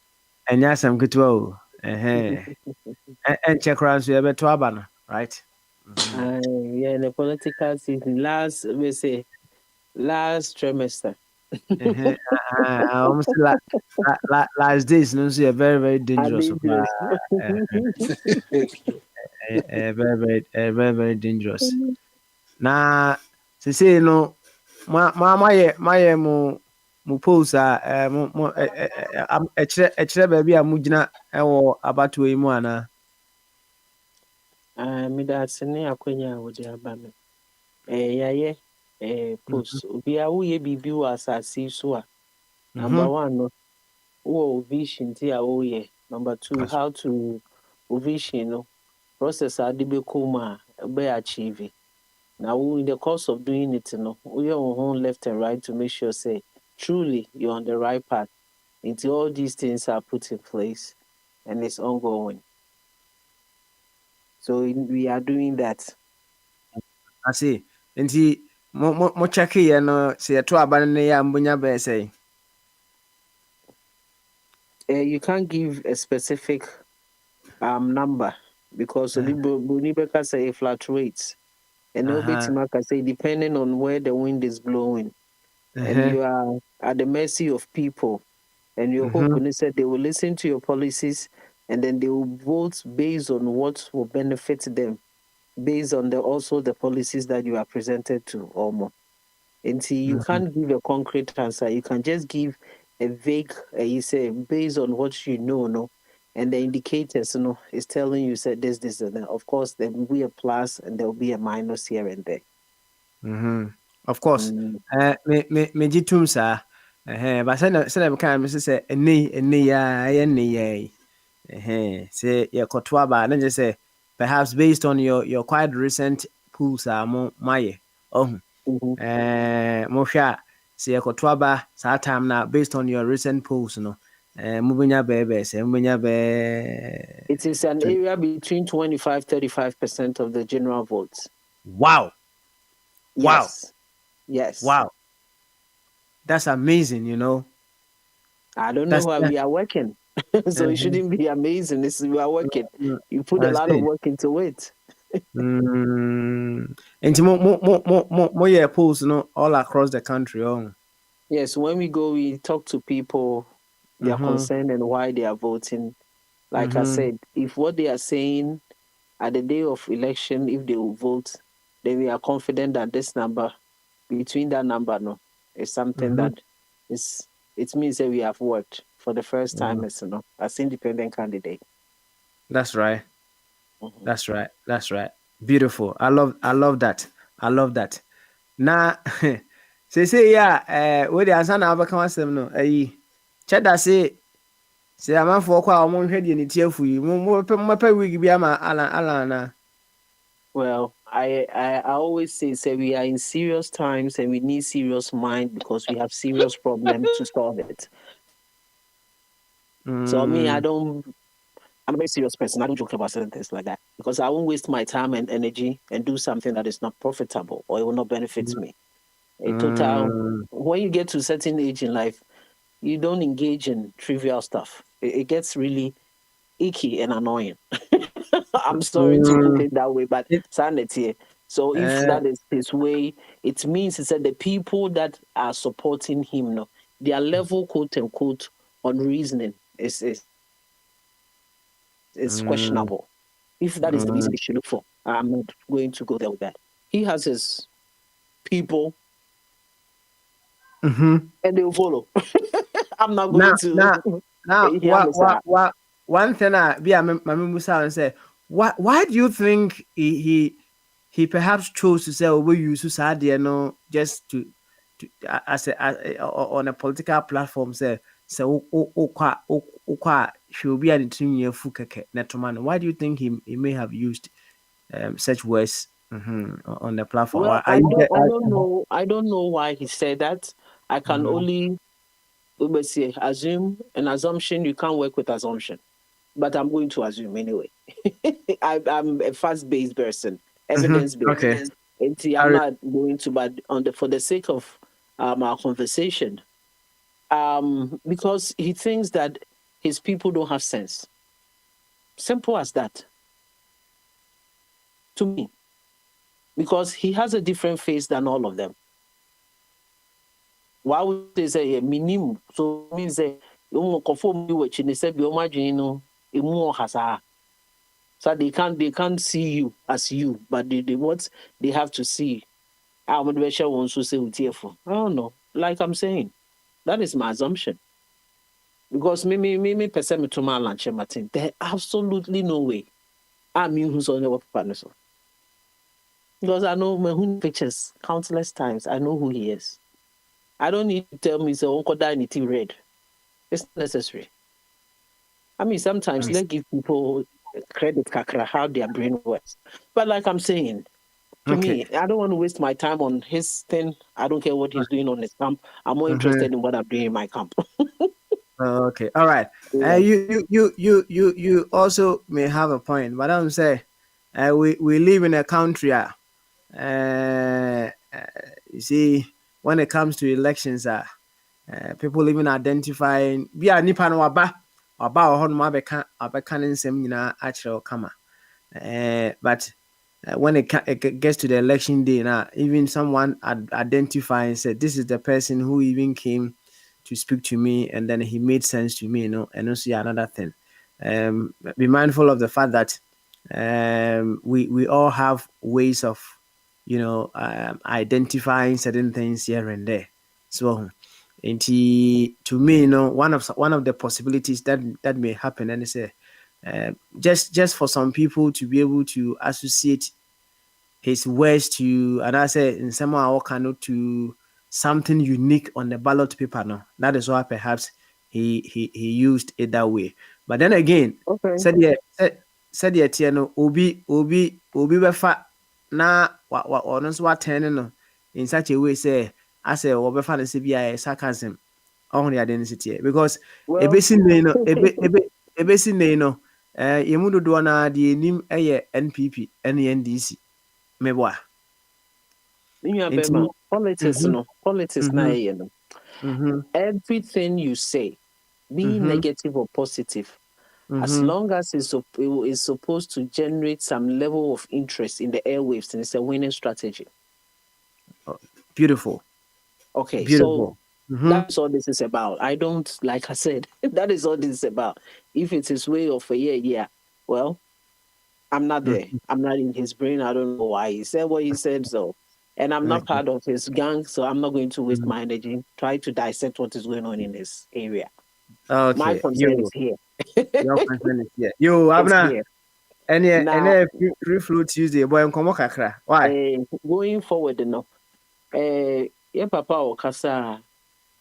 and yasam kutu and check round so you beto abana right yeah the political season last trimester almost last days no so very very dangerous very dangerous. Na se say no my mo post mo ekire ba bia mo gina ewo abato yi mu ana me da sene akwanya wo de aba me yaye post obi a wo ye bibi wo asase so a number 1 no wo vision ti a wo ye number 2 how to vision no process adibe koma be achieve now in the course of doing it we are on left and right to make sure say truly you're on the right path until all these things are put in place and it's ongoing, so we are doing that. I see nti mo check ye no se to aban ne ya mbunya be say you can't give a specific number because Bonibeka say it fluctuates. And nobody can say depending on where the wind is blowing. And you are at the mercy of people. And your hope when they said they will listen to your policies and then they will vote based on what will benefit them, based on also the policies that you are presented to or more. And see, you can't give a concrete answer. You can just give a vague, you say, based on what you know, no? And the indicators, is telling you said this, and that. Of course, there will be a plus and there will be a minus here and there. Of course. Me jitum sa. But say kind say say your kotwaba. Then just say perhaps based on your quite recent pools mo maye. Mosha say your kotwaba sa time now based on your recent pools, it is an area between 25-35% of the general votes. Wow. Yes. Wow. That's amazing, I don't know That's why that. we are working. So it shouldn't be amazing. We are working. You put a I lot of see. work into it. And more yeah polls no all across the country. Oh. Yes, when we go, we talk to people, their Mm-hmm. concern and why they are voting. Like I Mm-hmm. said, if what they are saying at the day of election, if they will vote, then we are confident that this number, between that number, no, is something Mm-hmm. that is. It means that we have worked for the first time as independent candidate. That's right. Mhm. That's right. That's right. Beautiful. I love that. I love that. Na say yeah, we the answer na abaka wasem no. Cheda say amanfo kwa omo hwe de ne tiafu yi. Mo pe wig bi ama ala na. Well, I always say we are in serious times and we need serious mind because we have serious problems to solve it. So me, I'm a very serious person. I don't joke about certain things like that because I won't waste my time and energy and do something that is not profitable or it will not benefit me. When you get to a certain age in life, you don't engage in trivial stuff. It gets really icky and annoying. I'm sorry to put it that way, but sanity. So if that is his way, it means he said the people that are supporting him, no, their level, quote unquote, on reasoning is questionable. If that is the reason they should look for, I'm not going to go there with that. He has his people, and they will follow. I'm not going to. Now, one thing be a Mami Musa and say, why do you think he perhaps chose to say, "Oh, we use Sadia no just to as on a political platform say she'll be an interior fukeke netomano." Why do you think he may have used such words on the platform? Well, I don't know why he said that. I can only say assume an assumption. You can't work with assumption, but I'm going to assume anyway. I'm a fast-based person, evidence-based. Okay. I'm not going to, but for the sake of our conversation, because he thinks that his people don't have sense. Simple as that. To me, because he has a different face than all of them. Why would they say minimum? So it means that you conform you which they say so they can't see you as you, but they have to see. I would be sure wants to say tearful. I don't know. Like I'm saying, that is my assumption. Because me person to my lunch Martin. There absolutely no way. I mean who's on the partner. Because I know my pictures countless times. I know who he is. I don't need to tell me so Uncle Danity red. It's not necessary. I mean, sometimes let's give people credit kakra how their brain works. But like I'm saying, to me, I don't want to waste my time on his thing. I don't care what he's doing on his camp. I'm more interested in what I'm doing in my camp. Okay, all right. Yeah. You also may have a point, but I'm say, we live in a country. You see, when it comes to elections, people even identifying be a nipa no waba ohon ma abeka ne nsem nyina achiro kama. But when it gets to the election day now, even someone identifying said this is the person who even came to speak to me, and then he made sense to me, and also another thing. Be mindful of the fact that we all have ways of identifying certain things here and there. So, and to me, one of the possibilities that may happen, and say, just for some people to be able to associate his words to, and I say in somehow cannot to something unique on the ballot paper. No, that is why perhaps he used it that way. But then again, said no obi befa na or no so attend no in such a way say I say obefa no say be sarcasm on the identity because ebesi no yemu dodo na de enim eye NPP and NDC meboa Politics, no. Politics, everything you say, being negative or positive, as long as it's supposed to generate some level of interest in the airwaves, and it's a winning strategy. Beautiful. Okay, Beautiful. so that's all this is about. I don't, like I said, that is all this is about. If it is way of a year, well, I'm not there. I'm not in his brain. I don't know why he said what he said, so. And I'm not part of his gang, so I'm not going to waste my energy try to dissect what is going on in this area. Okay. My concern is here. Your concern is here. Yo, Abna. Any free flow Tuesday, boy, I'm come kakra. Why? Going forward, no. Yeah, Papa or Kasa,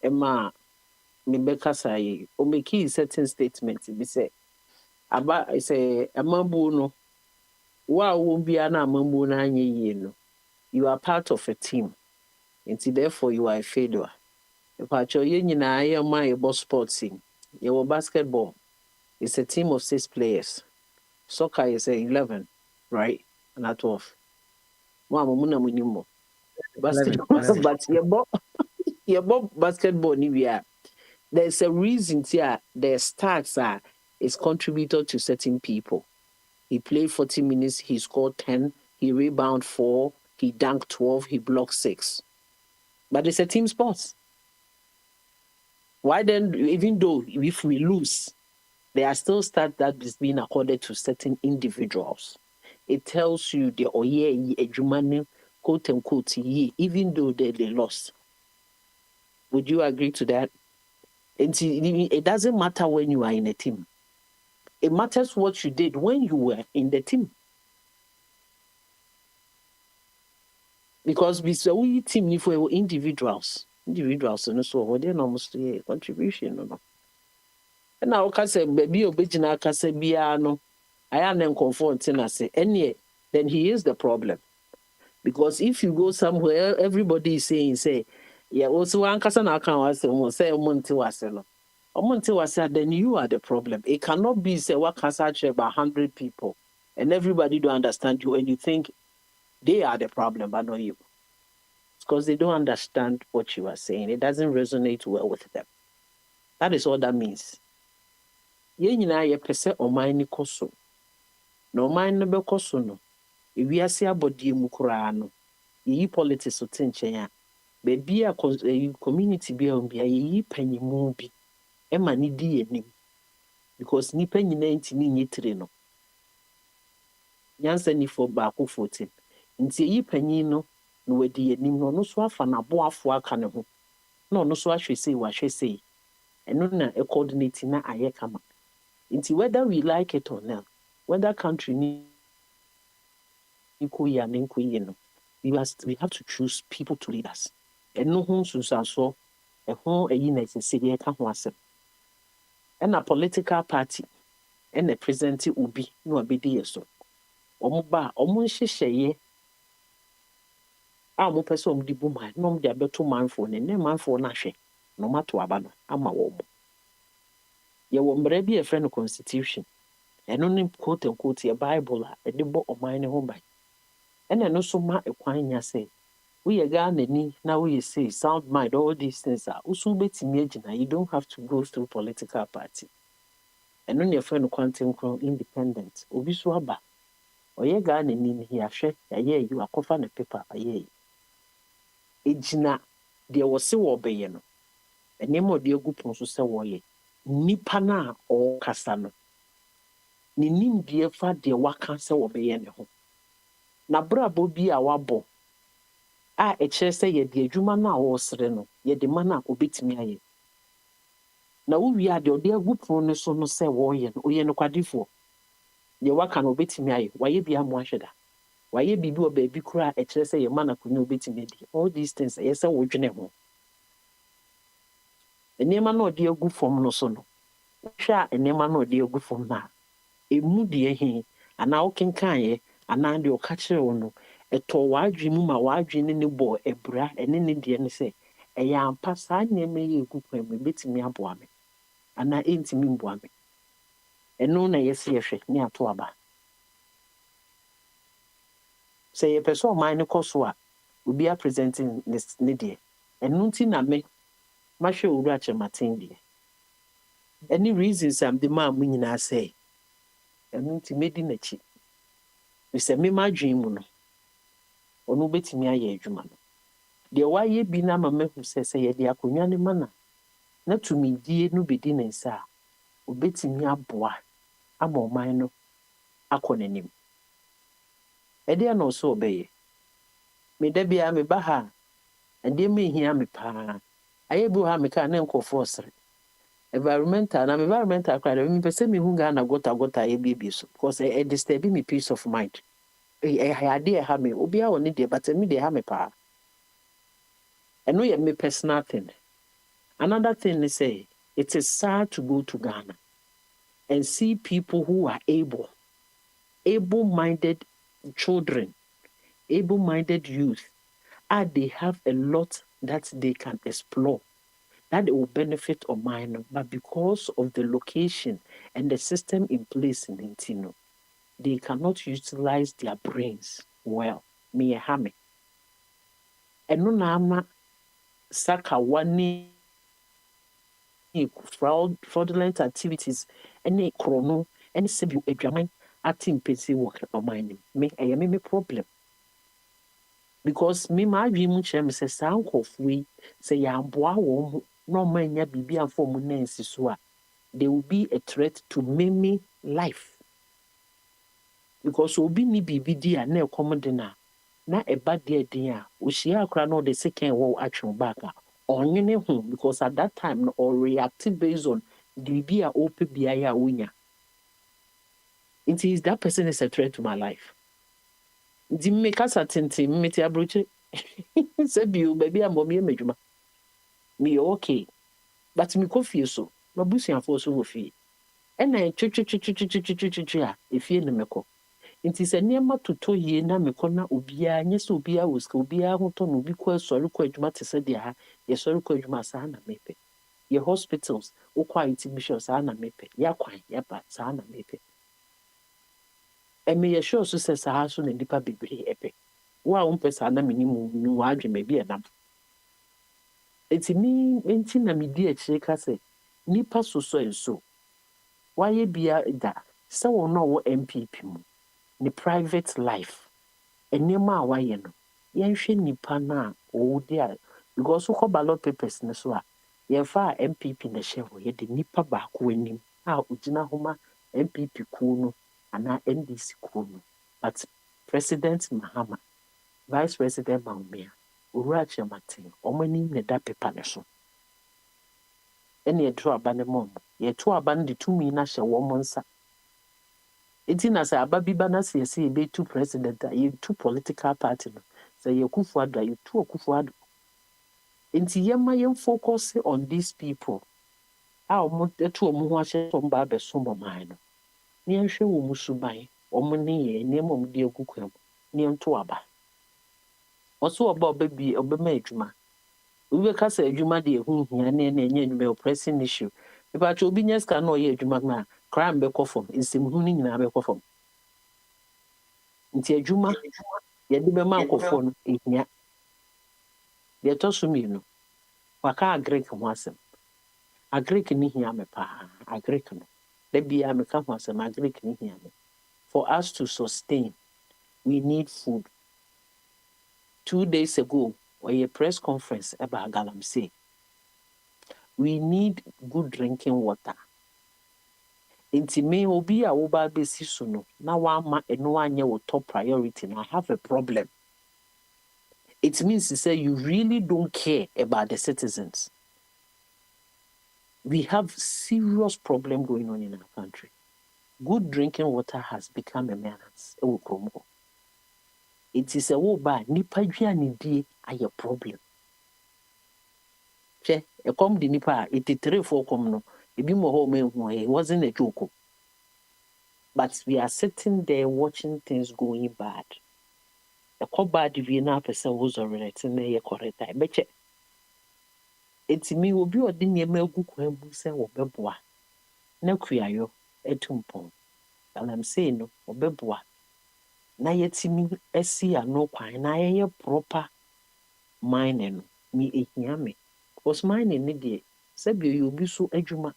Emma, Mibekasa, or make certain statements. Be say, about I say, a mambu no. Wa won't be an mambu na no. You are part of a team, and therefore you are a failure. If I show you, I am my boss sports team. Your basketball is a team of 6 players. Soccer is 11, right? Not 12. But your basketball, there's a reason here. The stats is contributed to certain people. He played 40 minutes, he scored 10, he rebounded 4, he dunked 12, he blocked 6. But it's a team sport. Why then, even though if we lose, there are still stats that is being accorded to certain individuals. It tells you the quote unquote, even though they lost. Would you agree to that? It doesn't matter when you are in a team. It matters what you did when you were in the team. Because we team if we were individuals, and so they're almost a contribution. No. And now I say baby obejina kase bia no I am confronting us say then he is the problem. Because if you go somewhere, everybody is saying, yeah, also one person I can say Monty was then you are the problem. It cannot be say what can say about 100 people and everybody don't understand you and you think they are the problem, but not you. Because they don't understand what you are saying. It doesn't resonate well with them. That is all that means. Ye nyina ye pese oman ni koso. No oman no be koso no. Ewiase abodie mu kura no. Yi politics so tenchen ya. Baby a community bi a yi panyimu bi. Ema ni di enim. Because ni nyina ntimi nyetire no. Nyansa ni for baako 14. Nti yi panyin no no wadi enim no so afa na boafo aka ne ho. No so ahwese wa hwese. Eno na e coordinate na aye kama. Nti whether we like it or not, whether country ni we have to choose people to lead us. And no one so a whole united city and a political party and a president will be no abedi so. Omuba omunsheye mo person di buma no dia beto manfo ne manfo na hwe no mato aba no ama wo mo. Ye wo mbre bi e friend constitution. Eno ni quote unquote your Bible a de bo oman ne ho ban. And no so ma ekwanya say we Ghana ni now we say sound mind all these things are usu betimi agina. You don't have to go through political party. And on your friend quantum independent obi so aba oye Ghana ni he ahwe ye you akofa na paper aye ejina de wo se wo be ye no enemo de egu pon so se wo ye nipa na o kasa no ni nim de fa de waka se wo be ye ne ho na brabo bi a wabo a ekyere se ye de adwuma na wo sere no ye de mana obetimi aye na wo wi ade ode agu pon ne so no se wo ye no oye no kwadifo ye waka no obetimi aye waye bia mo ahweda waye bibi o baabi kura ekyere se ye mana kunyo obetimi di all these things ye se wo dwene ho enema na ode agu fom no so no hwa enema na ode agu fom na emu de he ana wo kenkan ye ana de o ka kire wo no eto wadwe mu ma wadwe ne bo ebra ene ne de ne se eya ampa sa nyeme ye gu kwa me betimi aboa me ana entimi mboa me eno na yesi yehwe ne ato aba say ye person man ne koso a obi a presenting this ne de eno nti na me ma hwe owura chematin de Any reasons I'm the man when I say, I mean to made in a chip. We say, me my dream, or no bet me a year, Juman. The why ye be na mamma who says, say, the Akunyani manner. Not to me, dear, no be dinner, sir. O bet me a boy. I'm all mine, akonenim. Edia no so obey. Me debi a me baha, and dear me here me pa. I able ha me can enco force. Environmental, and environmental crowd. Me person me who gana gota a baby so because it disturbing me peace of mind. I idea ha me obia on it, but me de ha me pa. And no yet me personal thing. Another thing they say, it is sad to go to Ghana and see people who are able-minded children, able-minded youth, and they have a lot that they can explore, that they will benefit on minor, but because of the location and the system in place in Intino, they cannot utilize their brains well. Me hame. And no nama saka wani fraudulent activities, any chrono, any civil adjaman, acting PC work on mine. Me a problem. Because me my dream chem says sound of we say ya boa no man ya bibi and for munensi so they will be a threat to many life. Because obi ni bibi dia na ekomodena na eba dia ushia akra no the second war action back onyene ho because at that time no or reactive based on the bibi a ope biaya unya. It is that person is a threat to my life. Di me kasa tente me ti abroche say biu baby am me medwuma me okay but me ko fie so no busuafo so wo fie e na twetwetwetwetwetwetwe a efie ne meko nti se niema toto yie na meko na obia nye se obia wo ska obia ho to no bi ko asori ko adwuma te se dia ha ye sori ko adwuma sa na mepe ye hospitals wo quality bishops sa na mepe ya kwan ya ba sa na mepe e me ye sure so se sa so na nipa bebre epe wa umpesa na minimu ni wadwe mebi enam enti mi enti na mi di akire ka se nipa soso enso waye bia da se wo no wo MPP mu ni private life enema a waye no yenhwe nipa na o dia because ko ballot papers ne so a ye fa MPP na sheho ye de nipa ba ko anim a ugina homa MPP ku no ana NDC ku no but President Mahama Vice President Maumia, Urachi Martin, Omani Neda Pepaneso. Any a true abanemon, ye two aban the 2 minasha womansa. It's in as a baby banas, ye see, be 2 president, ye 2 political party, say ye kufuada, you 2 kufuado. Inti yema focus on these people. How much the 2 muasha from Babe Sumo mine. Near show musubai, Omani, name of dear Gukwem, near Tuaba. Also about baby obema adwuma we ka say adwuma de hu hia na enye adwuma pressing issue if I obi nya ska na oye adwuma na crime be kofom nsem hu ni nyina be kofom nti adwuma ye de be man kofo no ehia de to so mi no waka agrek ho asem agrek ni hia me pa agrek no de bia me ka ho asem agrek ni hia me for us to sustain we need food. 2 days ago, or a press conference about Galamsey, we need good drinking water. Inti me obi a wo ba besi so no na wa ma eno anya wo top priority na I have a problem. It means to say you really don't care about the citizens. We have serious problem going on in our country. Good drinking water has become a menace. It is a wo ba nipa dwane die aye problem. Che e kom di nipa 83 kom no ebi mo ho me hu e wasn't a joke. But we are sitting there watching things going bad. E ko bad we na person was already na ye correct I beche. Enti mi obi odi niema agu kwan bu se wo beboa. Na kuayo etumpon. And I'm saying no obeboa. Na yetimi esi ano kwan na ye proper mining mi ehia me because mining ne de se bi you bi so adwuma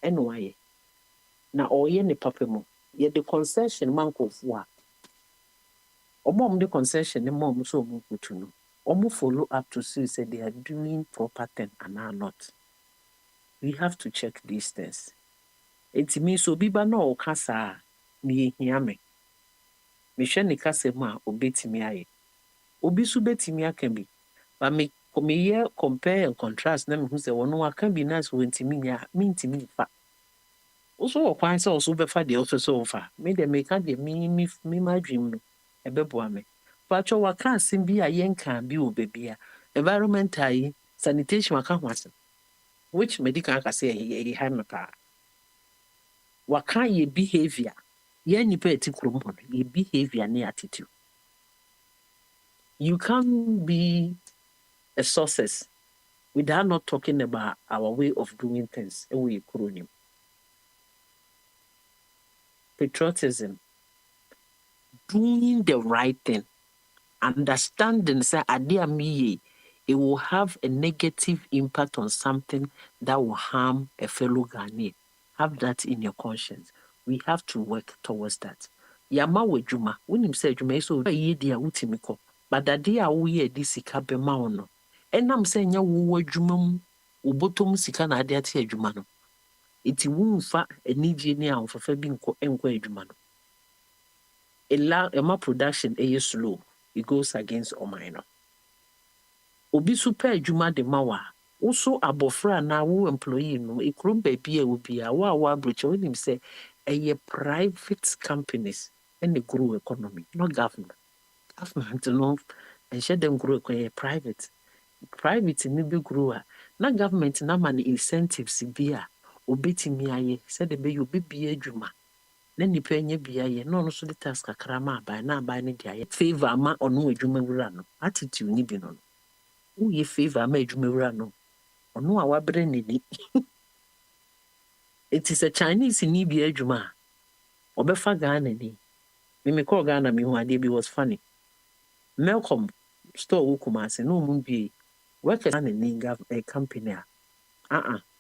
ɛna wayɛ na ɔyɛ ne papa mu yɛde concession ma nkɔfoɔ a ɔmo concession ne ma ɔmo so ɔmo kutu no ɔmo follow up to see say they are doing proper thing and not. We have to check these things. It means obi ba na ɔka saa me yɛhia me mehwɛ ne kasa mu a obetumi ayɛ obi so betumi aka bi but meyɛ compare and contrast na mehu sɛ wɔno aka bi na sɛ wɔntumi nyɛ a mentumi mfa also wɔ kwan sɛ ɔso bɛfa deɛ ɔso sɛ ɔfa me deɛ meka deɛ me madwem no ɛbɛboa me patwɛ waka asɛm bi a yɛnka bi wɔ baabi a environmental yi sanitation waka ho asɛm which medical aka sɛ ɛyɛ ha me paa waka yɛ behavior yɛn nipa ɛti kurom hɔ no yɛ behavior ne attitude you can't be a success without not talking about our way of doing things ɛwɔ yɛ kuro nim patriotism doing the right thing understanding say ade a meyɛ it will have a negative impact on something that will harm a fellow Ghanaian. Have that in your conscience. We have to work towards that. Yama we juma. When him say juma so ye dia utimiko. But that day we di sika be ma ono. And I'm saying ya wo juma ubotom sika na ade ate juma no. Iti wu fa enije ni a fa bi nko juma no. Ema production is slow. It goes against Omaino. Obi super adwuma de mawa. Also abofra na wo employee no ekrom baby e obi a wa broche onim say private companies and the grow economy, not government. Government no and share them grow private. Private ni be grow na government na man incentives bi a obetimi aye said the be you be adwuma. Na nipa nya bia ye no so the task kakra ma abai na abai ne dia ye favor ma ono adwuma wura no attitude ni bi no wo ye favor ma adwuma wura no ono a wabre ne ni it is a Chinese ni bi adwuma obefa Ghana ni me call Ghana me hu ade bi was funny Malcolm store wo Kumasi no mu bi workers na ni a company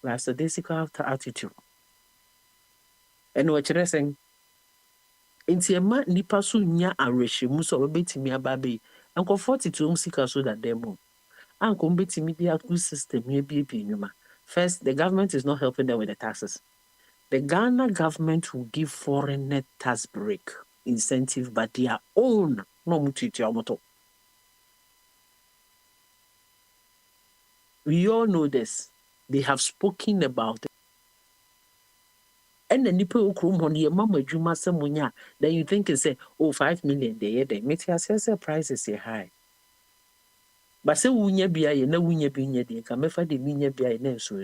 that's a basic attitude and what you're saying Inti ema nipa so nya arehwemu so obetimi ababe anko 42 sika so that demo anko obetimi dia good system here bi nyuma. First, the government is not helping them with the taxes. The Ghana government will give foreigner tax break incentive but their own no mutiti amoto. We all know this. They have spoken about it. And the people who come on your mama juma semunya, then you think and say, 5 million they say prices are high. But say wunya bia ye na wunya binya de ka mefa de binya bia ye na so.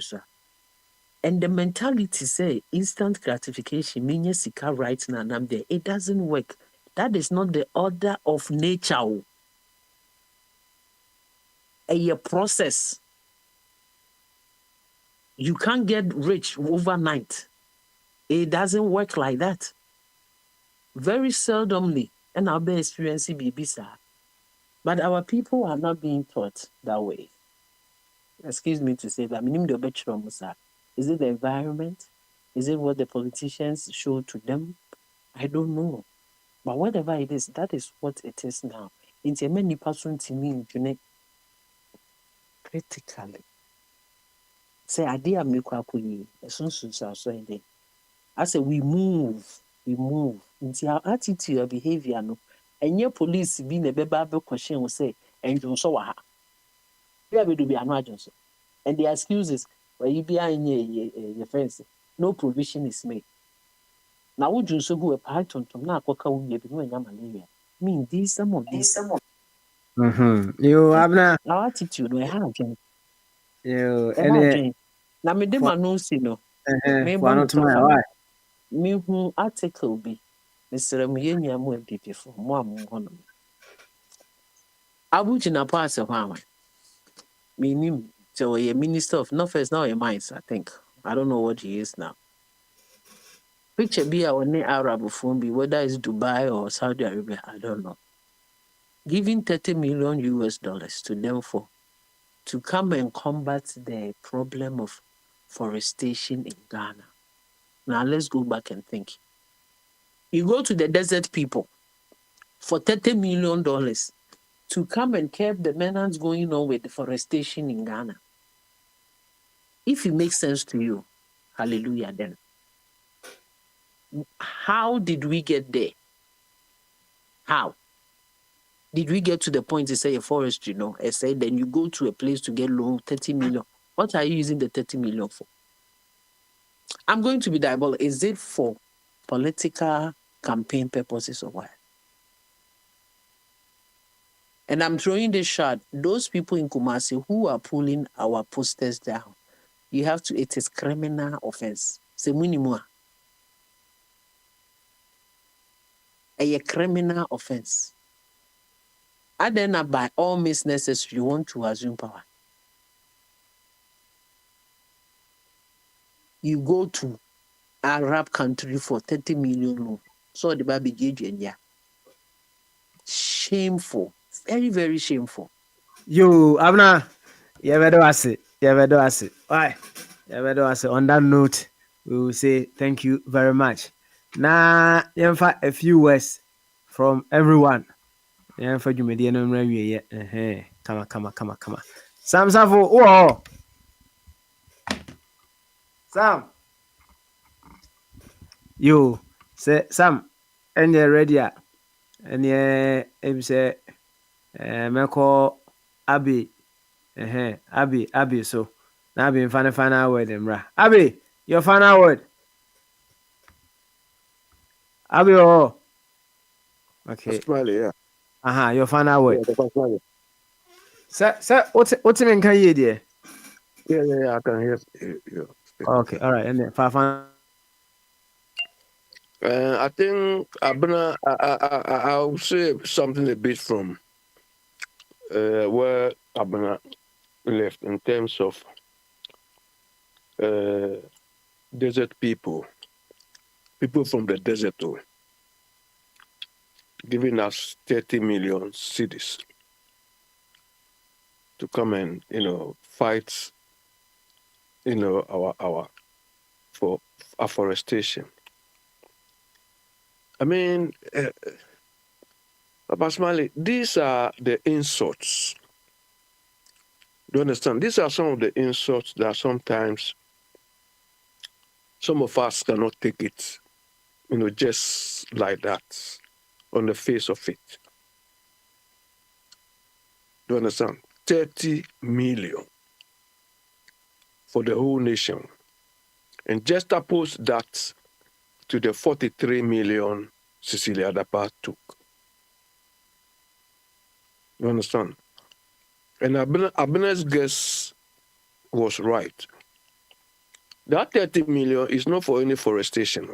And the mentality say instant gratification minya sika right now and there. It doesn't work. That is not the order of nature. A process. You can't get rich overnight. It doesn't work like that. Very seldomly, and I'll be experiencing BBSA. But our people are not being taught that way. Excuse me to say that. Is it the environment? Is it what the politicians show to them? I don't know. But whatever it is, that is what it is now. In the many person to me, critically. Say, idea me kwakuyi. I say we move. Into our attitude or behavior, no. And your police being a baby question will say, and you so what? You have to be an agent. And the excuses where you be in your fence, no provision is made. Now, would you so go a python to now coca will be doing malaria? Mean these some of these. You have now Our attitude we have. you and now me dem no see no. Me who article be Mr. Muyenya mo MPP for mo amu Abuja na pass a me so a minister of no first now a mines, I think. I don't know what he is now. Picture be our name Arab phone be whether it's Dubai or Saudi Arabia, I don't know. Giving $30 million to them to come and combat the problem of forestation in Ghana. Now let's go back and think. You go to the desert people for $30 million to come and curb the menace going on with deforestation in Ghana. If it makes sense to you, hallelujah then. How did we get there? How? Did we get to the point to say a forest, I said, then you go to a place to get loan, 30 million. What are you using the 30 million for? I'm going to be diabolical. Is it for political campaign purposes or what? And I'm throwing this shot. Those people in Kumasi who are pulling our posters down, it is criminal offense. C'est minimum. A criminal offense. And then by all means necessary, you want to assume power. You go to Arab country for 30 million loan. So the baby GJ. Shameful. Very, very shameful. Yo, Abna, you ever do it? Why? You ever do it? On that note, we will say thank you very much. Now, a few words from everyone. For you, median review. Come on. Sam Safo, oh, Sam. You say Sam, and you're ready. And yeah, say. Meko Abi, Abi. So now be final word, Emra. Abi, your final word. Abi, oh, okay. Australia, yeah. Your final word. Yeah, Sir, what's in can you dear? Yeah, I can hear you. Okay, all right, and then Fafan. I think I'll say something a bit from where Abuna left in terms of desert people from the desert, giving us 30 million cities to come and fight our for afforestation. I mean, Papa Smiley, these are the insults. Do you understand? These are some of the insults that sometimes some of us cannot take it, just like that, on the face of it. Do you understand? 30 million for the whole nation. And juxtapose that to the 43 million Cecilia Dapa took. You understand? And Abena's guess was right. That 30 million is not for any forestation.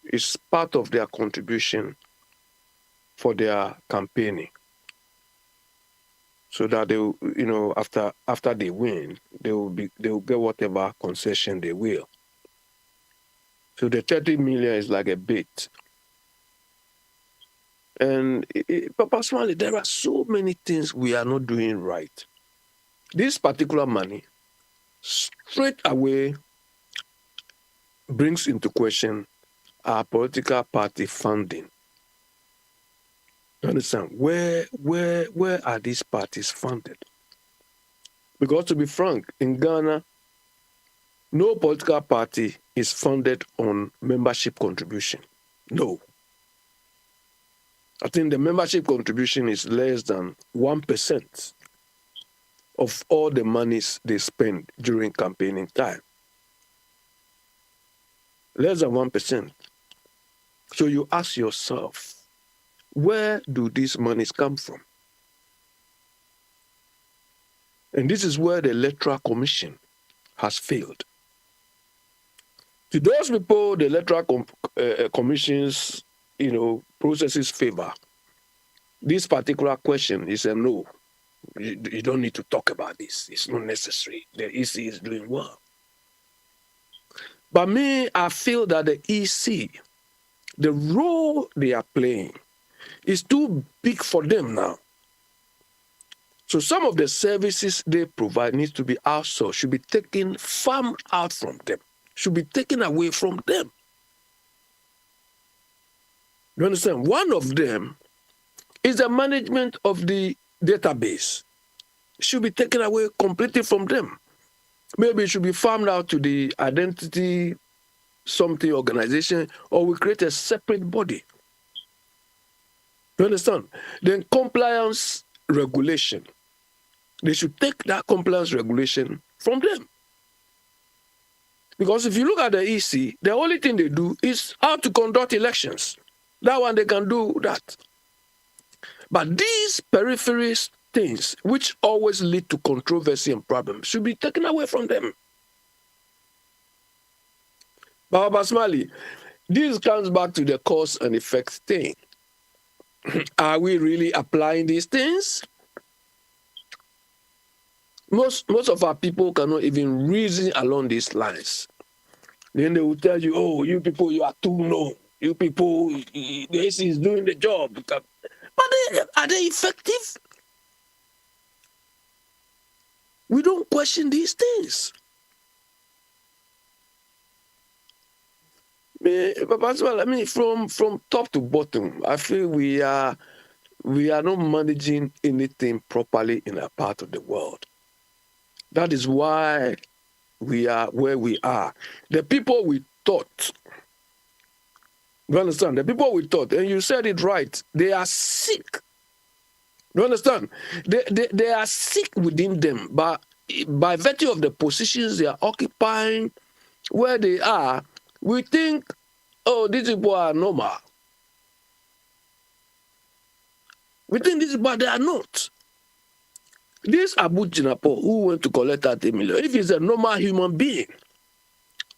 It's part of their contribution for their campaigning. So that they, after they win, they will get whatever concession they will. So the 30 million is like a bait. And personally, there are so many things we are not doing right. This particular money straight away brings into question our political party funding. You understand? Where are these parties funded? Because to be frank, in Ghana, no political party is funded on membership contribution. No. I think the membership contribution is less than 1% of all the monies they spend during campaigning time. Less than 1%. So you ask yourself, where do these monies come from? And this is where the Electoral Commission has failed. To those people, the Electoral Commission's processes favor. This particular question is a no. You don't need to talk about this. It's not necessary. The EC is doing well. But me, I feel that the EC, the role they are playing is too big for them now. So some of the services they provide needs to be outsourced, should be taken farm out from them. should be taken away from them. You understand? One of them is the management of the database. It should be taken away completely from them. Maybe it should be farmed out to the identity something organization, or we create a separate body. You understand? Then compliance regulation. They should take that compliance regulation from them. Because if you look at the EC, the only thing they do is how to conduct elections. That one, they can do that. But these periphery things, which always lead to controversy and problems, should be taken away from them. Baba Basmali, this comes back to the cause and effect thing. Are we really applying these things? Most of our people cannot even reason along these lines. Then they will tell you, oh, you people, you are too low. You people, this is doing the job. But are they effective? We don't question these things. I mean, from top to bottom, I feel we are not managing anything properly in a part of the world. That is why we are where we are. The people we taught, you understand? The people we taught, and you said it right, they are sick. You understand? They are sick within them, but by virtue of the positions they are occupying, where they are, we think, oh, these people are normal. We think these people, they are not. This Abu Jinapo who went to collect 30 million, if he's a normal human being,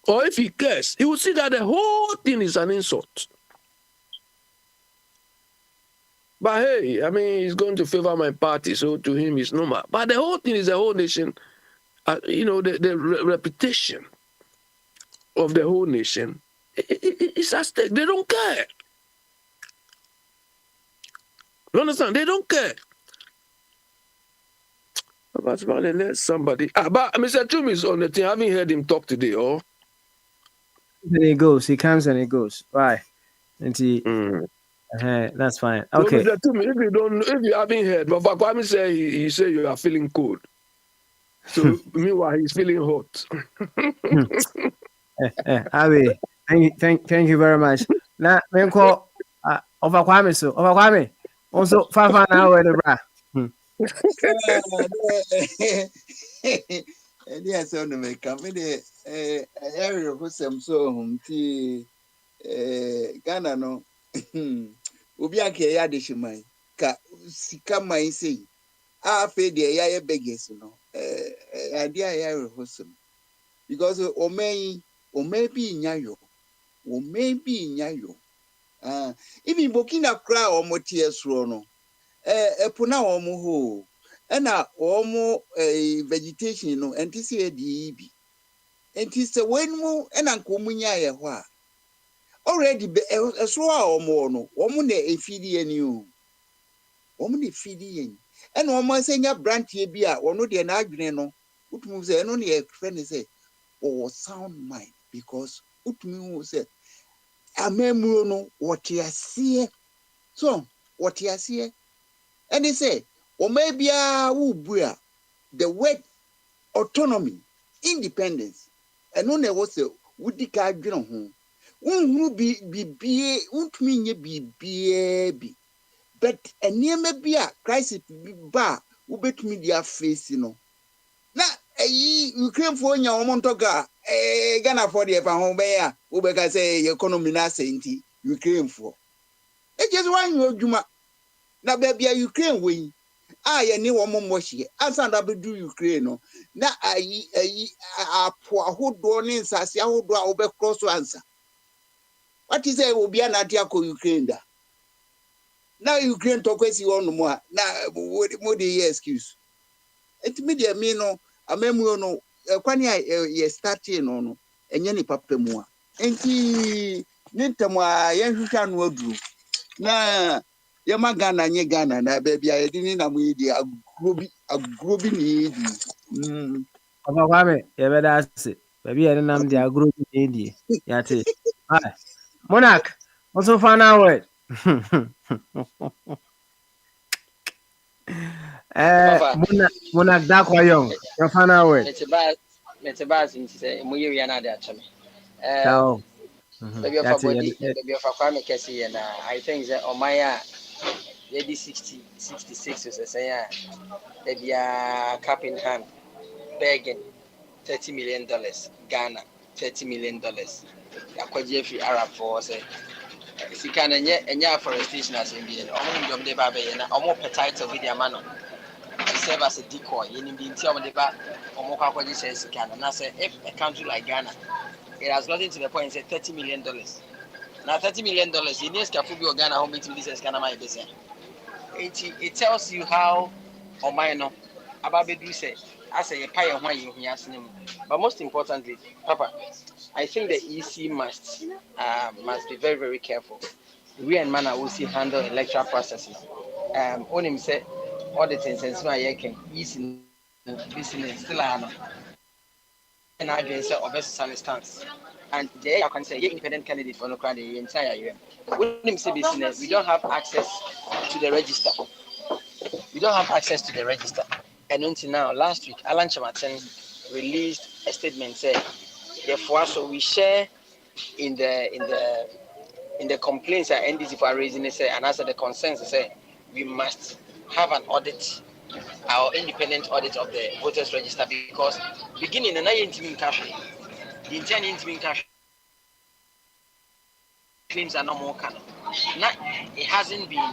or if he cares, he will see that the whole thing is an insult. But hey, I mean, he's going to favor my party, so to him it's normal. But the whole thing is the whole nation, the reputation of the whole nation, it's at stake. They don't care. You understand? They don't care. But let somebody. But Mr. Chum is on the thing. I haven't heard him talk today, oh. Then he goes. He comes and he goes. Why? And he. That's fine. Okay. So Mr. Chum, if you haven't heard, but Kwame say he say you are feeling cold. So meanwhile he's feeling hot. Abi, thank you very much. Now, me call over Kwame so over Kwame. Also, 5 hours the bra. Yes, on the company area who some so home tea Ghana no Ubiake Yadishimai ka sika mai say a fe de ya beggars no idea ya wholesome because o may be nyayo even Burkina cry or motias no epuna omo ho na omo vegetation no entisi di bi entisi wenmu na nkomunya ye ho a already so a omo no omo na efidi ani o omo na efidi ani na omo asenya branch e bi a ono de na adwene no utumu se no na e friend say o sound mind because utumu say amemuro no wotiasie so wotiasie. And they say, or maybe the word autonomy, independence, and no was a woody card, you know, won't be, won't mean ye be, but a near maybe a crisis bar who bet me their face, you know. Now, you came for your Montoga, Ghana for the home bear, who can say economy, nascent, you came for. It's just one your Juma. Na baby Ukraine we ye ni wo mommo hye ansa na bedu Ukraine no na apo ahodo ne nsase ahodo a obe cross answer what is say obi anati akọ Ukraine da na Ukraine to kwesi wonu mo a na mo dey excuse it me dey me no amemu no kwani ye starting no enye ni papa mu a enti ni ntamo a ye hwehwa no aduru na Yama Ghana nye Ghana na baby I didn't na mu di agrobi ni di Kwame, you better say Baby, I don't know the agro India. Yate. Hi. Monarch. Also final word. Papa, Monarch Dakwa Young. Your final word. Metebas in say Muyi na de achame. Ciao. Baby of a body, Yate. baby of a kwame kesi and I think that Omaya lady 66 is say they be a cap in hand begging $30 million Ghana, $30 million. Yakwaji fi Arab for say sika na enye afforestation as mbien omo ndom de ba be na omo title with their man serve as a decoy yin bi nti omo de ba omo kwakwaji say sika na say if a country like Ghana it has gotten to the point say $30 million. Now $30 million you need to be Ghana home between this Ghana my business. It tells you how Omaino Ababedu say as a pie and why. But most importantly, Papa, I think the EC must be very, very careful. We and Mana will see handle electoral processes. On him say all the things and so I can easy business still and I say or best stance. And there I can say independent candidate for no crowd the entire year. When him say business, we don't have access to the register. We don't have access to the register. And until now, last week, Alan Chamaten released a statement saying, therefore, so we share in the complaints that NDC for raising it, and answer the concerns say we must have an audit, our independent audit of the voters register, because beginning the 19 cash, the intent cash claims are no more canon. Now it hasn't been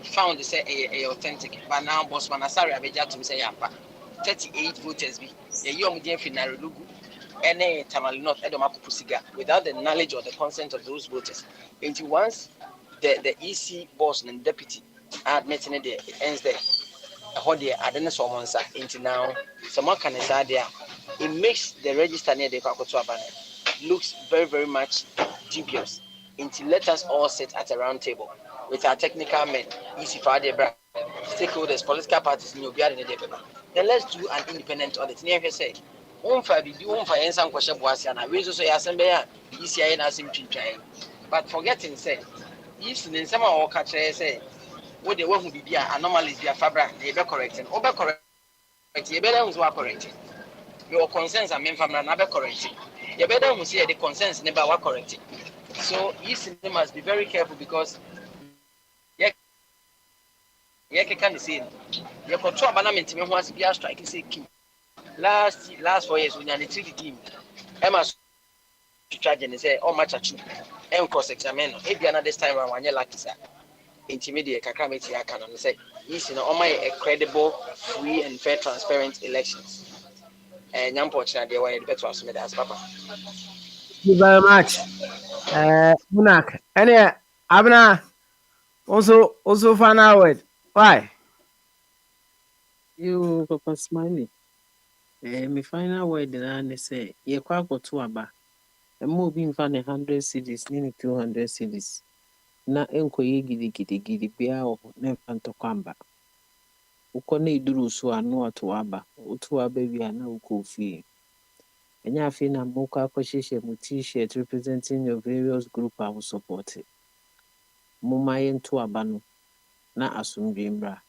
found to say a authentic, but now boss Manasari Abeja to say 38 voters be a young Finari Lugu. Any Tamale not Edomaku Pusiga without the knowledge or the consent of those voters. Until once the EC boss and deputy admit in it ends there. How they are then someone until now, someone can say there. It makes the register near the Kakotua banner looks very, very much dubious. Until let us all sit at a round table with our technical men, EC Fadebra, stakeholders, political parties, in your paper. Then let's do an independent audit. Never say. But forgetting say, if in some of our say, what they want to be anomalies be a fabric, they be correcting, over correcting, you better who's correcting. Your concerns are meant from another correcting. You better who see the concerns never were correcting. So you must be very careful because you can see you control abandonment who has be a striking say key. Last 4 years, we nearly treated team. Emma to charge and say, oh, much at you. And cross examine. If you another time when you're lucky, sir. Intermediate Kakamiti can say, yes, a credible, free, and fair, transparent elections. And unfortunately, they were the better as Papa. Thank you very much. Monarch. Any Abna also final word. Why? You Papa Smiley. My final word na say ye kwa akoto aba. Emo bi mfa ne 100 cedis ni 200 cedis. Na enkoye gidigidi bia o na mfa ntokamba. Ukọ na iduru so anu ato aba. Otu aba wi ana ukọ fie. Enya afi na moko akohyehyɛ mu t-shirt representing your various group I will support it. Moma ye nto aba no na asomdwe mbra.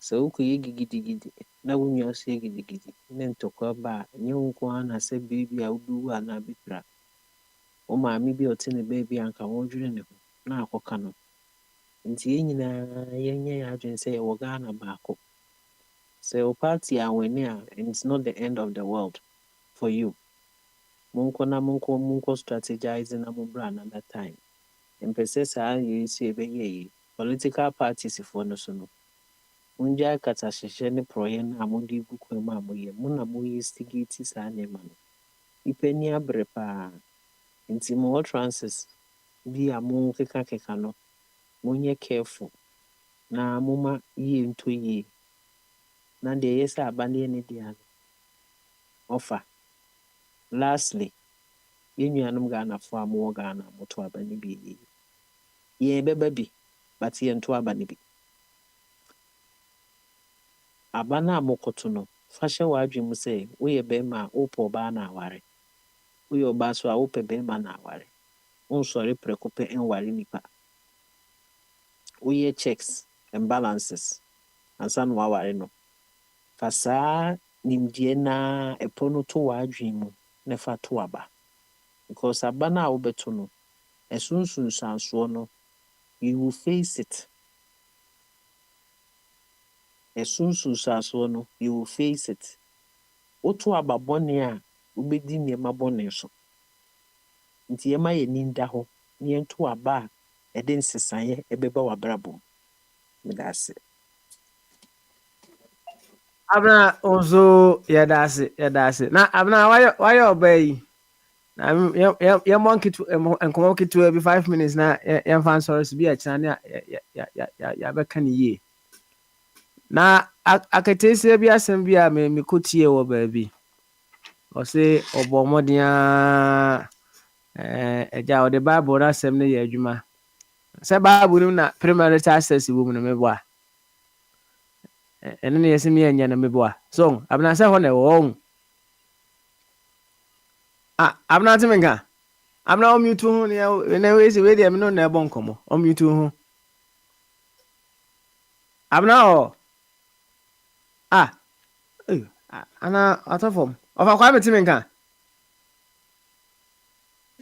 Sɛ wokɔyɛ gidigidi na wonua so yɛ gidigidi ne ntɔkwa ba a nyɛ wo nko ara na sɛ baabi a wobɛwu anaa bɛpira wo maame bi a ɔte ne baabi a anka wɔdwene ne ho na akɔka no nti yɛn nyinaa yɛnyɛ yɛ adwene sɛ yɛwɔ Ghana baako sɛ wo party a w'ani a it's not the end of the world for you monkɔ strategize na mombra another time mpɛ sɛ saa yɛsi ɛbɛyɛ yi political parties foɔ no so no Munja kata hyehyɛ ne prɔyɛ no a mode gu kwan mu a moyɛ mo na moyɛ instigate saa nneɛma no nipa ni abere paa nti mo trances bi a mo keka no monyɛ careful na moma yie nto yie na deɛ yɛ sɛ abane ne deɛ ano ɔfa lastly yɛnuanom Ghanafoɔ a mowɔ Ghana moto aba ne bi yie yɛbɛba bi but yɛnto aba ne bi aba na mokoto no fa hyɛ w'adwene mu sɛ woyɛ bɛrima a wopɛ ɔbaa na aware, woyɛ ɔbaa so a wopɛ bɛrima na aware, wonsɔre prɛko pɛ nware nipa, woyɛ checks and balances ansa na waware no. Fa saa nimdeɛ na ɛpɔ no to w'adwene mu na fa to aba, because aba no a wobɛto no ɛsunsunsansoɔ no you will face it. Ɛsunsunsansoɔ no you will face it. Woto aba bɔne a wobɛdi nneɛma bɔne so. Nti yɛma yɛ ni nda hɔ na yɛnto aba a ɛde nsesaeɛ ɛbɛba w'abrabɔ mu. Meda ase. Abna also yɛda na abna wayɛ ɔbaa yi na yɛmmɔ nkɔmmɔ ketewa bi 5 minutes na yɛmfa nsɔre so bi akyena ne yɛabɛka ne yie na akateesia bi asɛm bi a mekɔtie wɔ baabi ɔse ɔbɔ mmɔden a agya ɔde Bible no asɛm no yɛ adwuma sɛ Bible no na premarital access wɔ mu no meboa ɛno ne yɛsɛ meyɛnyɛ no meboa so abna sɛ hɔ na ɛwɔ hɔ abna te menka abna ɔmute ho ne wesi we deɛ me no na ɛbɔ nkɔmmɔ ɔmute ho abna ana atɔfam ɔfa kwa me te menka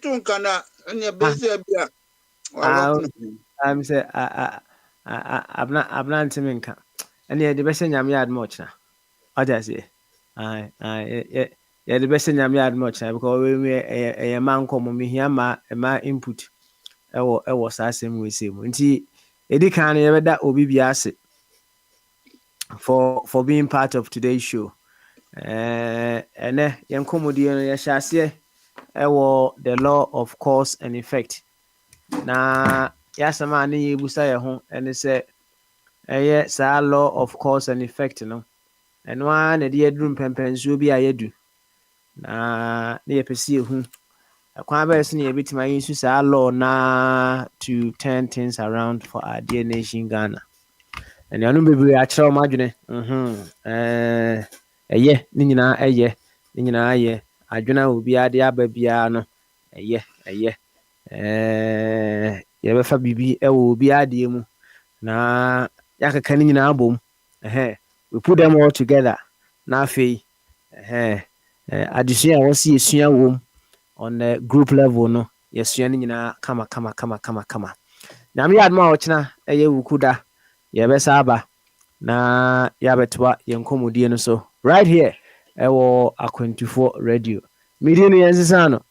tunkana anya bese bia I'm say abna nte menka ɛne yɛde bɛhyɛ nyame yɛ adom ɔkyena ɔde aseɛ yɛde bɛhyɛ nyame yɛ adom ɔkyena because ɛyɛ ma nkɔmmɔ mehia ma input ɛwɔ saa asɛm wei mu nti ɛdi kan no yɛbɛda obi bia ase for being part of today's show. Ɛnɛ yɛn nkɔmmɔdie no yɛhyɛ aseɛ ɛwɔ the law of cause and effect na yɛasɛm a ne yɛbusa yɛ ho ɛne sɛ ɛyɛ saa law of cause and effect no ɛno a na de yɛduru mpɛmpɛnsuo bi a yɛdu na ne yɛpɛ sɛ yɛhu ɛkwan bɛyɛ so ne yɛbɛtumi ayɛ nso saa law na to turn things around for our dear nation Ghana. And you know, bebree akyerɛ ɔmo adwene ɛyɛ ne nyinaa ɛyɛ adwene a obiara de aba biara no ɛyɛ yɛbɛfa biribi ɛwɔ obiara deɛ mu na yɛakeka ne nyinaa bom we put them all together na afei adesua a wɔsi yɛsua wom on the group level no yɛsua ne nyinaa kama nyame yɛ adom a ɔkyena ɛyɛ wukuda yɛbɛsa aba na yɛabɛtoa yɛn nkɔmmɔdie no so right here ɛwɔ Akwantufoɔ radio media no yɛnsesa no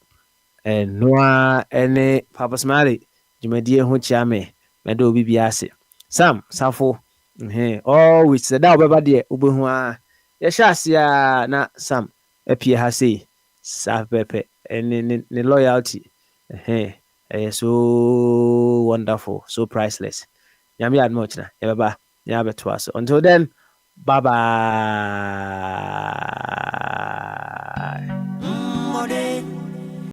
ɛnoa ɛne Papa Smiley dwumadie ho kyia me mɛda obi bia ase Sam Safo always sɛ da wobɛba deɛ wobɛhu a yɛhyɛ ase a na Sam apie ha sei saa pɛpɛ ne loyalty ɛyɛ so wonderful, so priceless. Nyame admo china yɛbɛba yɛabɛtoa so. Until then, bye bye.